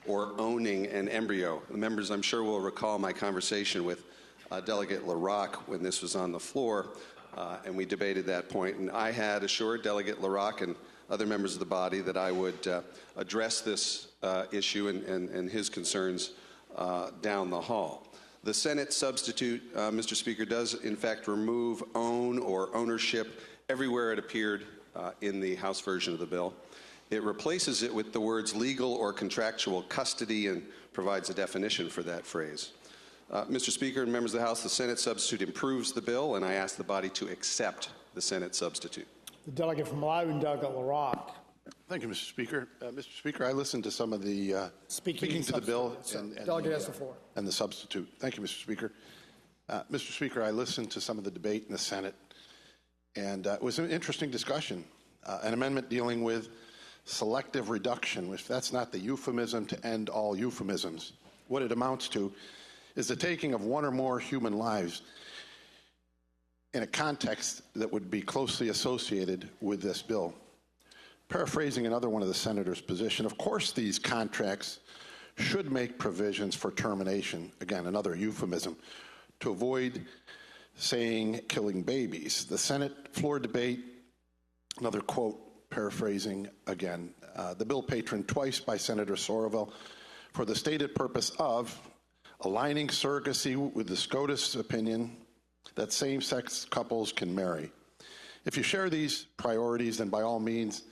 [SPEAKER 18] or owning an embryo. The members, I'm sure, will recall my conversation with Delegate LaRocque when this was on the floor, and we debated that point. And I had assured Delegate LaRocque and other members of the body that I would address this issue and his concerns down the hall. The Senate substitute, Mr. Speaker, does in fact remove own or ownership everywhere it appeared in the House version of the bill. It replaces it with the words legal or contractual custody and provides a definition for that phrase. Mr. Speaker and members of the House, the Senate substitute improves the bill, and I ask the body to accept the Senate substitute.
[SPEAKER 1] The delegate from Loudoun, Doug LaRock.
[SPEAKER 19] Thank you, Mr. Speaker. Mr. Speaker, I listened to some of the speaking to the bill and
[SPEAKER 1] delegate has the floor.
[SPEAKER 19] And the substitute. Thank you, Mr. Speaker. Mr. Speaker, I listened to some of the debate in the Senate, and it was an interesting discussion. An amendment dealing with selective reduction, if that's not the euphemism to end all euphemisms. What it amounts to is the taking of one or more human lives in a context that would be closely associated with this bill. Paraphrasing another one of the senator's position, of course these contracts should make provisions for termination, again, another euphemism, to avoid saying killing babies. The Senate floor debate, another quote, paraphrasing again, the bill patroned twice by Senator Sorovell for the stated purpose of aligning surrogacy with the SCOTUS opinion that same-sex couples can marry. If you share these priorities, then by all means,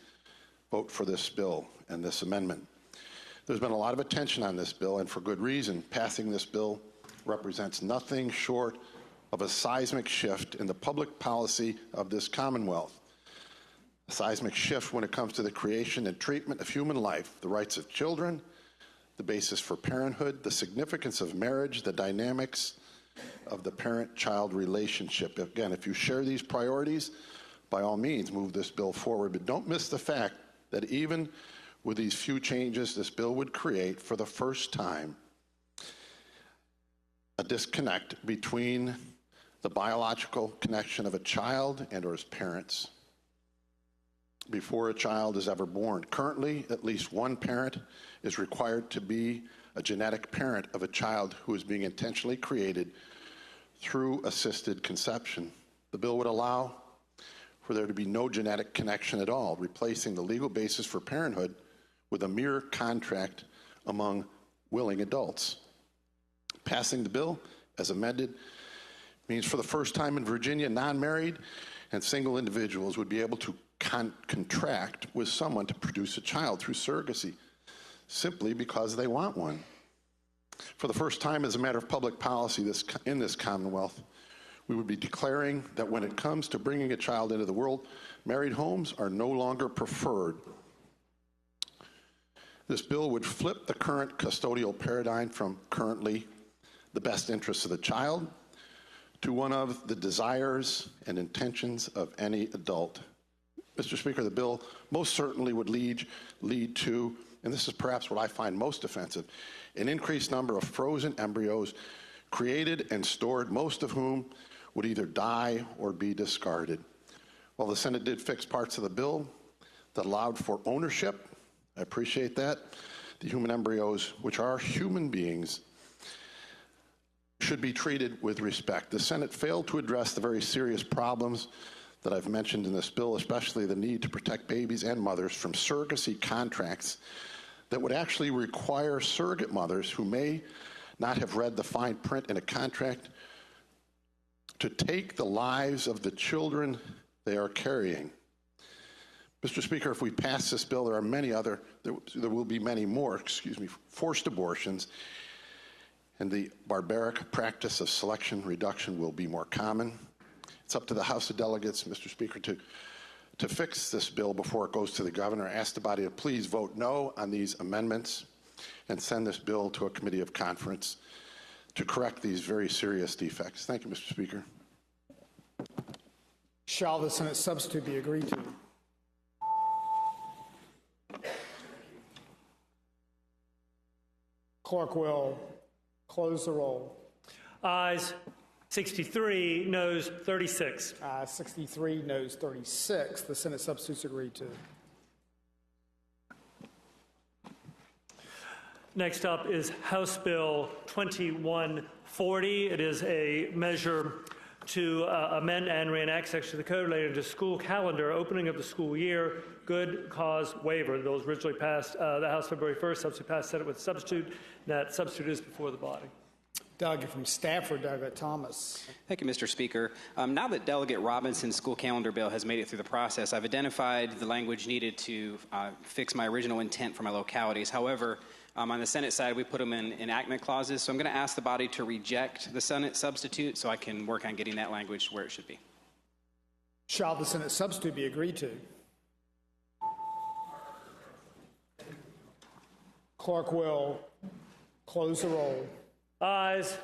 [SPEAKER 19] vote for this bill and this amendment. There's been a lot of attention on this bill, and for good reason. Passing this bill represents nothing short of a seismic shift in the public policy of this Commonwealth. A seismic shift when it comes to the creation and treatment of human life, the rights of children, the basis for parenthood, the significance of marriage, the dynamics of the parent-child relationship. Again, if you share these priorities, by all means, move this bill forward, but don't miss the fact that even with these few changes, this bill would create, for the first time, a disconnect between the biological connection of a child and or his parents before a child is ever born. Currently, at least one parent is required to be a genetic parent of a child who is being intentionally created through assisted conception. The bill would allow for there to be no genetic connection at all, replacing the legal basis for parenthood with a mere contract among willing adults. Passing the bill as amended means for the first time in Virginia, non-married and single individuals would be able to contract with someone to produce a child through surrogacy, simply because they want one. For the first time, as a matter of public policy in this Commonwealth, we would be declaring that when it comes to bringing a child into the world, married homes are no longer preferred. This bill would flip the current custodial paradigm from currently the best interests of the child to one of the desires and intentions of any adult. Mr. Speaker, the bill most certainly would lead to, and this is perhaps what I find most offensive, an increased number of frozen embryos created and stored, most of whom would either die or be discarded. While the Senate did fix parts of the bill that allowed for ownership, I appreciate that, the human embryos, which are human beings, should be treated with respect. The Senate failed to address the very serious problems that I've mentioned in this bill, especially the need to protect babies and mothers from surrogacy contracts that would actually require surrogate mothers who may not have read the fine print in a contract to take the lives of the children they are carrying. Mr. Speaker, if we pass this bill, there will be many more, forced abortions, and the barbaric practice of selection reduction will be more common. It's up to the House of Delegates, Mr. Speaker, to fix this bill before it goes to the governor. I ask the body to please vote no on these amendments and send this bill to a committee of conference to correct these very serious defects. Thank you, Mr. Speaker.
[SPEAKER 1] Shall the Senate substitute be agreed to? Clerk will close the roll.
[SPEAKER 5] Ayes 63, noes 36.
[SPEAKER 1] 63, noes 36. The Senate substitutes agreed to.
[SPEAKER 5] Next up is House Bill 2140. It is a measure to amend and reenact section of the code related to school calendar, opening of the school year, good cause waiver. The bill was originally passed the House February 1st, subsequently passed Senate with substitute. That substitute is before the body.
[SPEAKER 1] Delegate from Stafford, Delegate Thomas.
[SPEAKER 16] Thank you, Mr. Speaker. Now that Delegate Robinson's school calendar bill has made it through the process, I've identified the language needed to fix my original intent for my localities. However, on the Senate side, we put them in enactment clauses, so I'm going to ask the body to reject the Senate substitute so I can work on getting that language where it should be.
[SPEAKER 1] Shall the Senate substitute be agreed to? Clerk will close the roll.
[SPEAKER 5] Ayes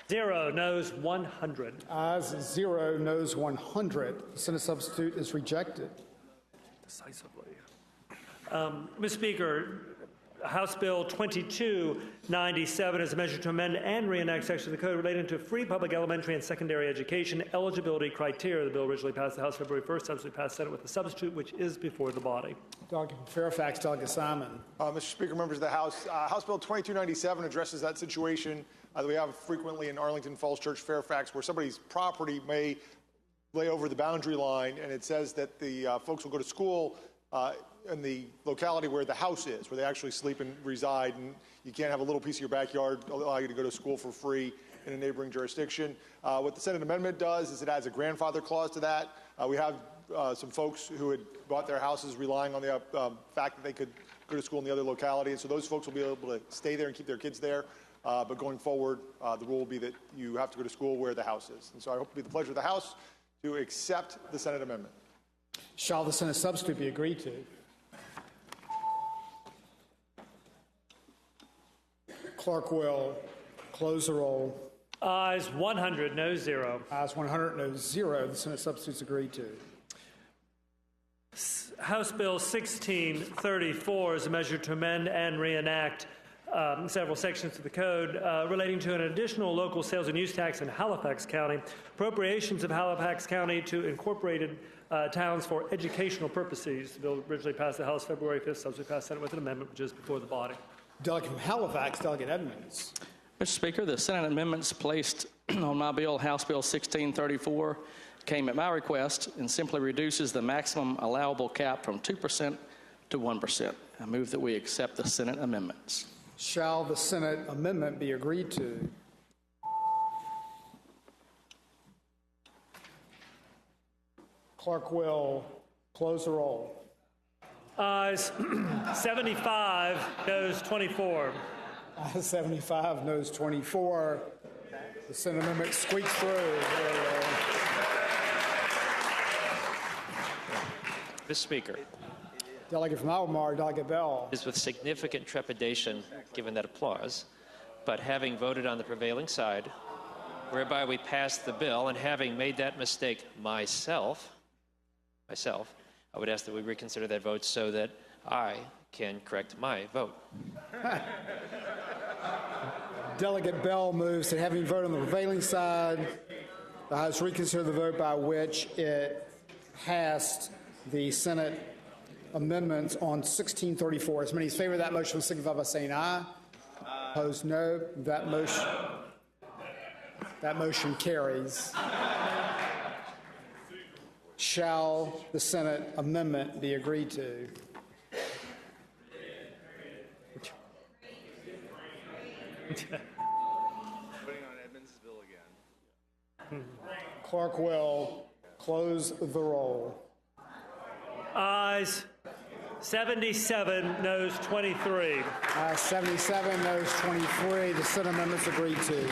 [SPEAKER 5] 0, noes 100.
[SPEAKER 1] Ayes 0, noes 100. The Senate substitute is rejected.
[SPEAKER 5] Decisively. Mr. Speaker, House Bill 2297 is a measure to amend and reenact section of the code relating to free public elementary and secondary education eligibility criteria. The bill originally passed the House February 1st, subsequently passed the Senate with a substitute, which is before the body.
[SPEAKER 1] Delegate from Fairfax, Delegate Simon.
[SPEAKER 3] Mr. Speaker, members of the House, House Bill 2297 addresses that situation that we have frequently in Arlington Falls Church, Fairfax, where somebody's property may lay over the boundary line, and it says that the folks will go to school in the locality where the house is, where they actually sleep and reside, and you can't have a little piece of your backyard allow you to go to school for free in a neighboring jurisdiction. What the Senate amendment does is it adds a grandfather clause to that. We have some folks who had bought their houses relying on the fact that they could go to school in the other locality, and so those folks will be able to stay there and keep their kids there. But going forward, the rule will be that you have to go to school where the house is. And so I hope it will be the pleasure of the House to accept the Senate amendment.
[SPEAKER 1] Shall the Senate substitute be agreed to? Clerk will close the roll.
[SPEAKER 5] Ayes 100, no 0.
[SPEAKER 1] Ayes 100, no 0. The Senate substitute is agreed to.
[SPEAKER 5] House Bill 1634 is a measure to amend and reenact several sections of the code relating to an additional local sales and use tax in Halifax County, appropriations of Halifax County to incorporated towns for educational purposes. The bill originally passed the House February 5th, subsequently passed the Senate with an amendment, which is before the body.
[SPEAKER 1] Delegate from Halifax, Delegate Edmonds.
[SPEAKER 20] Mr. Speaker, the Senate amendments placed on my bill, House Bill 1634, came at my request and simply reduces the maximum allowable cap from 2% to 1%. I move that we accept the Senate amendments.
[SPEAKER 1] Shall the Senate amendment be agreed to? Clerk will close the roll.
[SPEAKER 5] Ayes 75, noes 24.
[SPEAKER 1] Ayes 75, noes 24. The Senate amendment squeaks through.
[SPEAKER 2] Mr. Speaker.
[SPEAKER 1] Delegate from Albemarle, Delegate Bell.
[SPEAKER 2] It is with significant trepidation, given that applause, but having voted on the prevailing side, whereby we passed the bill, and having made that mistake myself, I would ask that we reconsider that vote so that I can correct my vote.
[SPEAKER 1] Delegate Bell moves that having voted on the prevailing side, the House reconsider the vote by which it passed the Senate amendments on 1634. As many as favor that motion will signify by saying aye. Opposed, no. That motion carries. Shall the Senate amendment be agreed to?
[SPEAKER 13] Putting on Edmonds' bill again.
[SPEAKER 1] Clerk will close the roll.
[SPEAKER 5] Ayes 77, noes 23.
[SPEAKER 1] Ayes 77, noes 23. The Senate amendment's agreed to.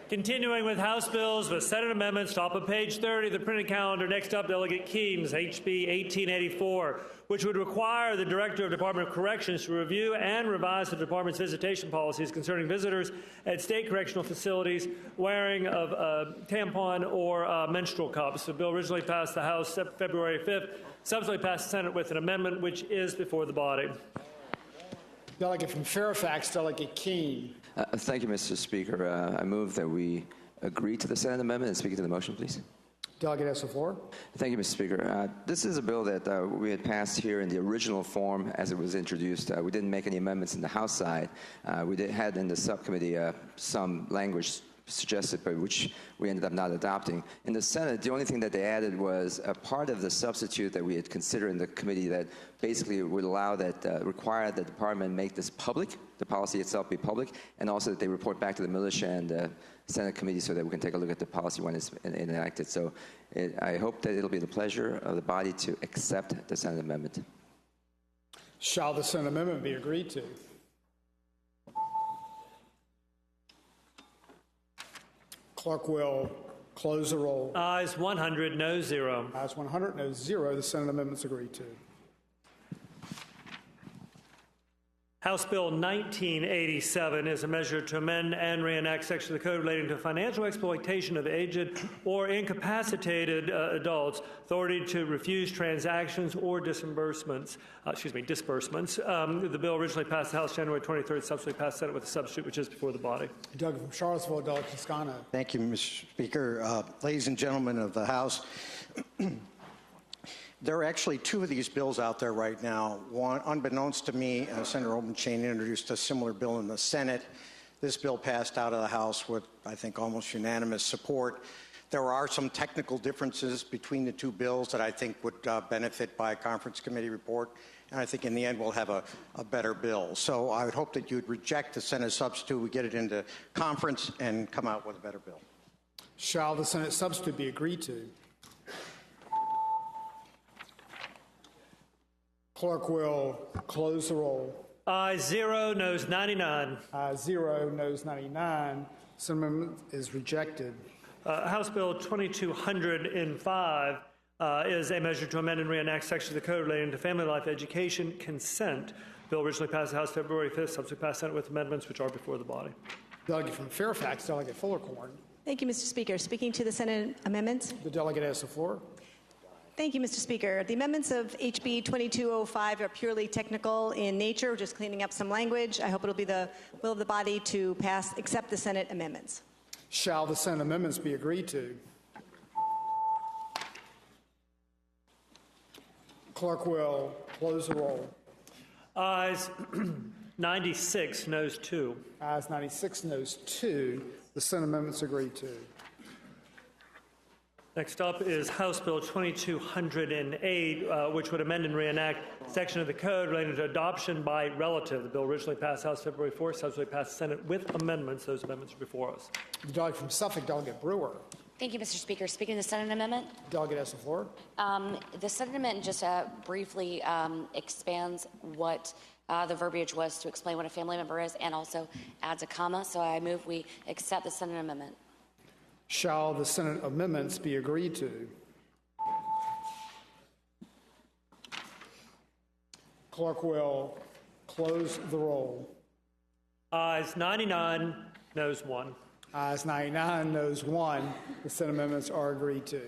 [SPEAKER 5] Continuing with House bills with Senate amendments, top of page 30 of the printed calendar. Next up, Delegate Keems, HB 1884, which would require the Director of Department of Corrections to review and revise the Department's visitation policies concerning visitors at state correctional facilities wearing of tampon or menstrual cups. The bill originally passed the House February 5th, subsequently passed the Senate with an amendment which is before the body.
[SPEAKER 1] Delegate from Fairfax, Delegate Keene.
[SPEAKER 21] Thank you, Mr. Speaker. I move that we agree to the Senate amendment and speak to the motion, please.
[SPEAKER 1] Delegate has the floor.
[SPEAKER 21] Thank you, Mr. Speaker. This is a bill that we had passed here in the original form as it was introduced. We didn't make any amendments in the House side. We had in the subcommittee some language suggested, but which we ended up not adopting. In the Senate, the only thing that they added was a part of the substitute that we had considered in the committee that basically would allow that, require that the department make this public, the policy itself be public, and also that they report back to the militia and the Senate committee so that we can take a look at the policy when it's enacted. So I hope that it'll be the pleasure of the body to accept the Senate amendment.
[SPEAKER 1] Shall the Senate amendment be agreed to? Clerk will close the roll.
[SPEAKER 5] Ayes 100, no 0.
[SPEAKER 1] Ayes 100, no 0. The Senate amendment's agreed to.
[SPEAKER 5] House Bill 1987 is a measure to amend and reenact section of the code relating to financial exploitation of aged or incapacitated adults, authority to refuse transactions or disbursements. The bill originally passed the House January 23rd, subsequently passed the Senate with a substitute, which is before the body.
[SPEAKER 1] Doug from Charlottesville, Doug Toscano.
[SPEAKER 7] Thank you, Mr. Speaker. Ladies and gentlemen of the House, there are actually two of these bills out there right now. One, unbeknownst to me, Senator Obenchain introduced a similar bill in the Senate. This bill passed out of the House with, I think, almost unanimous support. There are some technical differences between the two bills that I think would benefit by a conference committee report, and I think in the end we'll have a better bill. So I would hope that you'd reject the Senate substitute, we get it into conference, and come out with a better bill.
[SPEAKER 1] Shall the Senate substitute be agreed to? Clerk will close the roll.
[SPEAKER 5] Ayes 0, noes 99.
[SPEAKER 1] Ayes 0, noes 99. This amendment is rejected.
[SPEAKER 5] House Bill 2205 is a measure to amend and reenact section of the code relating to family life education consent. Bill originally passed the House February 5th, subsequently passed Senate with amendments which are before the body.
[SPEAKER 1] Delegate from Fairfax, Delegate Fullercorn.
[SPEAKER 8] Thank you, Mr. Speaker. Speaking to the Senate amendments.
[SPEAKER 1] The delegate has the floor.
[SPEAKER 8] Thank you, Mr. Speaker. The amendments of HB 2205 are purely technical in nature, just cleaning up some language. I hope it'll be the will of the body to accept the Senate amendments.
[SPEAKER 1] Shall the Senate amendments be agreed to? Clerk will close the roll.
[SPEAKER 5] Ayes 96, noes 2.
[SPEAKER 1] Ayes 96, noes 2. The Senate amendments agreed to.
[SPEAKER 5] Next up is House Bill 2208, which would amend and reenact section of the code relating to adoption by relative. The bill originally passed House February 4th, subsequently passed Senate with amendments. Those amendments are before us.
[SPEAKER 1] The delegate from Suffolk, Delegate Brewer.
[SPEAKER 22] Thank you, Mr. Speaker. Speaking of the Senate amendment.
[SPEAKER 1] Delegate has the floor.
[SPEAKER 22] The Senate amendment just briefly expands what the verbiage was to explain what a family member is and also adds a comma. So I move we accept the Senate amendment.
[SPEAKER 1] Shall the Senate amendments be agreed to? Clerk will close the roll.
[SPEAKER 5] Ayes 99, noes 1.
[SPEAKER 1] Ayes 99, noes 1. The Senate amendments are agreed to.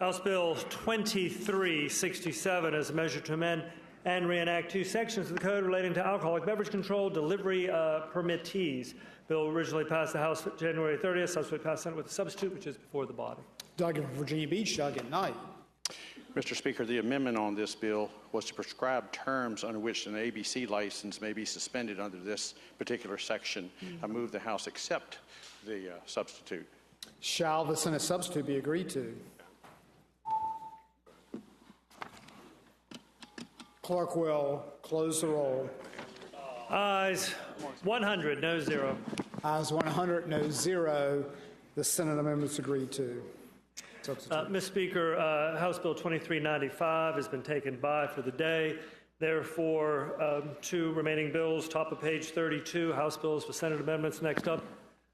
[SPEAKER 5] House Bill 2367 is a measure to amend and reenact two sections of the code relating to alcoholic beverage control delivery permittees. Bill originally passed the House January 30th, subsequently passed Senate with a substitute, which is before the body.
[SPEAKER 1] Delegate from Virginia Beach, Delegate Knight.
[SPEAKER 23] Mr. Speaker, the amendment on this bill was to prescribe terms under which an ABC license may be suspended under this particular section. I move the House accept the substitute.
[SPEAKER 1] Shall the Senate substitute be agreed to? Clerk will close the roll.
[SPEAKER 5] Ayes 100, no 0.
[SPEAKER 1] Ayes 100, no 0. The Senate amendments agreed to.
[SPEAKER 5] Mr. Speaker, House Bill 2395 has been taken by for the day. Therefore, two remaining bills, top of page 32, House bills with Senate amendments. Next up,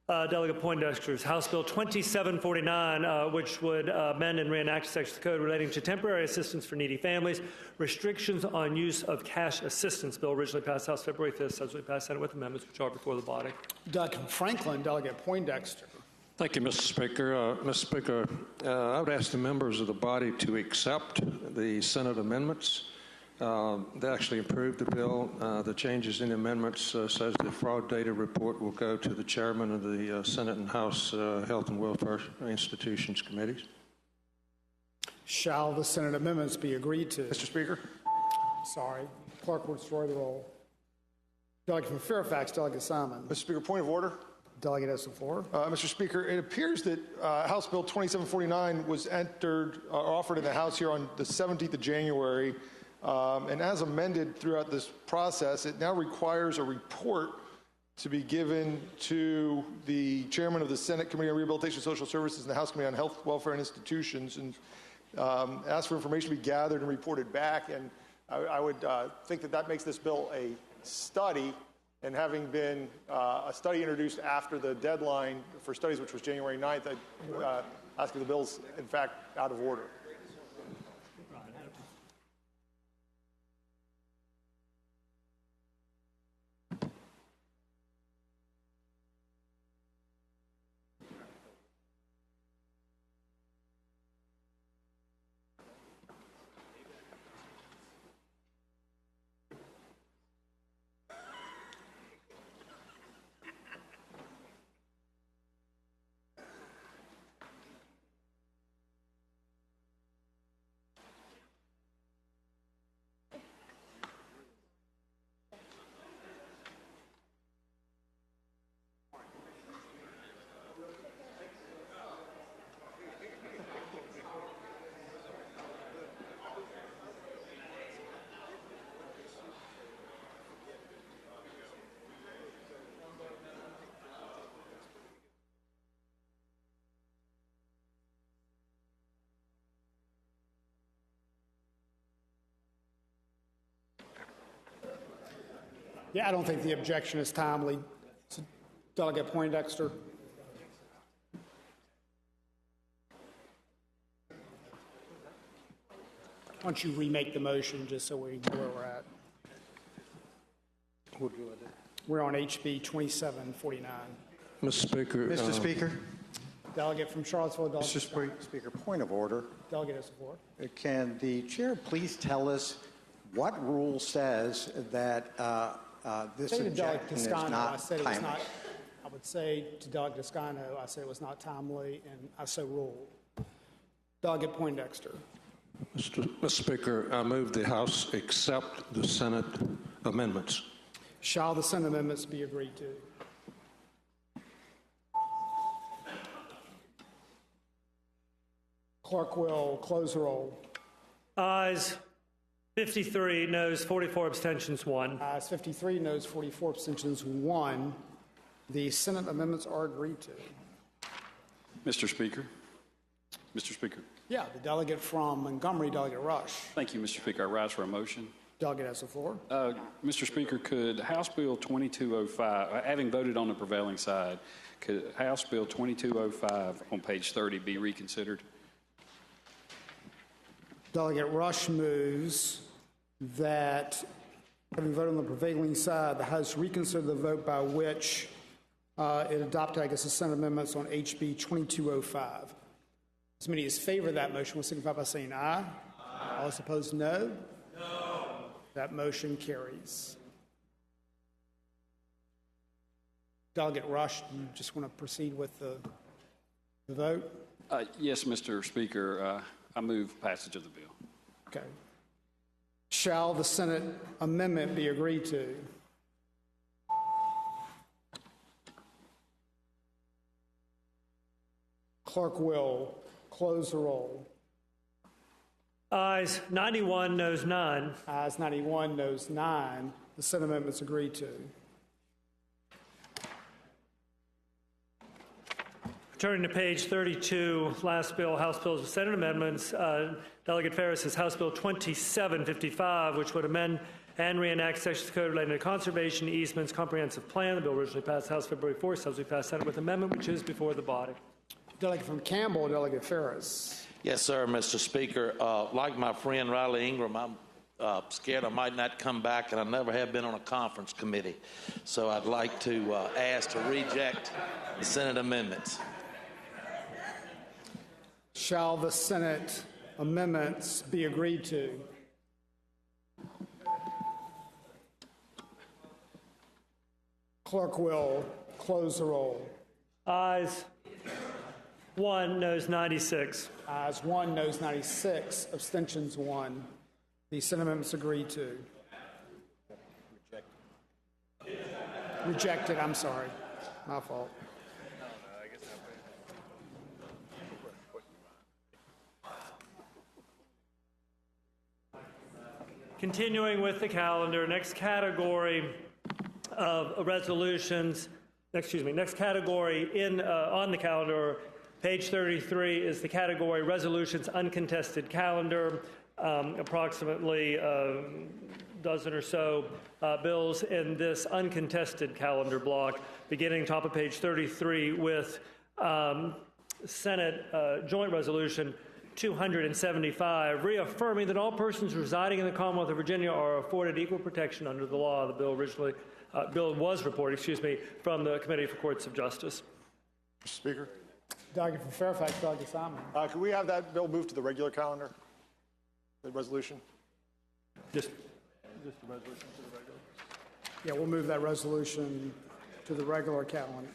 [SPEAKER 5] Delegate Poindexter's House Bill 2749, which would amend and reenact section of the code relating to temporary assistance for needy families, restrictions on use of cash assistance. Bill originally passed House February 5th, subsequently passed Senate with amendments which are before the body.
[SPEAKER 1] Doug Franklin, Delegate Poindexter.
[SPEAKER 24] Thank you, Mr. Speaker. Mr. Speaker, I would ask the members of the body to accept the Senate amendments. They actually approved the bill. The changes in the amendments says the fraud data report will go to the chairman of the Senate and House Health and Welfare Institutions Committees.
[SPEAKER 1] Shall the Senate amendments be agreed to?
[SPEAKER 23] Mr. Speaker?
[SPEAKER 1] Sorry. Clerk will destroy the roll. Delegate from Fairfax, Delegate Simon.
[SPEAKER 3] Mr. Speaker, point of order.
[SPEAKER 1] Delegate has the floor.
[SPEAKER 3] Mr. Speaker, it appears that House Bill 2749 was offered in the House here on the 17th of January, and as amended throughout this process, it now requires a report to be given to the chairman of the Senate Committee on Rehabilitation, Social Services, and the House Committee on Health, Welfare, and Institutions, and ask for information to be gathered and reported back. And I would think that makes this bill a study, and having been a study introduced after the deadline for studies, which was January 9th, I ask if the bill's, in fact, out of order.
[SPEAKER 1] Yeah, I don't think the objection is timely. So, Delegate Poindexter. Why don't you remake the motion just so we know where we're at? We're on HB 2749.
[SPEAKER 24] Mr. Speaker.
[SPEAKER 7] Mr. Speaker.
[SPEAKER 1] Delegate from Charlottesville. Delegate
[SPEAKER 7] Mr. Speaker, point of order.
[SPEAKER 1] Delegate has the floor.
[SPEAKER 7] Can the chair please tell us what rule says that this objection is not timely?
[SPEAKER 1] I would say to Delegate Toscano, I said it was not timely, and I so ruled. Delegate Poindexter.
[SPEAKER 24] Mr. Speaker, I move the House accept the Senate amendments.
[SPEAKER 1] Shall the Senate amendments be agreed to? Clerk will close the roll.
[SPEAKER 5] Ayes 53, noes 44, abstentions 1.
[SPEAKER 1] Ayes 53, noes 44, abstentions 1. The Senate amendments are agreed to.
[SPEAKER 4] Mr. Speaker. Mr. Speaker.
[SPEAKER 1] Yeah, the delegate from Montgomery, Delegate Rush.
[SPEAKER 4] Thank you, Mr. Speaker. I rise for a motion.
[SPEAKER 1] Delegate has the floor.
[SPEAKER 4] Mr. Speaker, could House Bill 2205, having voted on the prevailing side, could House Bill 2205 on page 30 be reconsidered?
[SPEAKER 1] Delegate Rush moves that, having voted on the prevailing side, the House reconsider the vote by which it adopted, I guess, the Senate amendments on HB 2205. As many as favor that motion will signify by saying aye. Aye. All those opposed, no. No. That motion carries. Delegate Rush, do you just want to proceed with the vote?
[SPEAKER 4] Yes, Mr. Speaker. I move passage of the bill.
[SPEAKER 1] Okay. Shall the Senate amendment be agreed to? Clerk will close the roll.
[SPEAKER 5] Ayes 91, noes 9.
[SPEAKER 1] Ayes 91, noes 9. The Senate amendment's agreed to.
[SPEAKER 5] Turning to page 32, last bill, House Bills with Senate amendments. Delegate Ferris has House Bill 2755, which would amend and reenact sections of the code relating to conservation easements comprehensive plan. The bill originally passed House February 4th, subsequently passed Senate with amendment, which is before the body.
[SPEAKER 1] Delegate from Campbell, Delegate Ferris.
[SPEAKER 9] Yes, sir, Mr. Speaker. Like my friend Riley Ingram, I'm scared I might not come back, and I never have been on a conference committee. So I'd like to ask to reject the Senate amendments.
[SPEAKER 1] Shall the Senate amendments be agreed to? Clerk will close the roll.
[SPEAKER 5] Ayes 1, noes 96.
[SPEAKER 1] Ayes 1, noes 96, abstentions 1. The Senate amendments agreed to. Rejected, I'm sorry. My fault.
[SPEAKER 5] Continuing with the calendar, next category of resolutions, next category on the calendar, page 33 is the category resolutions uncontested calendar. Approximately a dozen or so bills in this uncontested calendar block, beginning top of page 33 with Senate Joint Resolution 275, reaffirming that all persons residing in the Commonwealth of Virginia are afforded equal protection under the law. The bill was reported, from the Committee for Courts of Justice.
[SPEAKER 3] Mr. Speaker.
[SPEAKER 1] Delegate from Fairfax, Delegate Simon.
[SPEAKER 3] Can we have that bill moved to the regular calendar? The resolution?
[SPEAKER 5] Just the resolution to the regular.
[SPEAKER 1] Yeah, we'll move that resolution to the regular calendar.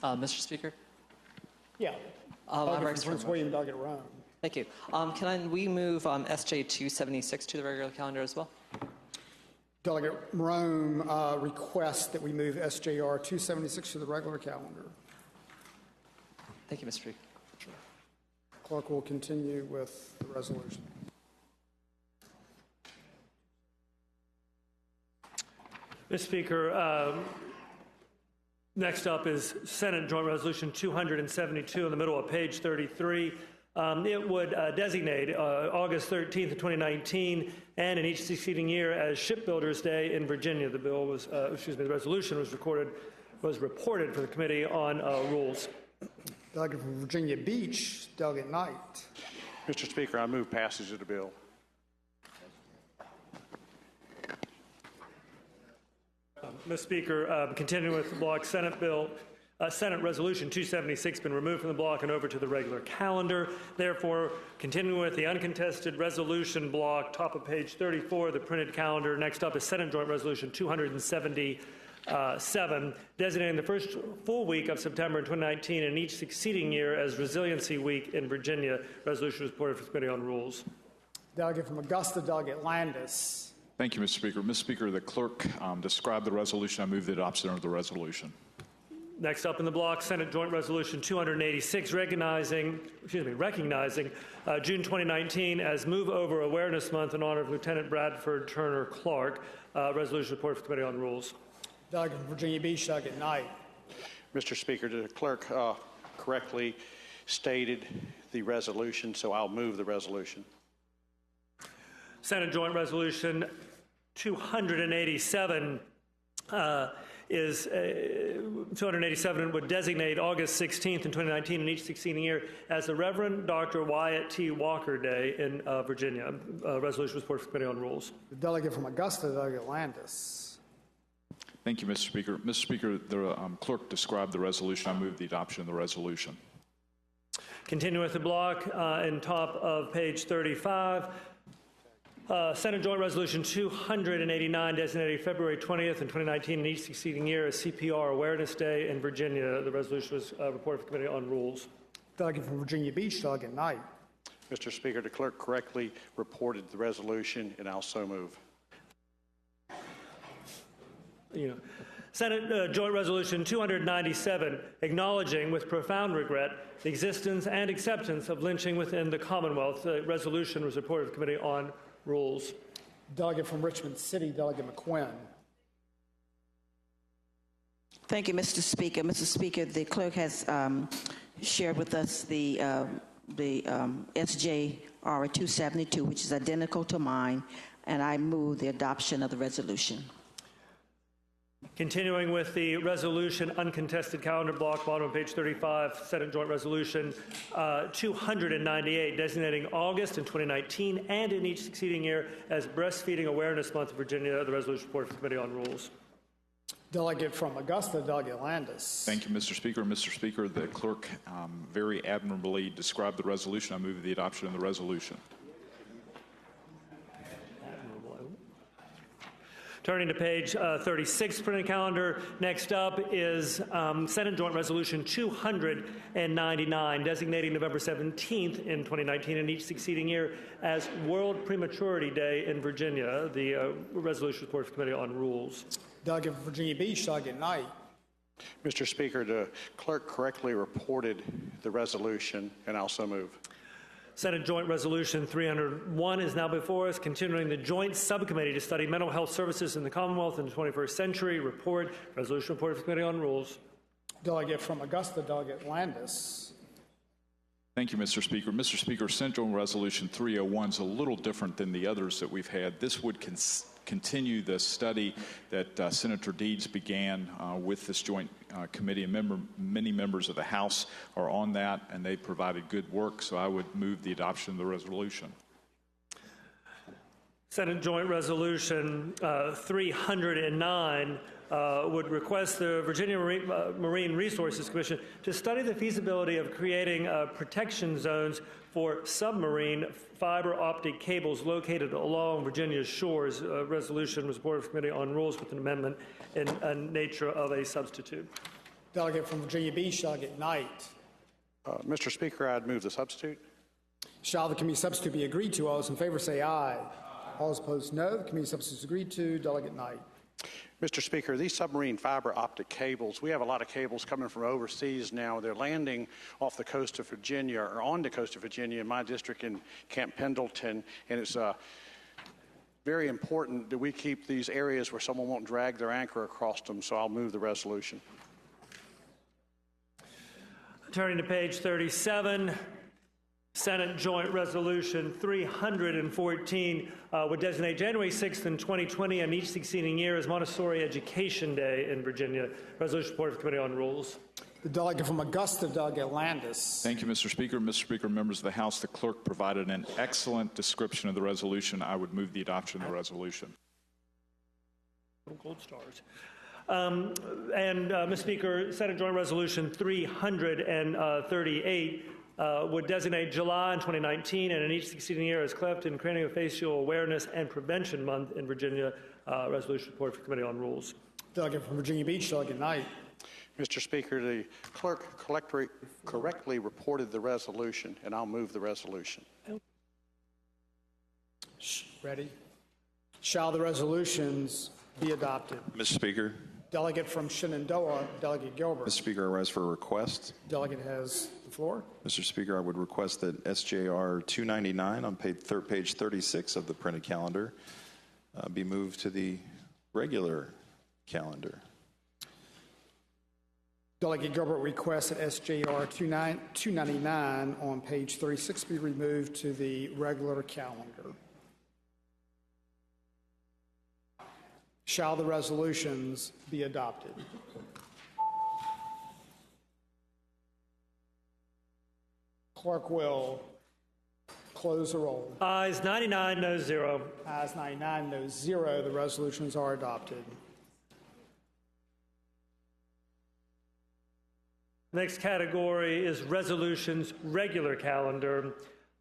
[SPEAKER 10] Mr. Speaker?
[SPEAKER 1] Yeah. Prince William, Delegate Rome.
[SPEAKER 10] Thank you. Can we move SJ 276 to the regular calendar as well?
[SPEAKER 1] Delegate Rome requests that we move SJR 276 to the regular calendar.
[SPEAKER 10] Thank you, Mr. Speaker.
[SPEAKER 1] Clerk will continue with the resolution.
[SPEAKER 5] Mr. Speaker, next up is Senate Joint Resolution 272 in the middle of page 33. It would designate August 13th of 2019 and in each succeeding year as Shipbuilders Day in Virginia. The bill was, the resolution was reported for the Committee on Rules.
[SPEAKER 1] Delegate from Virginia Beach, Delegate Knight.
[SPEAKER 23] Mr. Speaker, I move passage of the bill.
[SPEAKER 5] Mr. Speaker, continuing with the block, Senate Resolution 276 been removed from the block and over to the regular calendar. Therefore, continuing with the uncontested resolution block, top of page 34 of the printed calendar. Next up is Senate Joint Resolution 277, designating the first full week of September in 2019 and each succeeding year as Resiliency Week in Virginia. Resolution was reported for the Committee on Rules.
[SPEAKER 1] Delegate from Augusta, Delegate Landis.
[SPEAKER 11] Thank you, Mr. Speaker. Mr. Speaker, the clerk described the resolution. I move the adoption of the resolution.
[SPEAKER 5] Next up in the block, Senate Joint Resolution 286, recognizing June 2019 as Move Over Awareness Month in honor of Lieutenant Bradford Turner Clark. Resolution reported for the Committee on Rules.
[SPEAKER 1] Delegate from Virginia Beach, Delegate Knight.
[SPEAKER 23] Mr. Speaker, the clerk correctly stated the resolution, so I'll move the resolution.
[SPEAKER 5] Senate Joint Resolution 287 would designate August 16th in 2019 and each succeeding year as the Reverend Dr. Wyatt T. Walker Day in Virginia. Resolution was reported for the Committee on Rules.
[SPEAKER 1] The delegate from Augusta, Delegate Landis.
[SPEAKER 11] Thank you, Mr. Speaker. Mr. Speaker, the clerk described the resolution. I move the adoption of the resolution.
[SPEAKER 5] Continue with the block in top of page 35. Senate Joint Resolution 289 designating February 20th and 2019 and each succeeding year as CPR Awareness Day in Virginia. The resolution was reported for the Committee on Rules.
[SPEAKER 1] Delegate from Virginia Beach, Delegate Knight.
[SPEAKER 23] Mr. Speaker, the clerk correctly reported the resolution, and I'll so move.
[SPEAKER 5] Senate Joint Resolution 297, acknowledging with profound regret the existence and acceptance of lynching within the Commonwealth. The resolution was reported to the Committee on Rules.
[SPEAKER 1] Delegate from Richmond City, Delegate McQuinn.
[SPEAKER 12] Thank you, Mr. Speaker. Mr. Speaker, the clerk has shared with us the SJR 272, which is identical to mine, and I move the adoption of the resolution.
[SPEAKER 5] Continuing with the resolution uncontested calendar block, bottom of page 35, Senate Joint Resolution 298, designating August in 2019 and in each succeeding year as Breastfeeding Awareness Month in Virginia. The resolution reported for the Committee on Rules.
[SPEAKER 1] Delegate from Augusta, Delegate Landis.
[SPEAKER 11] Thank you, Mr. Speaker. Mr. Speaker, the clerk very admirably described the resolution. I move the adoption of the resolution.
[SPEAKER 5] Turning to page 36, printed calendar. Next up is Senate Joint Resolution 299, designating November 17th in 2019 and each succeeding year as World Prematurity Day in Virginia. The resolution is reported for Committee on Rules.
[SPEAKER 1] Delegate from Virginia Beach, Delegate Knight.
[SPEAKER 23] Mr. Speaker, the clerk correctly reported the resolution, and I'll so move.
[SPEAKER 5] Senate Joint Resolution 301 is now before us, continuing the Joint Subcommittee to study mental health services in the Commonwealth in the 21st century report. Resolution reported for Committee on Rules.
[SPEAKER 1] Delegate from Augusta, Delegate Landis.
[SPEAKER 11] Thank you, Mr. Speaker. Mr. Speaker, Senate Joint Resolution 301 is a little different than the others that we've had. This would continue the study that Senator Deeds began with this joint committee, and many members of the House are on that, and they provided good work, so I would move the adoption of the resolution.
[SPEAKER 5] Senate Joint Resolution 309 would request the Virginia Marine Resources Commission to study the feasibility of creating protection zones for submarine fiber optic cables located along Virginia's shores. Resolution was reported to Committee on Rules with an amendment in nature of a substitute.
[SPEAKER 1] Delegate from Virginia Beach, Delegate Knight.
[SPEAKER 23] Mr. Speaker, I'd move the substitute.
[SPEAKER 1] Shall the committee substitute be agreed to? All those in favor say aye. All those opposed, no. The committee substitute is agreed to. Delegate Knight.
[SPEAKER 23] Mr. Speaker, these submarine fiber optic cables, we have a lot of cables coming from overseas now. They're landing off the coast of Virginia or on the coast of Virginia in my district in Camp Pendleton, and it's very important that we keep these areas where someone won't drag their anchor across them, so I'll move the resolution.
[SPEAKER 5] Turning to page 37, Senate Joint Resolution 314 would designate January 6th in 2020 and each succeeding year as Montessori Education Day in Virginia. Resolution reported for Committee on Rules.
[SPEAKER 1] The delegate from Augusta, Delegate Landis.
[SPEAKER 11] Thank you, Mr. Speaker. Mr. Speaker, members of the House, the clerk provided an excellent description of the resolution. I would move the adoption of the resolution.
[SPEAKER 5] Gold stars. Mr. Speaker, Senate Joint Resolution 338 would designate July in 2019 and in each succeeding year as Cleft and Craniofacial Awareness and Prevention Month in Virginia. Resolution reported for Committee on Rules.
[SPEAKER 1] Delegate from Virginia Beach, Delegate Knight.
[SPEAKER 23] Mr. Speaker, the clerk correctly reported the resolution, and I'll move the resolution.
[SPEAKER 1] Ready? Shall the resolutions be adopted?
[SPEAKER 6] Mr. Speaker.
[SPEAKER 1] Delegate from Shenandoah, Delegate Gilbert.
[SPEAKER 6] Mr. Speaker, I rise for a request.
[SPEAKER 1] Delegate has the floor.
[SPEAKER 6] Mr. Speaker, I would request that SJR 299 on page 36 of the printed calendar be moved to the regular calendar.
[SPEAKER 1] Delegate Gilbert requests that SJR 299 on page 36 be removed to the regular calendar. Shall the resolutions be adopted? Clerk will close the roll.
[SPEAKER 5] Ayes 99, no 0.
[SPEAKER 1] Ayes 99, no 0. The resolutions are adopted.
[SPEAKER 5] Next category is resolutions, regular calendar.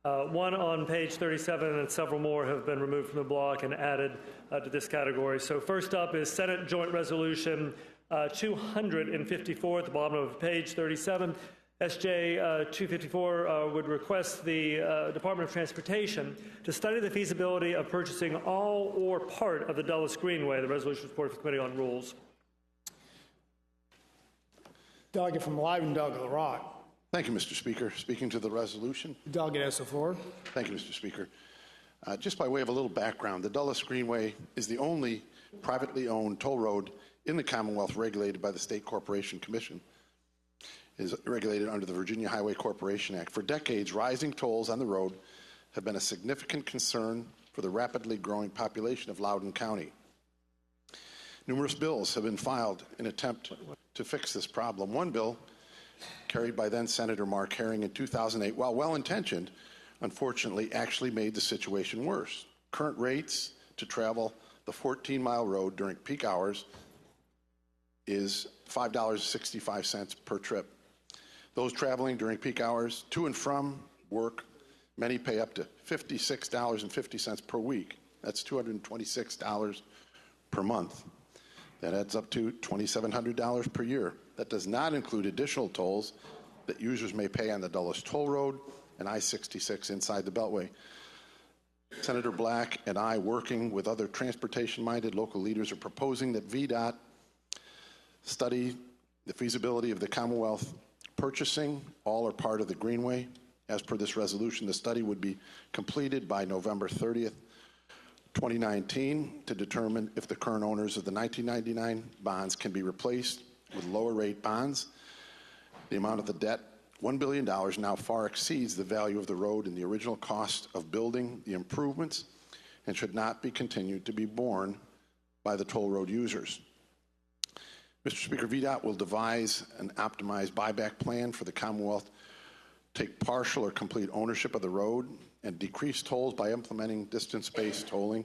[SPEAKER 5] One on page 37 and several more have been removed from the block and added to this category. So first up is Senate Joint Resolution 254 at the bottom of page 37. SJ 254 would request the Department of Transportation to study the feasibility of purchasing all or part of the Dulles Greenway. The resolution is reported for the Committee on Rules.
[SPEAKER 1] Delegate from Leiden, Delegate LaRock.
[SPEAKER 19] Thank you, Mr. Speaker. Speaking to the resolution.
[SPEAKER 1] Delegate has the floor.
[SPEAKER 19] Thank you, Mr. Speaker. Just by way of a little background, the Dulles Greenway is the only privately owned toll road in the Commonwealth regulated by the State Corporation Commission. It is regulated under the Virginia Highway Corporation Act. For decades, rising tolls on the road have been a significant concern for the rapidly growing population of Loudoun County. Numerous bills have been filed in an attempt to fix this problem. One bill, carried by then Senator Mark Herring in 2008, while well-intentioned, unfortunately actually made the situation worse. Current rates to travel the 14-mile road during peak hours is $5.65 per trip. Those traveling during peak hours to and from work, many pay up to $56.50 per week. That's $226 per month. That adds up to $2,700 per year. That does not include additional tolls that users may pay on the Dulles Toll Road and I-66 inside the Beltway. Senator Black and I, working with other transportation-minded local leaders, are proposing that VDOT study the feasibility of the Commonwealth purchasing all or part of the Greenway. As per this resolution, the study would be completed by November 30th, 2019 to determine if the current owners of the 1999 bonds can be replaced with lower rate bonds. The amount of the debt, $1 billion, now far exceeds the value of the road and the original cost of building the improvements and should not be continued to be borne by the toll road users. Mr. Speaker, VDOT will devise an optimized buyback plan for the Commonwealth, take partial or complete ownership of the road, and decrease tolls by implementing distance-based tolling.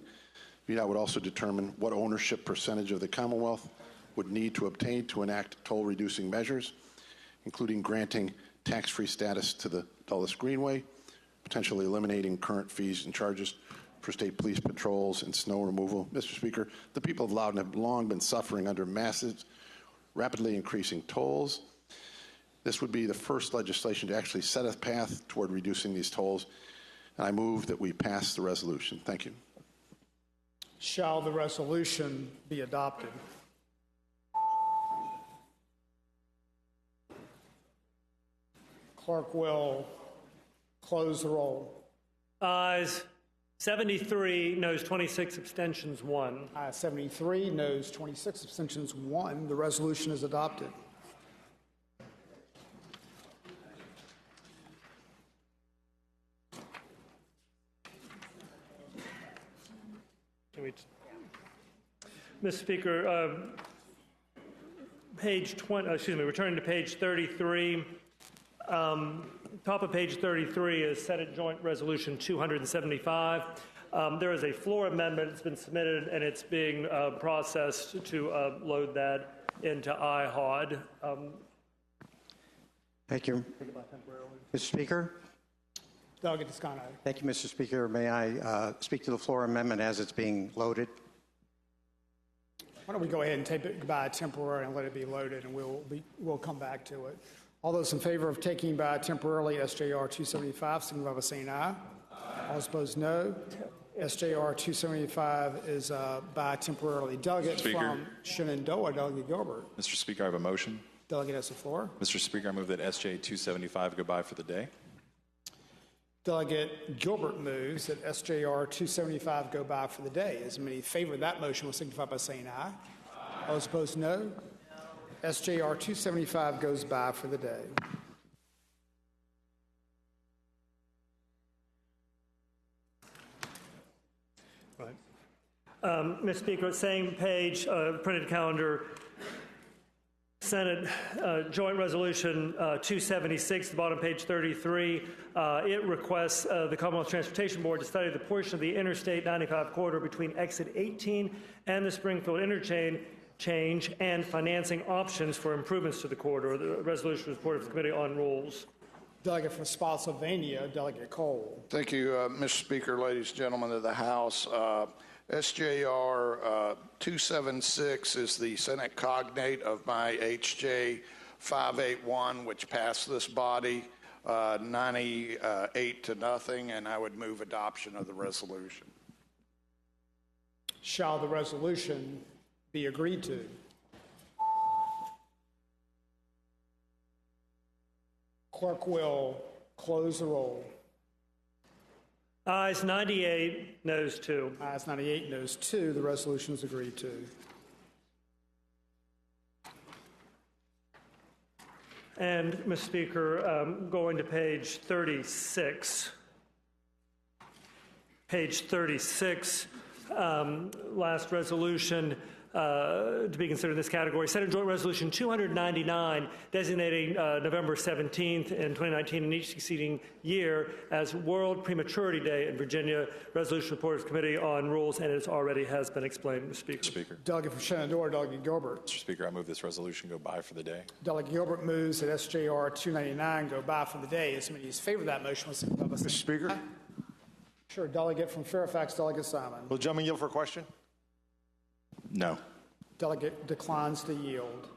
[SPEAKER 19] VDOT would also determine what ownership percentage of the Commonwealth would need to obtain to enact toll-reducing measures, including granting tax-free status to the Dulles Greenway, potentially eliminating current fees and charges for state police patrols and snow removal. Mr. Speaker, the people of Loudoun have long been suffering under massive, rapidly increasing tolls. This would be the first legislation to actually set a path toward reducing these tolls, and I move that we pass the resolution. Thank you.
[SPEAKER 1] Shall the resolution be adopted? Clerk will close the roll.
[SPEAKER 5] Ayes 73, noes 26, abstentions 1.
[SPEAKER 1] Ayes 73, noes 26, abstentions 1. The resolution is adopted.
[SPEAKER 5] Mr. Speaker, returning to page 33. Top of page 33 is Senate Joint Resolution 275. There is a floor amendment that's been submitted, and it's being processed to load that into IHOD.
[SPEAKER 7] Thank you. Mr. Speaker.
[SPEAKER 1] Delegate Toscano.
[SPEAKER 7] Thank you, Mr. Speaker. May I speak to the floor amendment as it's being loaded?
[SPEAKER 1] Why don't we go ahead and take it by temporarily and let it be loaded, and we'll come back to it. All those in favor of taking by temporarily SJR 275, signify by saying aye. All those opposed, no. SJR 275 is by temporarily. Delegate from Shenandoah, Delegate Gilbert.
[SPEAKER 6] Mr. Speaker, I have a motion.
[SPEAKER 1] Delegate has the floor.
[SPEAKER 6] Mr. Speaker, I move that SJ 275 go by for the day.
[SPEAKER 1] Delegate Gilbert moves that SJR 275 go by for the day. As many favor that motion will signify by saying aye. All those opposed, no. SJR 275 goes by for the day.
[SPEAKER 5] Mr. Speaker, same page, printed calendar, Senate Joint Resolution 276, the bottom page 33. It requests the Commonwealth Transportation Board to study the portion of the Interstate 95 corridor between Exit 18 and the Springfield Interchange and financing options for improvements to the corridor. The resolution was reported to the Committee on Rules.
[SPEAKER 1] Delegate from Spotsylvania, Delegate Cole.
[SPEAKER 14] Thank you, Mr. Speaker, ladies and gentlemen of the House. SJR 276 is the Senate cognate of my HJ 581, which passed this body 98 to nothing, and I would move adoption of the resolution.
[SPEAKER 1] Shall the resolution be agreed to? Clerk will close the roll.
[SPEAKER 5] Ayes 98, noes 2.
[SPEAKER 1] Ayes 98, noes 2. The resolution is agreed to.
[SPEAKER 5] And, Mr. Speaker, going to page 36. Page 36, last resolution to be considered in this category. Senate Joint Resolution 299, designating November 17th in 2019 and each succeeding year as World Prematurity Day in Virginia. Resolution reported to the Committee on Rules, and it already has been explained, Mr. Speaker.
[SPEAKER 1] Delegate from Shenandoah, Delegate Gilbert.
[SPEAKER 6] Mr. Speaker, I move this resolution go by for the day.
[SPEAKER 1] Delegate Gilbert moves that SJR 299 go by for the day. As many as favor that motion will signify by saying
[SPEAKER 3] Mr. Speaker.
[SPEAKER 1] Aye. Sure. Delegate from Fairfax, Delegate Simon.
[SPEAKER 3] Will the gentleman yield for a question?
[SPEAKER 6] No.
[SPEAKER 1] Delegate declines to yield.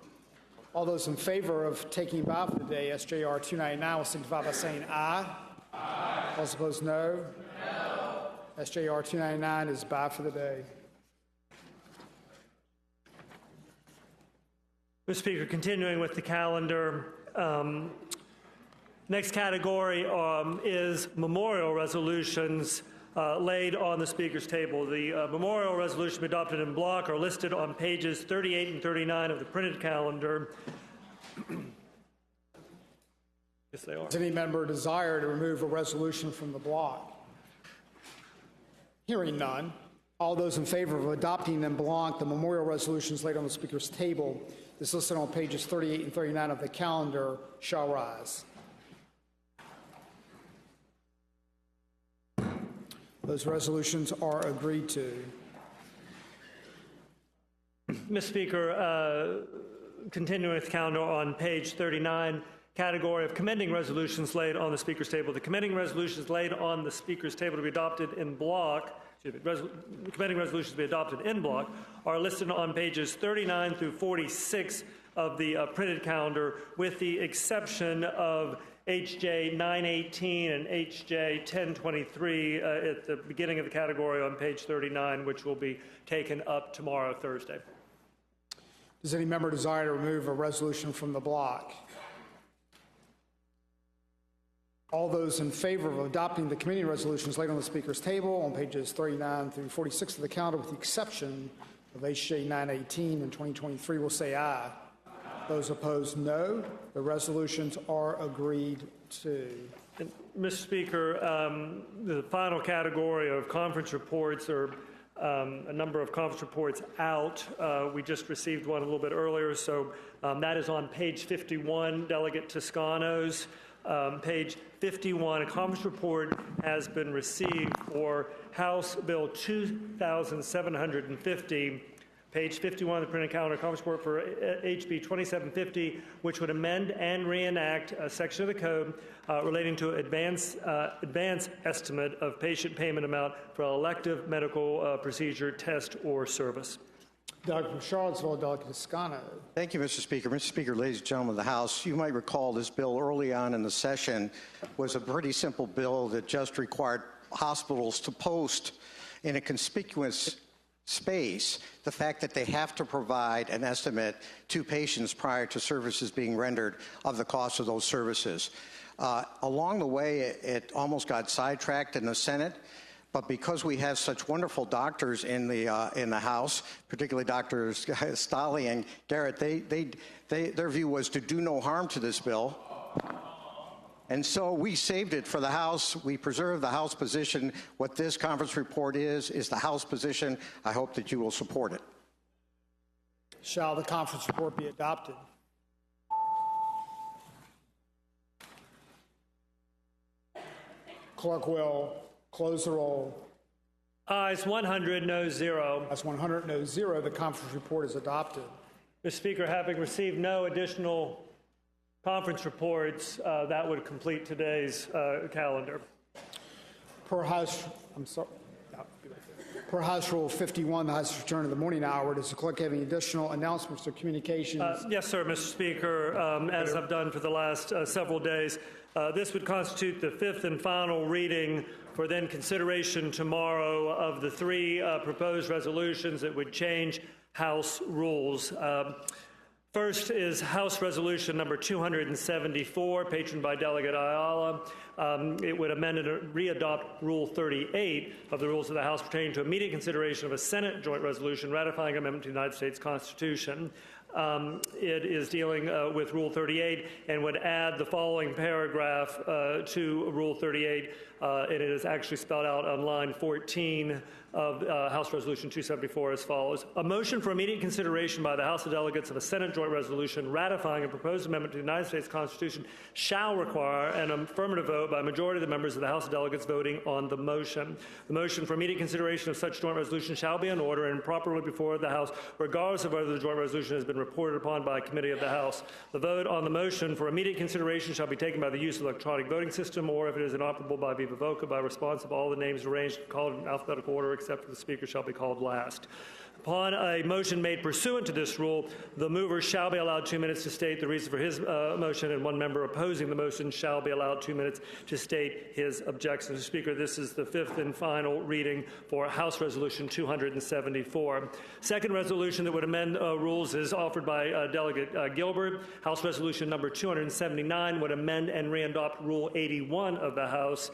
[SPEAKER 1] All those in favor of taking by for the day, SJR 299, will signify by saying aye. Aye. All those opposed, no. No. SJR 299 is by for the day.
[SPEAKER 5] Mr. Speaker, continuing with the calendar, next category is memorial resolutions laid on the Speaker's table. The memorial resolutions adopted in block are listed on pages 38 and 39 of the printed calendar. Yes, they are.
[SPEAKER 1] Does any member desire to remove a resolution from the block? Hearing none, all those in favor of adopting en bloc the memorial resolutions laid on the Speaker's table, is listed on pages 38 and 39 of the calendar, shall rise. Those resolutions are agreed to.
[SPEAKER 5] Mr. Speaker, continuing with the calendar on page 39, category of commending resolutions laid on the Speaker's table. The commending resolutions laid on the Speaker's table to be adopted in block, commending resolutions to be adopted in block, are listed on pages 39 through 46 of the printed calendar, with the exception of HJ 918 and HJ 1023 at the beginning of the category on page 39, which will be taken up tomorrow, Thursday.
[SPEAKER 1] Does any member desire to remove a resolution from the block? All those in favor of adopting the committee resolutions laid on the Speaker's table on pages 39 through 46 of the calendar, with the exception of HJ 918 and 2023, will say aye. Those opposed, no. The resolutions are agreed to.
[SPEAKER 5] Mr. Speaker, the final category of conference reports are a number of conference reports out. We just received one a little bit earlier, so that is on page 51, Delegate Toscano's. Page 51, a conference report has been received for House Bill 2750, page 51 of the printed calendar, conference report for HB 2750, which would amend and reenact a section of the code relating to advance estimate of patient payment amount for elective medical procedure, test, or service.
[SPEAKER 1] Delegate from Charlottesville, Delegate Toscano.
[SPEAKER 7] Thank you, Mr. Speaker. Mr. Speaker, ladies and gentlemen of the House, you might recall this bill early on in the session was a pretty simple bill that just required hospitals to post in a conspicuous space the fact that they have to provide an estimate to patients prior to services being rendered of the cost of those services. Along the way, it almost got sidetracked in the Senate. But because we have such wonderful doctors in the House, particularly Drs. Stolley and Garrett, their view was to do no harm to this bill. And so we saved it for the House. We preserved the House position. What this conference report is the House position. I hope that you will support it.
[SPEAKER 1] Shall the conference report be adopted? Clerk will close the roll.
[SPEAKER 5] Ayes 100, noes 0.
[SPEAKER 1] Ayes 100, noes 0. The conference report is adopted.
[SPEAKER 5] Mr. Speaker, having received no additional conference reports, that would complete today's calendar.
[SPEAKER 1] Per House Rule 51, the House returned to the morning hour. Does the clerk have any additional announcements or communications?
[SPEAKER 5] Yes, sir, Mr. Speaker. As I've done for the last several days, this would constitute the fifth and final reading for then consideration tomorrow of the three proposed resolutions that would change House rules. First is House Resolution number 274, patroned by Delegate Ayala. It would amend and re-adopt Rule 38 of the Rules of the House pertaining to immediate consideration of a Senate joint resolution ratifying an amendment to the United States Constitution. It is dealing with Rule 38 and would add the following paragraph to Rule 38, and it is actually spelled out on line 14 of House Resolution 274 as follows. A motion for immediate consideration by the House of Delegates of a Senate joint resolution ratifying a proposed amendment to the United States Constitution shall require an affirmative vote by a majority of the members of the House of Delegates voting on the motion. The motion for immediate consideration of such joint resolution shall be in order and properly before the House, regardless of whether the joint resolution has been reported upon by a committee of the House. The vote on the motion for immediate consideration shall be taken by the use of electronic voting system, or if it is inoperable, by viva voce, by response of all the names arranged and called in alphabetical order, except for the speaker shall be called last. Upon a motion made pursuant to this rule, the mover shall be allowed 2 minutes to state the reason for his motion, and one member opposing the motion shall be allowed 2 minutes to state his objection. Mr. Speaker, this is the fifth and final reading for House Resolution 274. Second resolution that would amend rules is offered by Delegate Gilbert. House Resolution number 279 would amend and re-adopt Rule 81 of the House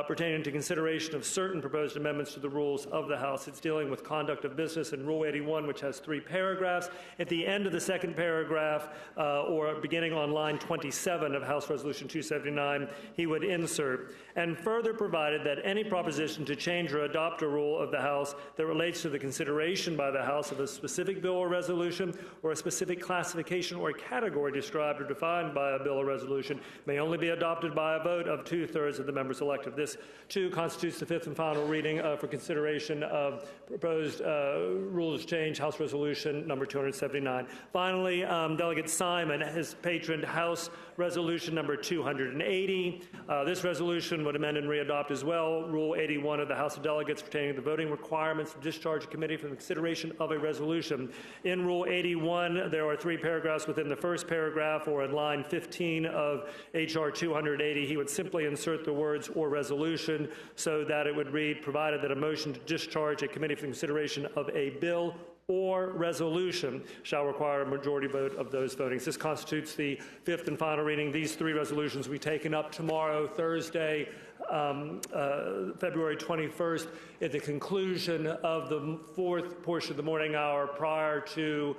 [SPEAKER 5] pertaining to consideration of certain proposed amendments to the rules of the House. It's dealing with conduct of business in Rule 81, which has 3 paragraphs. At the end of the second paragraph, or beginning on line 27 of House Resolution 279, he would insert, and further provided that any proposition to change or adopt a rule of the House that relates to the consideration by the House of a specific bill or resolution or a specific classification or category described or defined by a bill or resolution may only be adopted by a vote of 2/3 of the members elected. This, too, constitutes the fifth and final reading for consideration of proposed rules change, House Resolution number 279. Finally, Delegate Simon has patroned House Resolution number 280. This resolution would amend and re-adopt as well Rule 81 of the House of Delegates pertaining to the voting requirements to discharge a committee from the consideration of a resolution. In Rule 81, there are 3 paragraphs within the first paragraph, or in line 15 of H.R. 280. He would simply insert the words "or resolution" so that it would read, provided that a motion to discharge a committee for consideration of a bill or resolution shall require a majority vote of those voting. This constitutes the fifth and final reading. These 3 resolutions will be taken up tomorrow, Thursday, February 21st, at the conclusion of the 4th portion of the morning hour prior to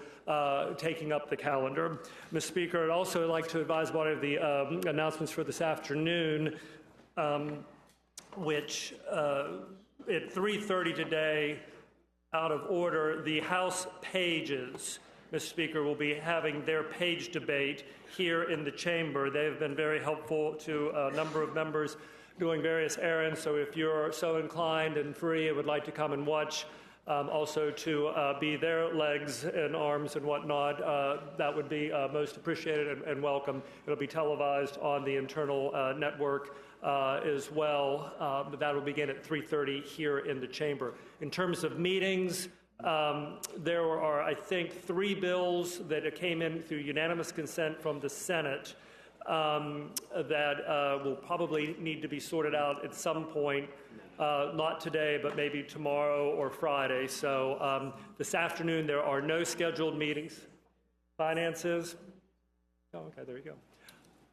[SPEAKER 5] taking up the calendar. Mr. Speaker, I'd also like to advise one of the announcements for this afternoon, which at 3:30 today, out of order, the House pages, Mr. Speaker, will be having their page debate here in the chamber. They have been very helpful to a number of members doing various errands, so if you're so inclined and free and would like to come and watch, also to be their legs and arms and whatnot, that would be most appreciated and welcome. It'll be televised on the internal network as well, but that will begin at 3:30 here in the chamber. In terms of meetings, there are, I think, 3 bills that came in through unanimous consent from the Senate that will probably need to be sorted out at some point, not today, but maybe tomorrow or Friday. So this afternoon, there are no scheduled meetings. Finances? Oh, okay, there you go.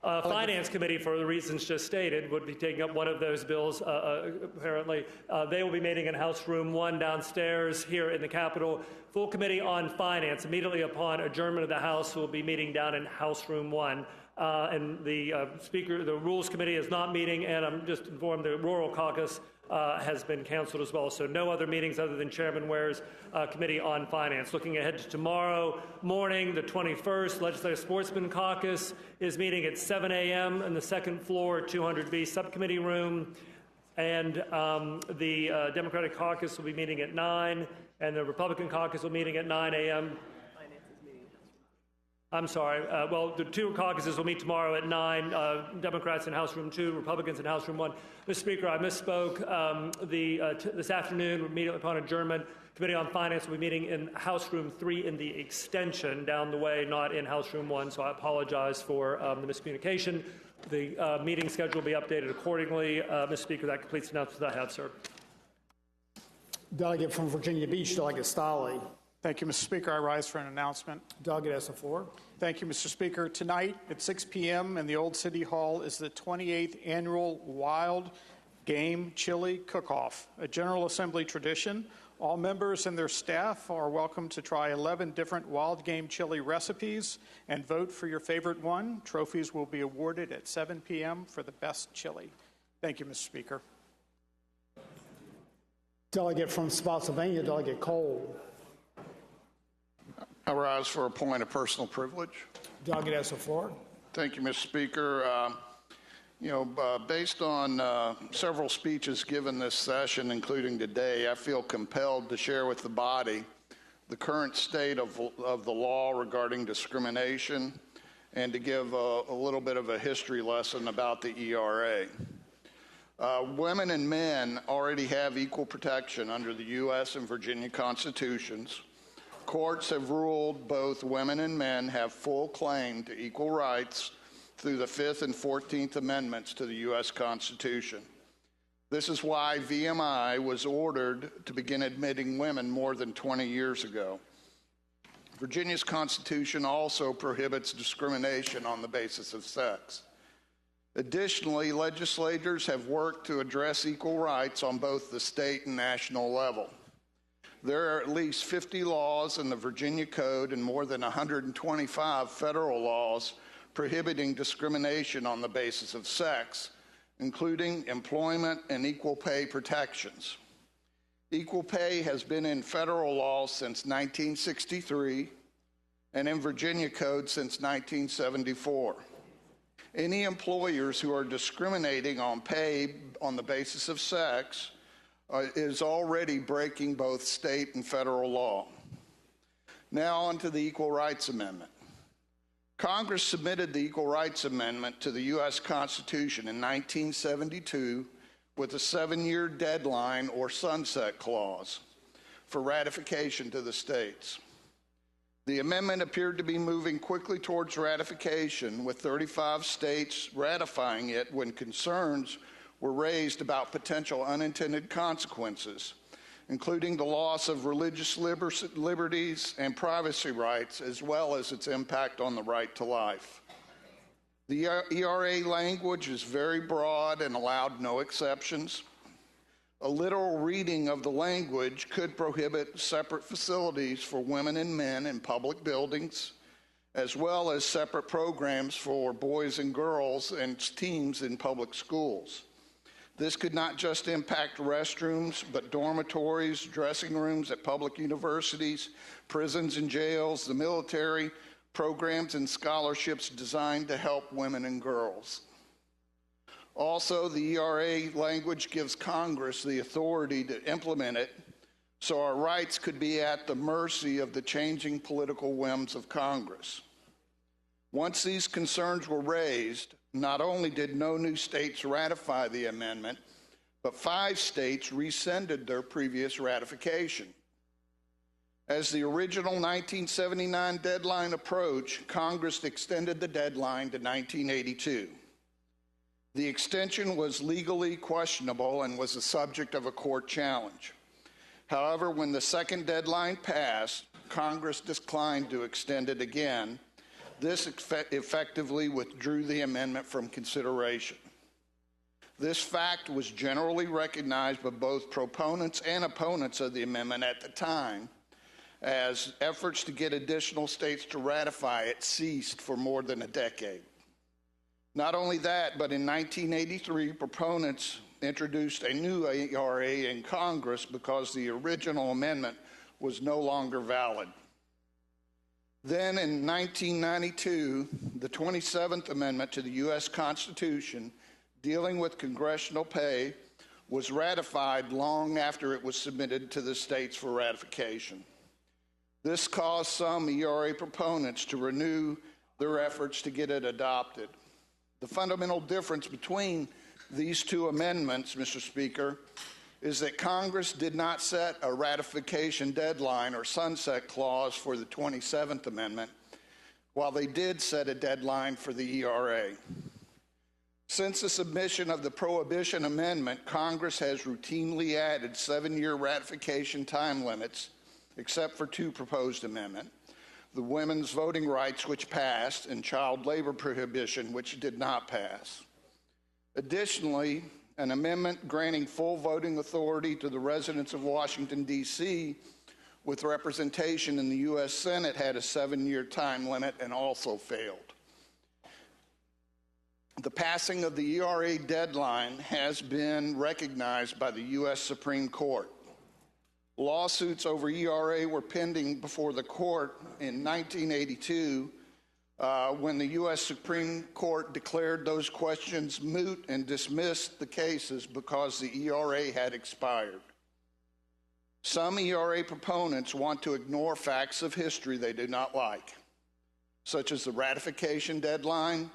[SPEAKER 5] Finance Committee, for the reasons just stated, would be taking up one of those bills, apparently. They will be meeting in House Room 1 downstairs here in the Capitol. Full Committee on Finance, immediately upon adjournment of the House, will be meeting down in House Room 1. And the Speaker, the Rules Committee is not meeting, and I'm just informed the Rural Caucus has been canceled as well. So no other meetings other than Chairman Ware's Committee on Finance. Looking ahead to tomorrow morning, the 21st, Legislative Sportsman Caucus is meeting at 7 a.m. in the second floor, 200B Subcommittee Room. And the Democratic Caucus will be meeting at 9, and the Republican Caucus will be meeting at 9 a.m. I'm sorry. Well, the 2 caucuses will meet tomorrow at 9, Democrats in House Room 2, Republicans in House Room 1. Mr. Speaker, I misspoke. This afternoon, immediately upon adjournment, Committee on Finance will be meeting in House Room 3 in the extension down the way, not in House Room 1, so I apologize for the miscommunication. The meeting schedule will be updated accordingly. Mr. Speaker, that completes the announcements I have, sir.
[SPEAKER 1] Delegate from Virginia Beach, Delegate Stolley.
[SPEAKER 15] Thank you, Mr. Speaker. I rise for an announcement.
[SPEAKER 1] Delegate has the floor.
[SPEAKER 15] Thank you, Mr. Speaker. Tonight at 6 p.m. in the Old City Hall is the 28th Annual Wild Game Chili Cook-Off, a General Assembly tradition. All members and their staff are welcome to try 11 different wild game chili recipes and vote for your favorite one. Trophies will be awarded at 7 p.m. for the best chili. Thank you, Mr. Speaker.
[SPEAKER 1] Delegate from Spotsylvania, Delegate Cole.
[SPEAKER 14] I rise for a point of personal privilege.
[SPEAKER 1] Delegate has the floor.
[SPEAKER 14] Thank you, Mr. Speaker. Based on several speeches given this session, including today, I feel compelled to share with the body the current state of the law regarding discrimination and to give a little bit of a history lesson about the ERA. Women and men already have equal protection under the U.S. and Virginia constitutions, courts have ruled both women and men have full claim to equal rights through the 5th and 14th Amendments to the U.S. Constitution. This is why VMI was ordered to begin admitting women more than 20 years ago. Virginia's Constitution also prohibits discrimination on the basis of sex. Additionally, legislators have worked to address equal rights on both the state and national level. There are at least 50 laws in the Virginia Code and more than 125 federal laws prohibiting discrimination on the basis of sex, including employment and equal pay protections. Equal pay has been in federal law since 1963 and in Virginia Code since 1974. Any employers who are discriminating on pay on the basis of sex is already breaking both state and federal law. Now on to the Equal Rights Amendment. Congress submitted the Equal Rights Amendment to the U.S. Constitution in 1972 with a 7-year deadline or sunset clause for ratification to the states. The amendment appeared to be moving quickly towards ratification, with 35 states ratifying it when concerns were raised about potential unintended consequences, including the loss of religious liberties and privacy rights, as well as its impact on the right to life. The ERA language is very broad and allowed no exceptions. A literal reading of the language could prohibit separate facilities for women and men in public buildings, as well as separate programs for boys and girls and teens in public schools. This could not just impact restrooms, but dormitories, dressing rooms at public universities, prisons and jails, the military, programs and scholarships designed to help women and girls. Also, the ERA language gives Congress the authority to implement it, so our rights could be at the mercy of the changing political whims of Congress. Once these concerns were raised, not only did no new states ratify the amendment, but 5 states rescinded their previous ratification. As the original 1979 deadline approached, Congress extended the deadline to 1982. The extension was legally questionable and was the subject of a court challenge. However, when the second deadline passed, Congress declined to extend it again. This effectively withdrew the amendment from consideration. This fact was generally recognized by both proponents and opponents of the amendment at the time, as efforts to get additional states to ratify it ceased for more than a decade. Not only that, but in 1983, proponents introduced a new ERA in Congress because the original amendment was no longer valid. Then in 1992, the 27th Amendment to the U.S. Constitution, dealing with congressional pay, was ratified long after it was submitted to the states for ratification. This caused some ERA proponents to renew their efforts to get it adopted. The fundamental difference between these two amendments, Mr. Speaker, is that Congress did not set a ratification deadline or sunset clause for the 27th Amendment, while they did set a deadline for the ERA. Since the submission of the Prohibition Amendment, Congress has routinely added 7-year ratification time limits, except for 2 proposed amendments: the women's voting rights, which passed, and child labor prohibition, which did not pass. Additionally, an amendment granting full voting authority to the residents of Washington, D.C., with representation in the U.S. Senate had a 7-year time limit and also failed. The passing of the ERA deadline has been recognized by the U.S. Supreme Court. Lawsuits over ERA were pending before the court in 1982 when the U.S. Supreme Court declared those questions moot and dismissed the cases because the ERA had expired. Some ERA proponents want to ignore facts of history they do not like, such as the ratification deadline,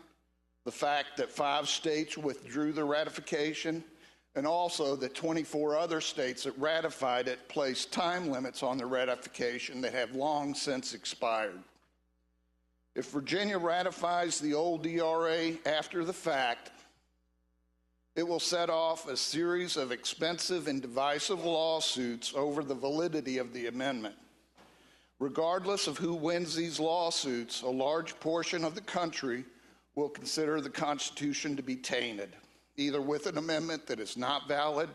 [SPEAKER 14] the fact that 5 states withdrew the ratification, and also that 24 other states that ratified it placed time limits on their ratification that have long since expired. If Virginia ratifies the old ERA after the fact, it will set off a series of expensive and divisive lawsuits over the validity of the amendment. Regardless of who wins these lawsuits, a large portion of the country will consider the Constitution to be tainted, either with an amendment that is not valid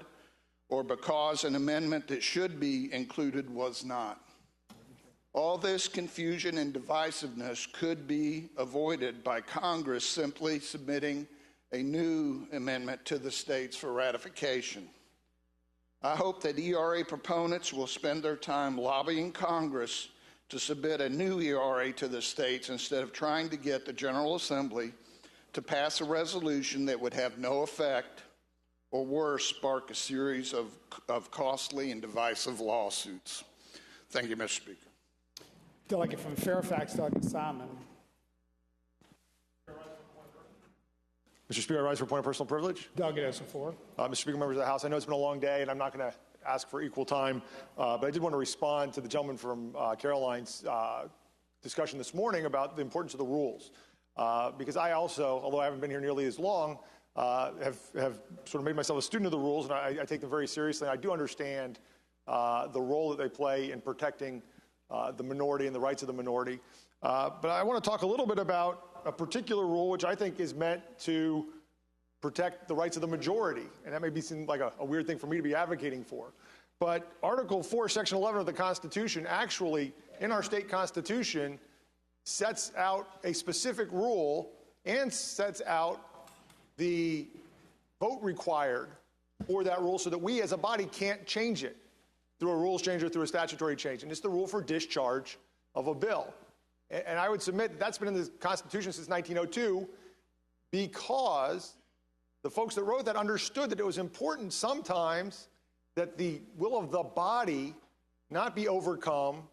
[SPEAKER 14] or because an amendment that should be included was not. All this confusion and divisiveness could be avoided by Congress simply submitting a new amendment to the states for ratification. I hope that ERA proponents will spend their time lobbying Congress to submit a new ERA to the states instead of trying to get the General Assembly to pass a resolution that would have no effect or worse, spark a series of costly and divisive lawsuits. Thank you, Mr. Speaker.
[SPEAKER 15] Delegate from Fairfax, Doug Simon.
[SPEAKER 3] Mr. Speaker, I rise for a point of personal privilege.
[SPEAKER 15] Doug, it has the floor.
[SPEAKER 3] Mr. Speaker, members of the House, I know it's been a long day, and I'm not going to ask for equal time, but I did want to respond to the gentleman from Caroline's discussion this morning about the importance of the rules. Because I also, although I haven't been here nearly as long, have sort of made myself a student of the rules, and I take them very seriously. I do understand the role that they play in protecting the minority and the rights of the minority. But I want to talk a little bit about a particular rule which I think is meant to protect the rights of the majority. And that may seem like a weird thing for me to be advocating for. But Article 4, Section 11 of the Constitution actually, in our state constitution, sets out a specific rule and sets out the vote required for that rule so that we as a body can't change it through a rules change or through a statutory change. And it's the rule for discharge of a bill. And I would submit that's been in the Constitution since 1902 because the folks that wrote that understood that it was important sometimes that the will of the body not be overcome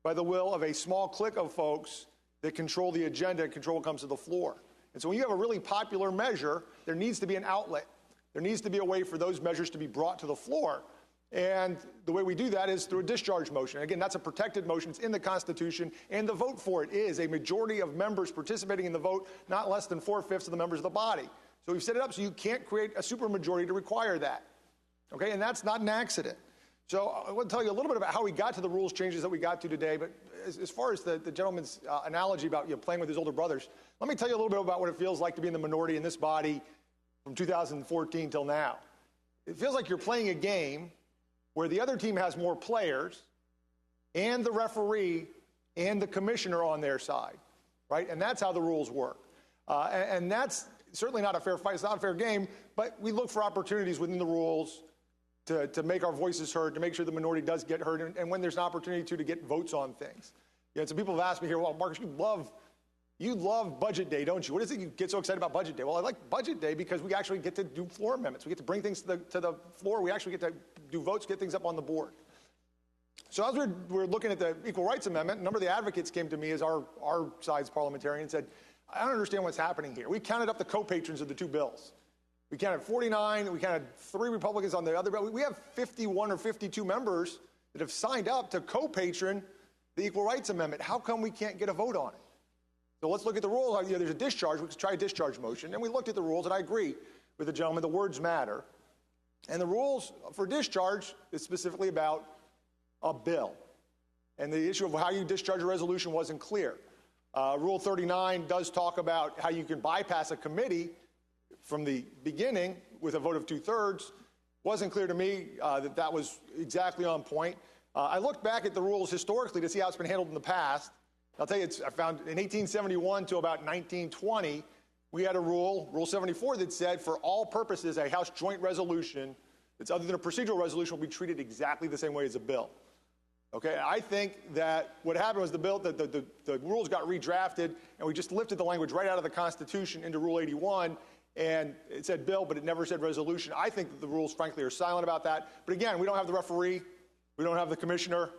[SPEAKER 3] by the will of a small clique of folks that control the agenda and control what comes to the floor. And so when you have a really popular measure, there needs to be an outlet. There needs to be a way for those measures to be brought to the floor. And the way we do that is through a discharge motion. Again, that's a protected motion. It's in the Constitution. And the vote for it is a majority of members participating in the vote, not less than 4/5 of the members of the body. So we've set it up so you can't create a supermajority to require that. Okay, and that's not an accident. So I want to tell you a little bit about how we got to the rules changes that we got to today. But as far as the gentleman's analogy about playing with his older brothers, let me tell you a little bit about what it feels like to be in the minority in this body from 2014 till now. It feels like you're playing a game where the other team has more players and the referee and the commissioner on their side, right? And that's how the rules work. And that's certainly not a fair fight. It's not a fair game, but we look for opportunities within the rules to make our voices heard, to make sure the minority does get heard, and when there's an opportunity to get votes on things. So people have asked me here, well, Marcus, you love Budget Day, don't you? What is it you get so excited about Budget Day? Well, I like Budget Day because we actually get to do floor amendments. We get to bring things to the floor. We actually get to do votes, get things up on the board. So as we're looking at the Equal Rights Amendment, a number of the advocates came to me as our side's parliamentarian and said, I don't understand what's happening here. We counted up the co-patrons of the two bills. We counted 49, we counted 3 Republicans on the other bill. We have 51 or 52 members that have signed up to co-patron the Equal Rights Amendment. How come we can't get a vote on it? So let's look at the rules. There's a discharge. We could try a discharge motion. And we looked at the rules, and I agree with the gentleman. The words matter. And the rules for discharge is specifically about a bill. And the issue of how you discharge a resolution wasn't clear. Rule 39 does talk about how you can bypass a committee from the beginning with a vote of 2/3. Wasn't clear to me that was exactly on point. I looked back at the rules historically to see how it's been handled in the past. I'll tell you, I found in 1871 to about 1920, we had a rule, Rule 74, that said for all purposes, a House joint resolution that's other than a procedural resolution will be treated exactly the same way as a bill. Okay, I think that what happened was the rules got redrafted, and we just lifted the language right out of the Constitution into Rule 81, and it said bill, but it never said resolution. I think that the rules, frankly, are silent about that. But again, we don't have the referee. We don't have the commissioner.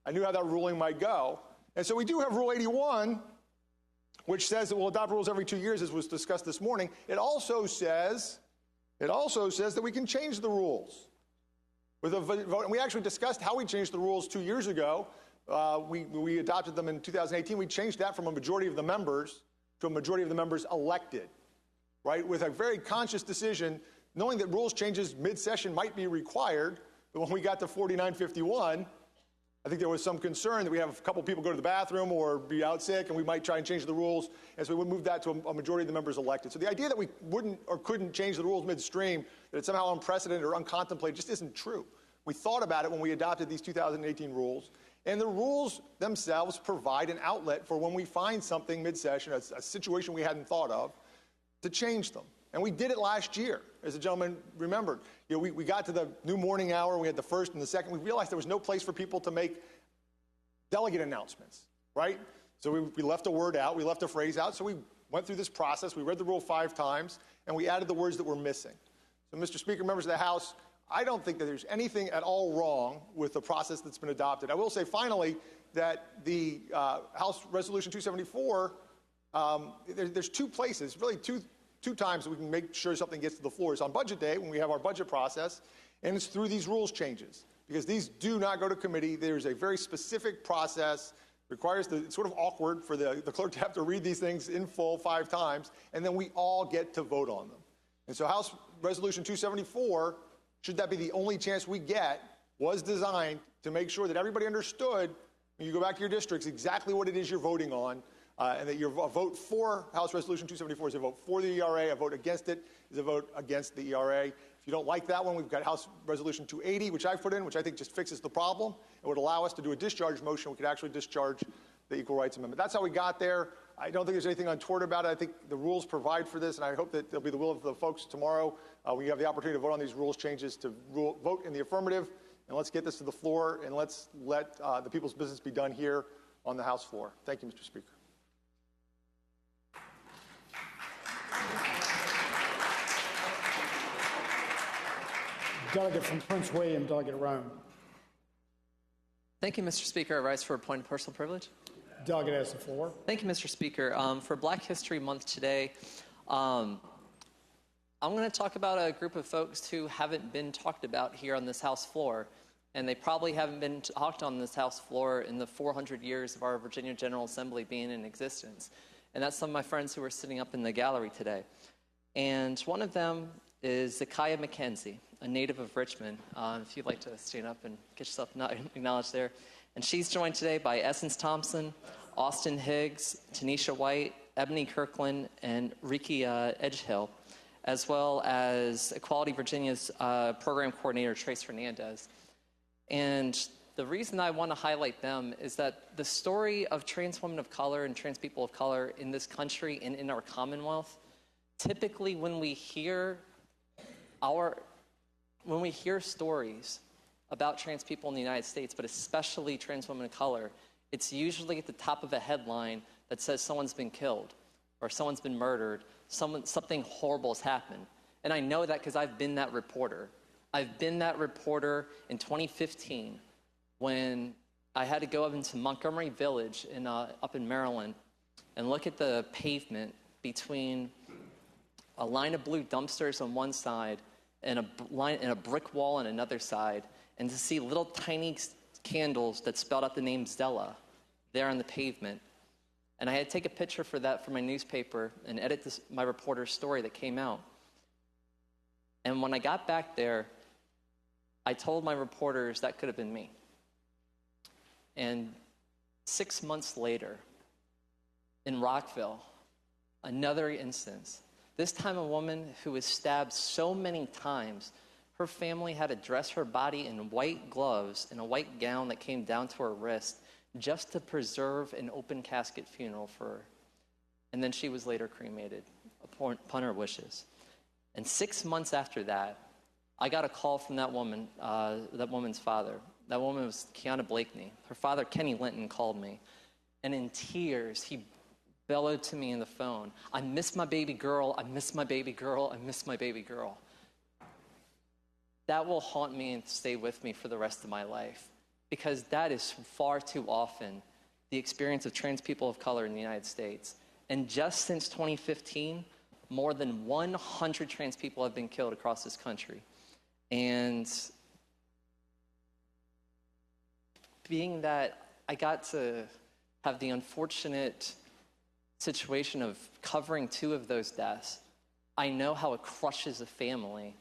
[SPEAKER 3] I knew how that ruling might go. And so we do have Rule 81, which says that we'll adopt rules every 2 years, as was discussed this morning. It also says It also says that we can change the rules with a vote. And we actually discussed how we changed the rules 2 years ago. We adopted them in 2018. We changed that from a majority of the members to a majority of the members elected, right? With a very conscious decision, knowing that rules changes mid-session might be required. But when we got to 4951, I think there was some concern that we have a couple people go to the bathroom or be out sick, and we might try and change the rules. And so we would move that to a majority of the members elected. So the idea that we wouldn't or couldn't change the rules midstream, that it's somehow unprecedented or uncontemplated, just isn't true. We thought about it when we adopted these 2018 rules. And the rules themselves provide an outlet for when we find something mid-session, a situation we hadn't thought of, to change them. And we did it last year, as the gentleman remembered. You know, we got to the new morning hour, we had the first and the second. We realized there was no place for people to make delegate announcements, right? So we left a word out, we left a phrase out. So we went through this process, we read the rule 5 times, and we added the words that were missing. So, Mr. Speaker, members of the House, I don't think that there's anything at all wrong with the process that's been adopted. I will say, finally, that the House Resolution 274, there's 2 places, really two times that we can make sure something gets to the floor. It's on Budget Day, when we have our budget process, and it's through these rules changes. Because these do not go to committee. There's a very specific process. It's sort of awkward for the clerk to have to read these things in full 5 times, and then we all get to vote on them. And so House Resolution 274, should that be the only chance we get, was designed to make sure that everybody understood, when you go back to your districts, exactly what it is you're voting on, and that your vote for House Resolution 274 is a vote for the ERA, a vote against it is a vote against the ERA. If you don't like that one, we've got House Resolution 280, which I've put in, which I think just fixes the problem. It would allow us to do a discharge motion. We could actually discharge the Equal Rights Amendment. That's how we got there. I don't think there's anything untoward about it. I think the rules provide for this, and I hope that there'll be the will of the folks tomorrow. We have the opportunity to vote on these rules changes to vote in the affirmative, and let's get this to the floor, and let's let the people's business be done here on the House floor. Thank you, Mr. Speaker.
[SPEAKER 1] Delegate from Prince William, Delegate Rome.
[SPEAKER 10] Thank you, Mr. Speaker. I rise for a point of personal privilege.
[SPEAKER 1] Delegate has the floor.
[SPEAKER 10] Thank you, Mr. Speaker. For Black History Month today, I'm going to talk about a group of folks who haven't been talked about here on this House floor, and they probably haven't been talked on this House floor in the 400 years of our Virginia General Assembly being in existence. And that's some of my friends who are sitting up in the gallery today. And one of them is Zakiya McKenzie, a native of Richmond. If you'd like to stand up and get yourself acknowledged there. And she's joined today by Essence Thompson, Austin Higgs, Tanisha White, Ebony Kirkland, and Riki Edgehill, as well as Equality Virginia's program coordinator, Trace Hernandez. And the reason I want to highlight them is that the story of trans women of color and trans people of color in this country and in our Commonwealth, typically when we hear stories about trans people in the United States, but especially trans women of color, it's usually at the top of a headline that says someone's been killed or someone's been murdered, something horrible has happened. And I know that because I've been that reporter. I've been that reporter in 2015 when I had to go up into Montgomery Village up in Maryland and look at the pavement between a line of blue dumpsters on one side and a brick wall on another side, and to see little tiny candles that spelled out the name Zella there on the pavement. And I had to take a picture for that for my newspaper and edit my reporter's story that came out. And when I got back there, I told my reporters that could have been me. And 6 months later, in Rockville, another instance. This time a woman who was stabbed so many times, her family had to dress her body in white gloves and a white gown that came down to her wrist just to preserve an open casket funeral for her. And then she was later cremated upon her wishes. And 6 months after that, I got a call from that woman's father. That woman was Kiana Blakeney. Her father, Kenny Linton, called me. And in tears, he bellowed to me in the phone, "I miss my baby girl, I miss my baby girl, I miss my baby girl." That will haunt me and stay with me for the rest of my life, because that is far too often the experience of trans people of color in the United States. And just since 2015, more than 100 trans people have been killed across this country. And being that I got to have the unfortunate situation of covering 2 of those deaths, I know how it crushes a family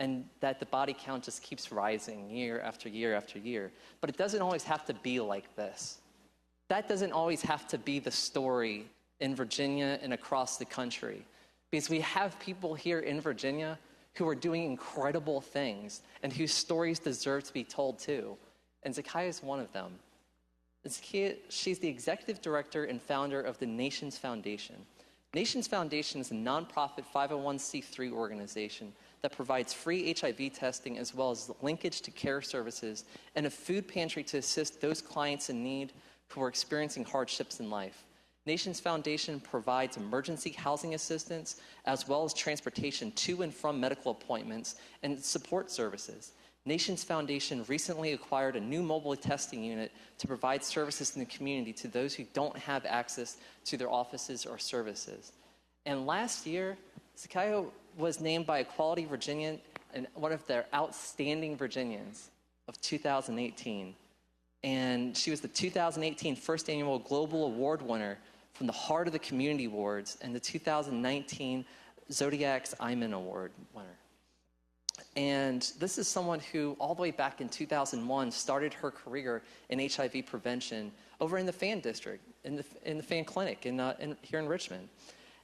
[SPEAKER 10] and that the body count just keeps rising year after year after year. But it doesn't always have to be like this. That doesn't always have to be the story in Virginia and across the country, because we have people here in Virginia who are doing incredible things and whose stories deserve to be told too. And Zakiya is one of them. Zakiya, she's the executive director and founder of the Nations Foundation. Nations Foundation is a nonprofit 501c3 organization that provides free HIV testing as well as linkage to care services and a food pantry to assist those clients in need who are experiencing hardships in life. Nations Foundation provides emergency housing assistance as well as transportation to and from medical appointments and support services. Nations Foundation recently acquired a new mobile testing unit to provide services in the community to those who don't have access to their offices or services. And last year, Zakiya was named by Equality Virginia and one of their outstanding Virginians of 2018. And she was the 2018 first annual Global Award winner from the Heart of the Community Awards and the 2019 Zodiac's Iman Award winner. And this is someone who, all the way back in 2001, started her career in HIV prevention over in the Fan District, in the Fan Clinic here in Richmond.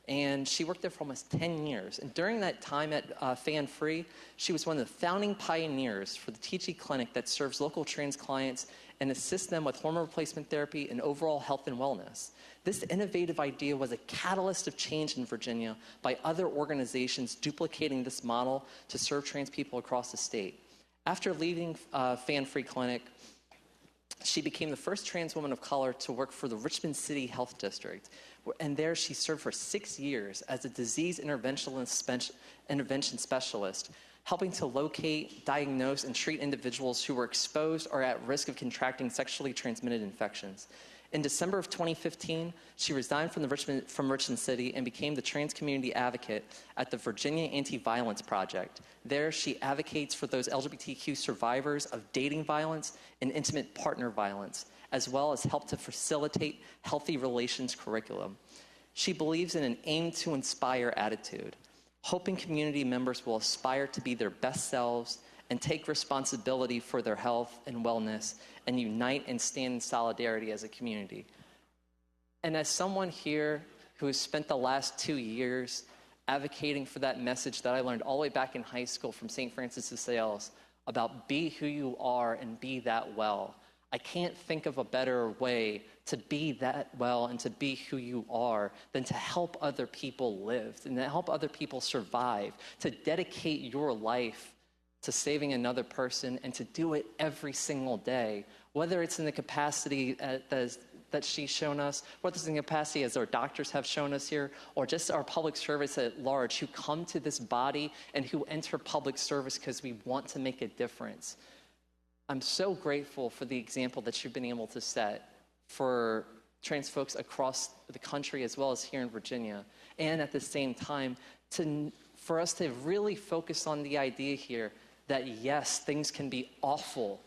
[SPEAKER 10] And she worked there for almost 10 years. And during that time at Fan Free, she was one of the founding pioneers for the TG Clinic that serves local trans clients and assists them with hormone replacement therapy and overall health and wellness. This innovative idea was a catalyst of change in Virginia by other organizations duplicating this model to serve trans people across the state. After leaving Fan Free Clinic, she became the first trans woman of color to work for the Richmond City Health District. And there she served for 6 years as a disease intervention specialist, helping to locate, diagnose, and treat individuals who were exposed or at risk of contracting sexually transmitted infections. In December of 2015, she resigned from Richmond City and became the trans community advocate at the Virginia Anti-Violence Project. There, she advocates for those LGBTQ survivors of dating violence and intimate partner violence, as well as help to facilitate healthy relations curriculum. She believes in an aim to inspire attitude, hoping community members will aspire to be their best selves and take responsibility for their health and wellness and unite and stand in solidarity as a community. And as someone here who has spent the last 2 years advocating for that message that I learned all the way back in high school from St. Francis of Sales about be who you are and be that well, I can't think of a better way to be that well and to be who you are than to help other people live and to help other people survive, to dedicate your life to saving another person and to do it every single day, whether it's in the capacity that she's shown us, whether it's in the capacity as our doctors have shown us here, or just our public service at large who come to this body and who enter public service because we want to make a difference. I'm so grateful for the example that you've been able to set for trans folks across the country as well as here in Virginia. And at the same time, for us to really focus on the idea here that yes, things can be awful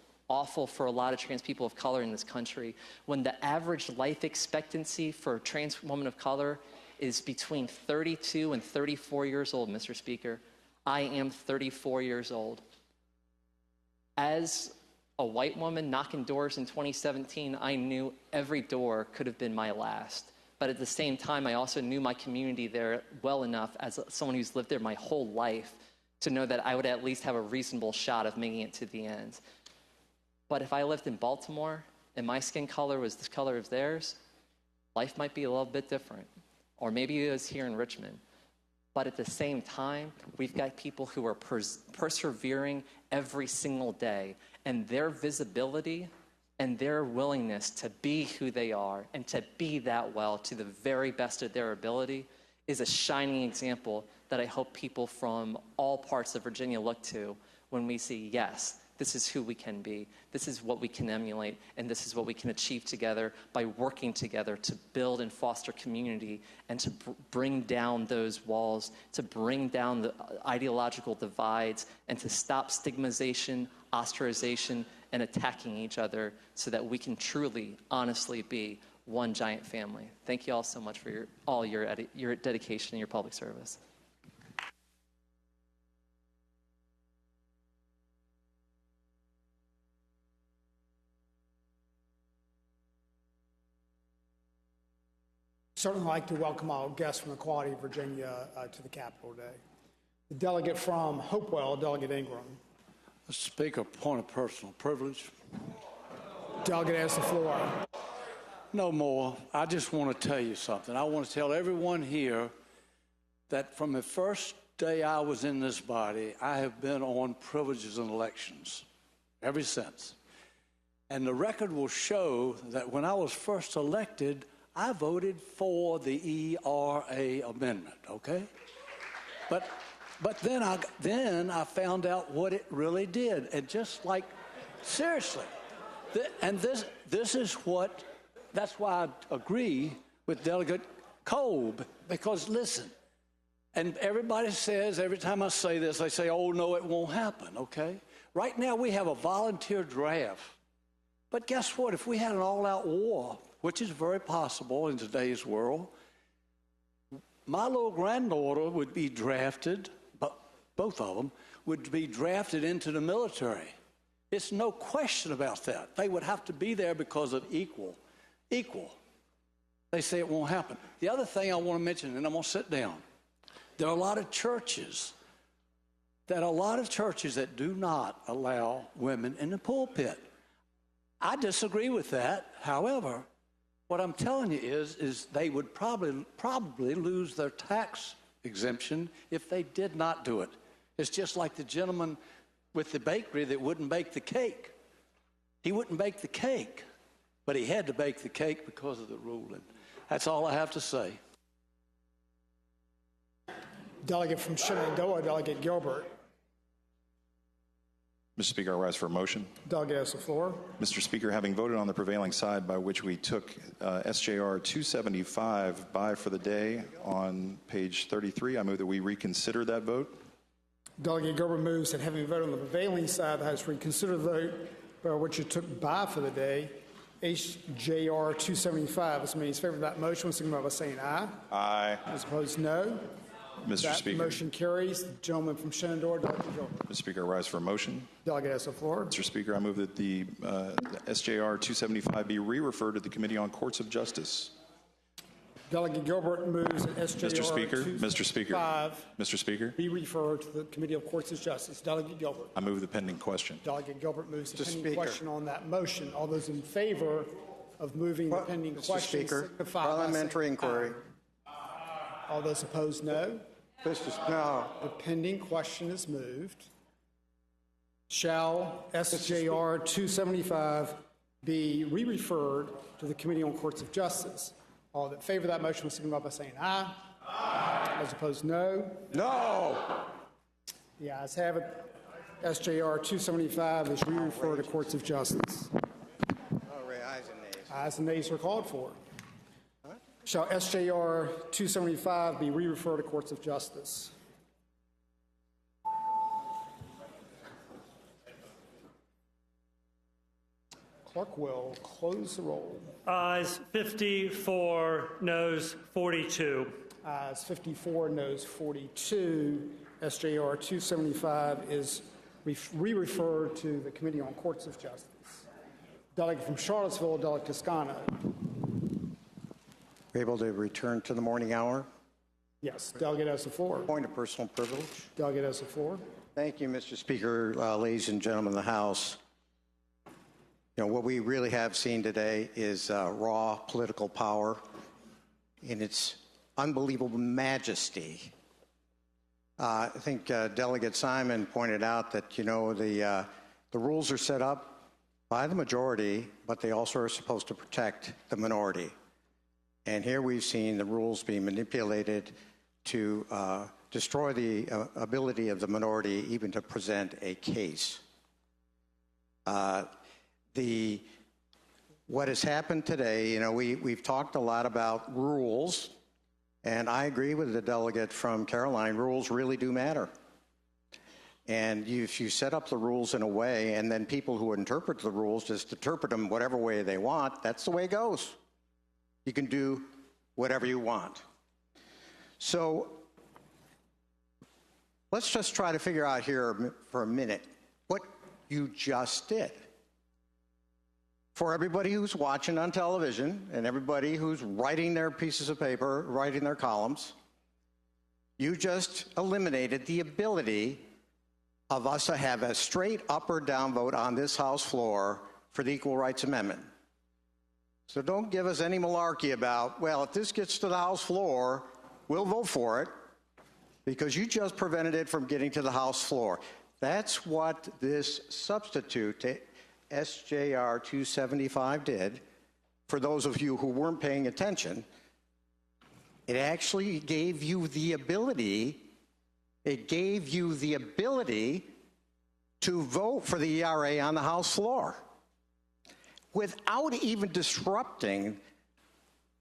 [SPEAKER 10] for a lot of trans people of color in this country when the average life expectancy for a trans woman of color is between 32 and 34 years old, Mr. Speaker. I am 34 years old. As a white woman knocking doors in 2017, I knew every door could have been my last. But at the same time, I also knew my community there well enough as someone who's lived there my whole life to know that I would at least have a reasonable shot of making it to the end. But if I lived in Baltimore and my skin color was the color of theirs, life might be a little bit different. Or maybe it was here in Richmond. But at the same time, we've got people who are persevering every single day, and their visibility and their willingness to be who they are and to be that well to the very best of their ability is a shining example that I hope people from all parts of Virginia look to when we see, yes, this is who we can be, this is what we can emulate, and this is what we can achieve together by working together to build and foster community and to bring down those walls, to bring down the ideological divides, and to stop stigmatization, ostracization, and attacking each other so that we can truly, honestly be one giant family. Thank you all so much for your dedication and your public service.
[SPEAKER 1] Certainly like to welcome our guests from Equality Virginia to the Capitol today. The delegate from Hopewell, Delegate Ingram.
[SPEAKER 16] Mr. Speaker, point of personal privilege.
[SPEAKER 1] Delegate has the floor.
[SPEAKER 16] No more. I just want to tell you something. I want to tell everyone here that from the first day I was in this body, I have been on privileges and elections ever since. And the record will show that when I was first elected, I voted for the ERA amendment, okay? But then I found out what it really did. And just like, seriously, this is what, that's why I agree with Delegate Kolb, because listen, and everybody says, every time I say this, they say, oh, no, it won't happen, okay? Right now we have a volunteer draft. But guess what? If we had an all-out war, which is very possible in today's world, my little granddaughter would be drafted, but both of them would be drafted into the military. It's no question about that. They would have to be there because of equal. They say it won't happen. The other thing I want to mention, and I'm going to sit down, there are a lot of churches that do not allow women in the pulpit. I disagree with that. However, what I'm telling you is they would probably lose their tax exemption if they did not do it. It's just like the gentleman with the bakery that wouldn't bake the cake. He wouldn't bake the cake, but he had to bake the cake because of the ruling. That's all I have to say.
[SPEAKER 1] Delegate from Shenandoah, Delegate Gilbert.
[SPEAKER 6] Mr. Speaker, I rise for a motion.
[SPEAKER 1] Delegate has the floor.
[SPEAKER 6] Mr. Speaker, having voted on the prevailing side by which we took SJR 275 by for the day on page 33, I move that we reconsider that vote.
[SPEAKER 1] Delegate Gilbert moves that having voted on the prevailing side of the House, reconsider the vote by which it took by for the day, HJR 275. This means favor of that motion, signify by saying aye.
[SPEAKER 6] Aye.
[SPEAKER 1] As opposed, no.
[SPEAKER 6] Mr. Speaker.
[SPEAKER 1] That motion carries. The gentleman from Shenandoah, Delegate Gilbert.
[SPEAKER 6] Mr. Speaker, I rise for a motion.
[SPEAKER 1] Delegate has the floor.
[SPEAKER 6] Mr. Speaker, I move that the SJR 275 be re-referred to the Committee on Courts of Justice.
[SPEAKER 1] Delegate Gilbert moves that SJR
[SPEAKER 6] Mr. Speaker, Mr. Speaker,
[SPEAKER 1] 275
[SPEAKER 6] Mr. Speaker,
[SPEAKER 1] be referred to the Committee of Courts of Justice. Delegate Gilbert.
[SPEAKER 6] I move the pending question.
[SPEAKER 1] Delegate Gilbert moves the
[SPEAKER 7] Mr.
[SPEAKER 1] pending
[SPEAKER 7] Speaker.
[SPEAKER 1] question on that motion. All those in favor of moving the pending
[SPEAKER 7] Mr.
[SPEAKER 1] question
[SPEAKER 7] Speaker,
[SPEAKER 1] signify by
[SPEAKER 7] parliamentary
[SPEAKER 1] saying
[SPEAKER 7] inquiry.
[SPEAKER 1] aye. All those opposed, no.
[SPEAKER 7] No.
[SPEAKER 1] The pending question is moved. Shall SJR 275 be re-referred to the Committee on Courts of Justice? All that favor that motion will signify by saying aye. Aye. Those opposed, no.
[SPEAKER 7] No.
[SPEAKER 1] The ayes have it. SJR 275 is re-referred to Courts of Justice.
[SPEAKER 7] Ayes and nays.
[SPEAKER 1] Ayes and nays are called for. Shall SJR 275 be re-referred to Courts of Justice? Clerk will close the roll.
[SPEAKER 5] Ayes 54, noes 42.
[SPEAKER 1] Ayes 54, noes 42. SJR 275 is re-referred to the Committee on Courts of Justice. Delegate from Charlottesville, Delegate Toscano.
[SPEAKER 7] Able to return to the morning hour?
[SPEAKER 1] Yes, Delegate has the floor.
[SPEAKER 7] Point of personal privilege.
[SPEAKER 1] Delegate has the floor.
[SPEAKER 7] Thank you, Mr. Speaker, ladies and gentlemen of the House. You know, what we really have seen today is raw political power in its unbelievable majesty. I think Delegate Simon pointed out that, you know, the rules are set up by the majority, but they also are supposed to protect the minority. And here we've seen the rules being manipulated to destroy the ability of the minority even to present a case. What has happened today, we've talked a lot about rules, and I agree with the delegate from Caroline. Rules really do matter. And if you set up the rules in a way, and then people who interpret the rules just interpret them whatever way they want, that's the way it goes. You can do whatever you want. So let's just try to figure out here for a minute what you just did. For everybody who's watching on television and everybody who's writing their pieces of paper, writing their columns, you just eliminated the ability of us to have a straight up or down vote on this House floor for the Equal Rights Amendment. So don't give us any malarkey about, well, if this gets to the House floor, we'll vote for it, because you just prevented it from getting to the House floor. That's what this substitute SJR 275 did. For those of you who weren't paying attention, it actually gave you the ability, to vote for the ERA on the House floor without even disrupting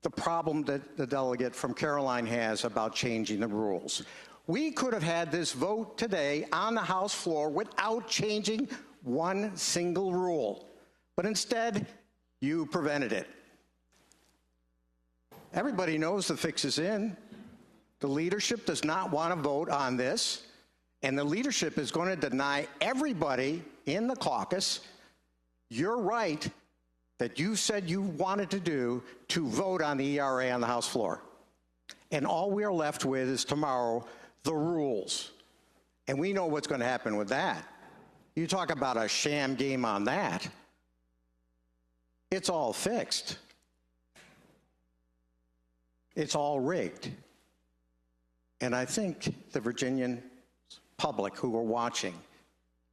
[SPEAKER 7] the problem that the delegate from Caroline has about changing the rules. We could have had this vote today on the House floor without changing one single rule, but instead you prevented it. Everybody knows the fix is in. The leadership does not want to vote on this, and the leadership is going to deny everybody in the caucus your right that you said you wanted to do to vote on the ERA on the House floor. And all we are left with is tomorrow the rules. And we know what's going to happen with that. You talk about a sham game on that. It's all fixed. It's all rigged. And I think the Virginian public who are watching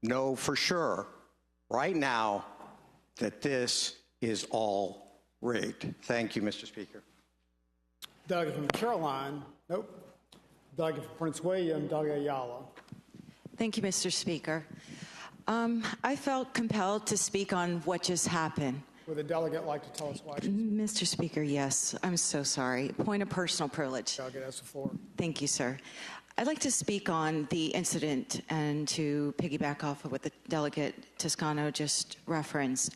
[SPEAKER 7] know for sure right now that this is all rigged. Thank you, Mr. Speaker.
[SPEAKER 1] Delegate from Caroline. Nope. Delegate from Prince William, Delegate Ayala.
[SPEAKER 12] Thank you, Mr. Speaker. I felt compelled to speak on what just happened.
[SPEAKER 1] Would the delegate like to tell us why?
[SPEAKER 12] Mr. Speaker, yes. I'm so sorry. Point of personal privilege.
[SPEAKER 1] Delegate has the floor.
[SPEAKER 12] Thank you, sir. I'd like to speak on the incident and to piggyback off of what the Delegate Toscano just referenced.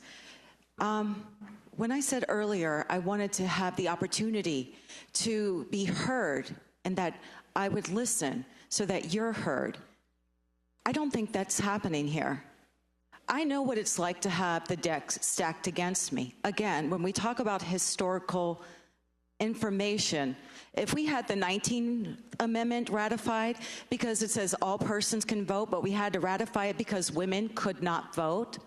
[SPEAKER 12] When I said earlier I wanted to have the opportunity to be heard and that I would listen so that you're heard, I don't think that's happening here. I know what it's like to have the decks stacked against me. Again, when we talk about historical information, if we had the 19th Amendment ratified because it says all persons can vote, but we had to ratify it because women could not vote,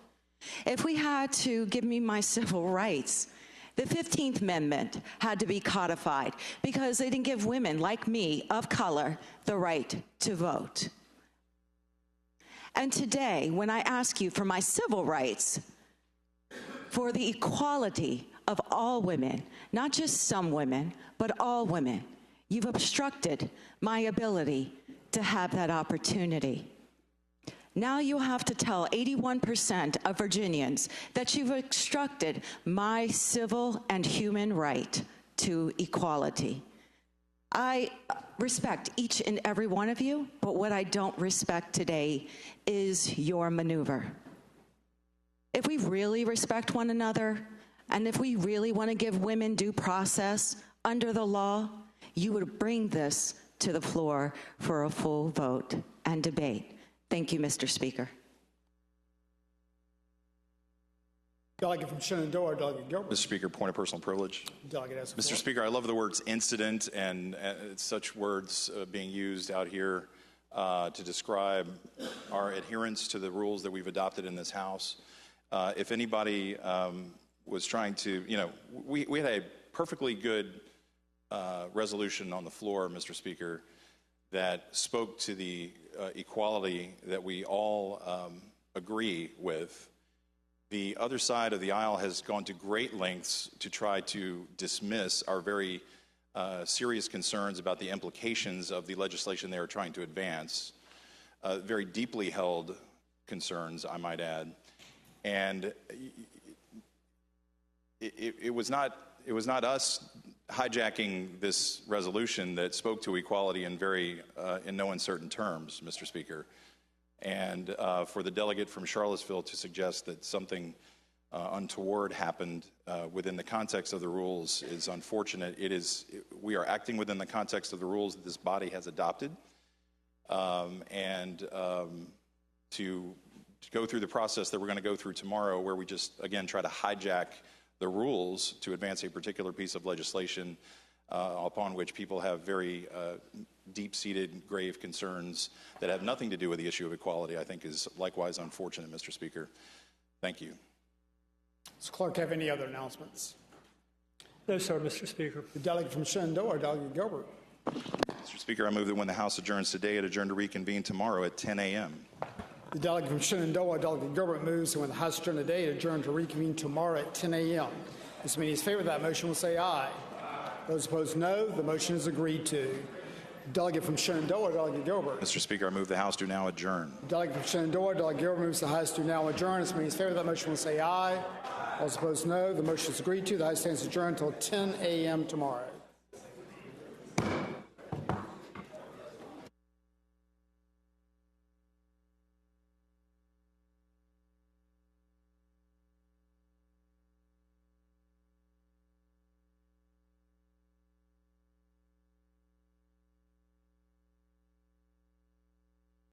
[SPEAKER 12] if we had to give me my civil rights, the 15th Amendment had to be codified because they didn't give women like me of color the right to vote. And today, when I ask you for my civil rights, for the equality of all women, not just some women, but all women, you've obstructed my ability to have that opportunity. Now you have to tell 81% of Virginians that you've obstructed my civil and human right to equality. I respect each and every one of you, but what I don't respect today is your maneuver. If we really respect one another, and if we really want to give women due process under the law, you would bring this to the floor for a full vote and debate. Thank you, Mr. Speaker.
[SPEAKER 1] Delegate from Shenandoah, Delegate Gilbert.
[SPEAKER 6] Mr. Speaker, point of personal privilege.
[SPEAKER 1] Delegate has the
[SPEAKER 6] Mr.
[SPEAKER 1] floor.
[SPEAKER 6] Speaker, I love the words incident and such words being used out here to describe our adherence to the rules that we've adopted in this House. If anybody was trying to, we had a perfectly good resolution on the floor, Mr. Speaker, that spoke to the equality that we all agree with. The other side of the aisle has gone to great lengths to try to dismiss our very serious concerns about the implications of the legislation they are trying to advance, very deeply held concerns, I might add. And it was not us hijacking this resolution that spoke to equality in no uncertain terms, Mr. Speaker. And for the delegate from Charlottesville to suggest that something untoward happened within the context of the rules is unfortunate. We are acting within the context of the rules that this body has adopted, and to go through the process that we're going to go through tomorrow, where we just again try to hijack the rules to advance a particular piece of legislation upon which people have very deep-seated, grave concerns that have nothing to do with the issue of equality, I think is likewise unfortunate, Mr. Speaker. Thank you.
[SPEAKER 1] Does the clerk have any other announcements?
[SPEAKER 5] No, sir, Mr. Speaker.
[SPEAKER 1] The delegate from Shenandoah, Delegate Gilbert.
[SPEAKER 6] Mr. Speaker, I move that when the House adjourns today, it adjourn to reconvene tomorrow at 10 a.m.
[SPEAKER 1] The delegate from Shenandoah, Delegate Gilbert, moves that when the House adjourns today, it adjourn to reconvene tomorrow at 10 a.m. This meeting is in favor of that motion will say aye. Those opposed, no. The motion is agreed to. Delegate from Shenandoah, Delegate Gilbert.
[SPEAKER 6] Mr. Speaker, I move the House do now adjourn.
[SPEAKER 1] Delegate from Shenandoah, Delegate Gilbert, moves the House do now adjourn. This meeting is in favor of that motion will say aye. Those opposed, no. The motion is agreed to. The House stands adjourned until 10 a.m. tomorrow.